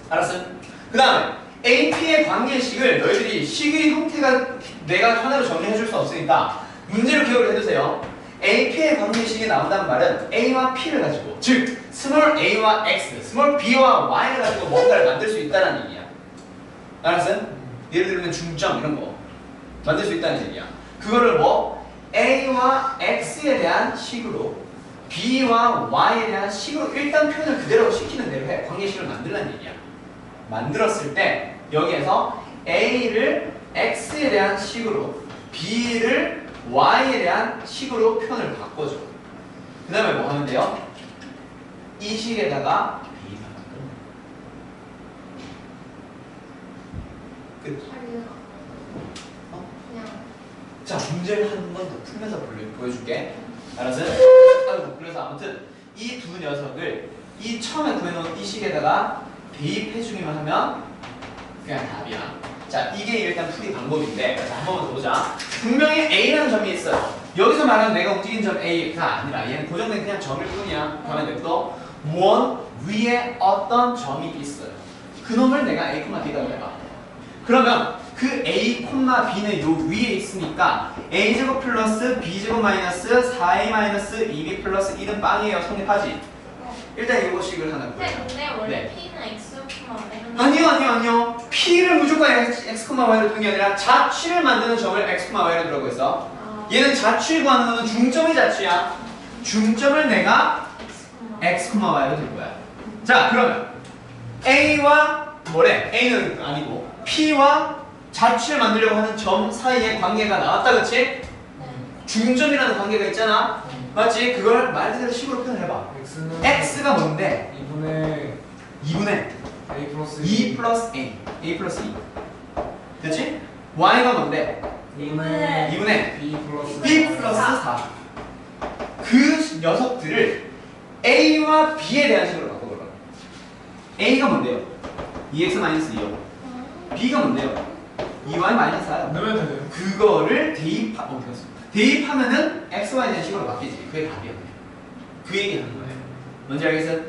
알았어요? 그 다음에 AP의 관계식을 너희들이 식의 형태가 내가 하나로 정리해줄 수 없으니까 문제로 기억을 해두세요. AP의 관계식이 나온다는 말은 A와 P를 가지고, 즉 스몰 A와 X, 스몰 B와 Y를 가지고 뭔가를 만들 수 있다는 얘기야. 알았어요? 예를 들면 중점 이런 거 만들 수 있다는 얘기야. 그거를 뭐 A와 X에 대한 식으로 B와 Y에 대한 식으로 일단 표현을 그대로 시키는 대로 해. 관계식을 만들라는 얘기야. 만들었을 때 여기에서 A를 X에 대한 식으로 B를 Y에 대한 식으로 표현을 바꿔줘. 그 다음에 뭐 하면 돼요? 이 식에다가 B가 끝. 그냥 자, 문제를 한 번 더 풀면서 보여줄게. 알았어요? 아이고, 그래서 아무튼 이 두 녀석을 이 처음에 구해놓은 이 식에다가 대입해주기만 하면 그냥 답이야. 자, 이게 일단 풀이 방법인데, 자, 한 번만 더 보자. 분명히 A라는 점이 있어요. 여기서 말하는 내가 움직인 점 A가 아니라 얘는 고정된 그냥 점일 뿐이야. 가만 냅둬. 원 위에 어떤 점이 있어요. 그놈을 내가 A, B라고 해봐. 그러면 그 A, B는 요 위에 있으니까 A제곱 플러스 B제곱 마이너스 4A 마이너스 2B 플러스 1은 빵이에요. 성립하지? 일단 이거식을 하나 구해요. 근데 원래 네. P는 X, 아니요. P를 무조건 X, Y로 두는 게 아니라 자취를 만드는 점을 X, Y로 두라고 했어. 얘는 자취 구하는 거는 중점의 자취야. 중점을 내가 X, Y로 둘 거야. 자, 그러면 A와 뭐래? A는 아니고 P와 자취를 만들려고 하는 점 사이의 관계가 나왔다, 그치? 중점이라는 관계가 있잖아. 맞지? 그걸 말 그대로 식으로 표현해봐. X는 X가 뭔데? 2분의 A 플러스 2 플러스 A 플러스 2. 됐지? Y가 뭔데? 2분의 2분의 B 플러스 B 플러스 4. 그 녀석들을 A와 B에 대한 식으로 바꿔보라. A가 뭔데요? 2x 마이너스 2요. B가 뭔데요? 2y 마이너스 r 넣으면 되네요. 그거를 대입하면은 x, y에 대한 식으로 바뀌지. 그게 답이었네. 그 얘기하는 거예요. 뭔지 알겠어요?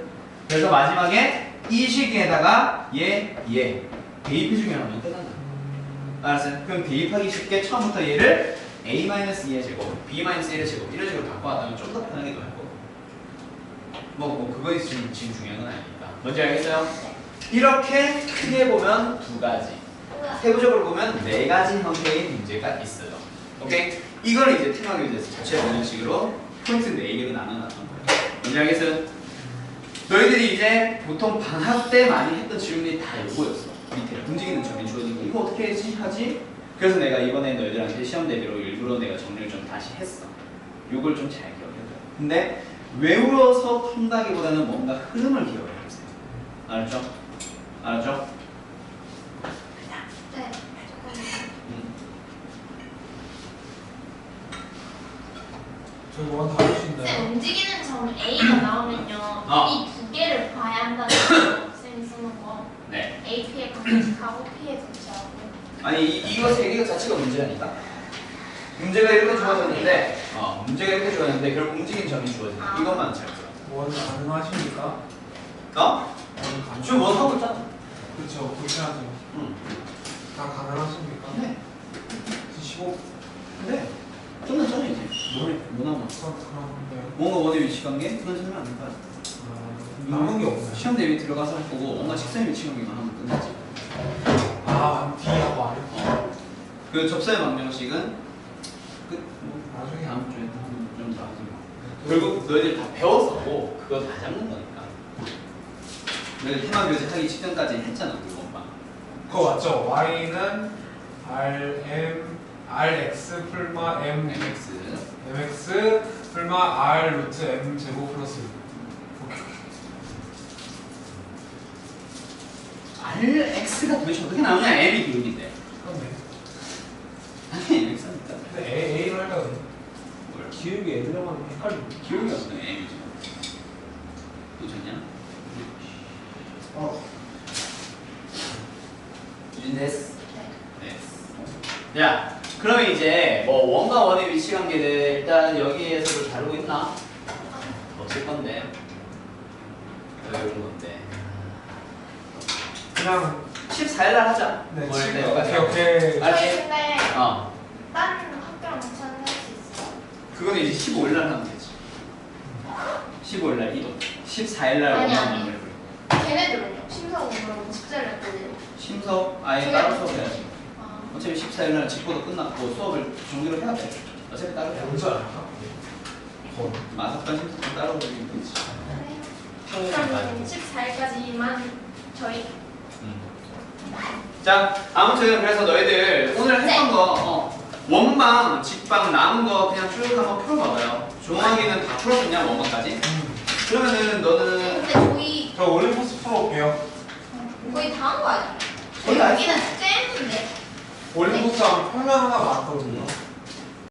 그래서 마지막에 이 식에다가 얘 대입해주기만 하면 끝난다. 알았어요? 그럼 대입하기 쉽게 처음부터 얘를 a-2의 제곱, b-1의 제곱 이런 식으로 바꿔왔다면 좀 더 편하기도 하고 뭐 그거 지금 중요한 건 아니니까. 뭔지 알겠어요? 이렇게 크게 보면 두 가지, 세부적으로 보면 네 가지 형태의 문제가 있어요. 오케이? 이걸 이제 테마교재에서 자체 방정식으로 포인트 4개로 나눠놨던 거예요. 뭔지 알겠어요? 너희들이 이제 보통 방학 때 많이 했던 질문이 다 이거였어. 밑에 움직이는 점이 주어진 거. 이거 어떻게 하지? 그래서 내가 이번에 너희들한테 시험 대비로 일부러 내가 정리를 좀 다시 했어. 요걸 좀 잘 기억해둬요. 근데 외워서 푼다기보다는 뭔가 흐름을 기억해보세요. 알았죠? 알았죠? 네. 저희 뭐가 다를 수 있나요? 쌤 움직이는 점 A가 나오면요. 이 두 개를 봐야 한다는 거. 쌤이 쓰는 거. 네. AP에 방정식하고 P에 전체하고. 아니 이거 세 개가 자체가 문제라니까. 문제가 이렇게 주어졌는데, 문제가 이렇게 주어졌는데 결국 움직이는 점이 주어지는 이것만 잘 들어. 원 가능하십니까? 원 지금 뭐 하고 있잖아. 그렇죠. 그렇게 하죠. 응. 다 가능하십니까? 네. 15. 근데 좀더 전이지. 뭐 남아? 그런데 뭔가 원의 위치 관계? 그건 설명 안 될까요? 남은 게 없어요. 시험 대비 들어가서 할 거고 뭔가 식생 위치 관계만 하면 끝나지. D하고 아래. 그 접선의 방정식은 나중에 다음 주에 좀 더 하지 뭐. 결국 너희들 다 배웠었고 그거 다 잡는 거니까. 너희들 테마 교재 하기 직전까지 했잖아 그것만. 그거 맞죠? Y는 Rx 풀마 M mx mx 풀마 R 루트 M 제곱 플러스 6. rx가 도대체 어떻게 나오냐? m이 기울기인데. 그렇네. 아니 mx니까. 근데 A로 할까 그래? 뭘? 기울기 N이라고 헷갈려. 기울기가 없어 m이죠. 또 졌냐? 됐어. 네. 야, 그러면 이제 뭐 원과 원의 위치 관계들 일단 여기에서도 다루고 있나? 없을 건데. 이런 건데. 그냥 14일 날 하자. 네, 뭘 지금 때까지. 오케이. 알지? 저희 근데 어. 다른 학교랑 같이 하는 할수 있어요? 그거는 이제 15일 날 하면 되지. 15일 날 이동. 14일 날 아니, 원만 아니. 만들고. 걔네들은요? 심사오는 10자를 했거든요. 심석 아예 저희 따로 안 수업해야지. 아, 어차피 14일 날 직보도 끝났고 수업을 종료를 해야 돼. 어차피 따로 해야 언제 돼. 알까? 마석관 심석관 따로 돌리면 되지. 그럼 14일까지만 저희 자, 아무튼 그래서 너희들 오늘 했던 거 원방, 직방 남은 거 그냥 쭉 한번 풀어봐봐요. 종합이는 다 풀어줬냐 원방까지? 그러면은 너는 근데 저희 저 올림포스 풀어올게요. 거의 다 한 거 아니에요? 거의 다 여기는 쌤인데 올림포스 하면 평면 하나 많거든요.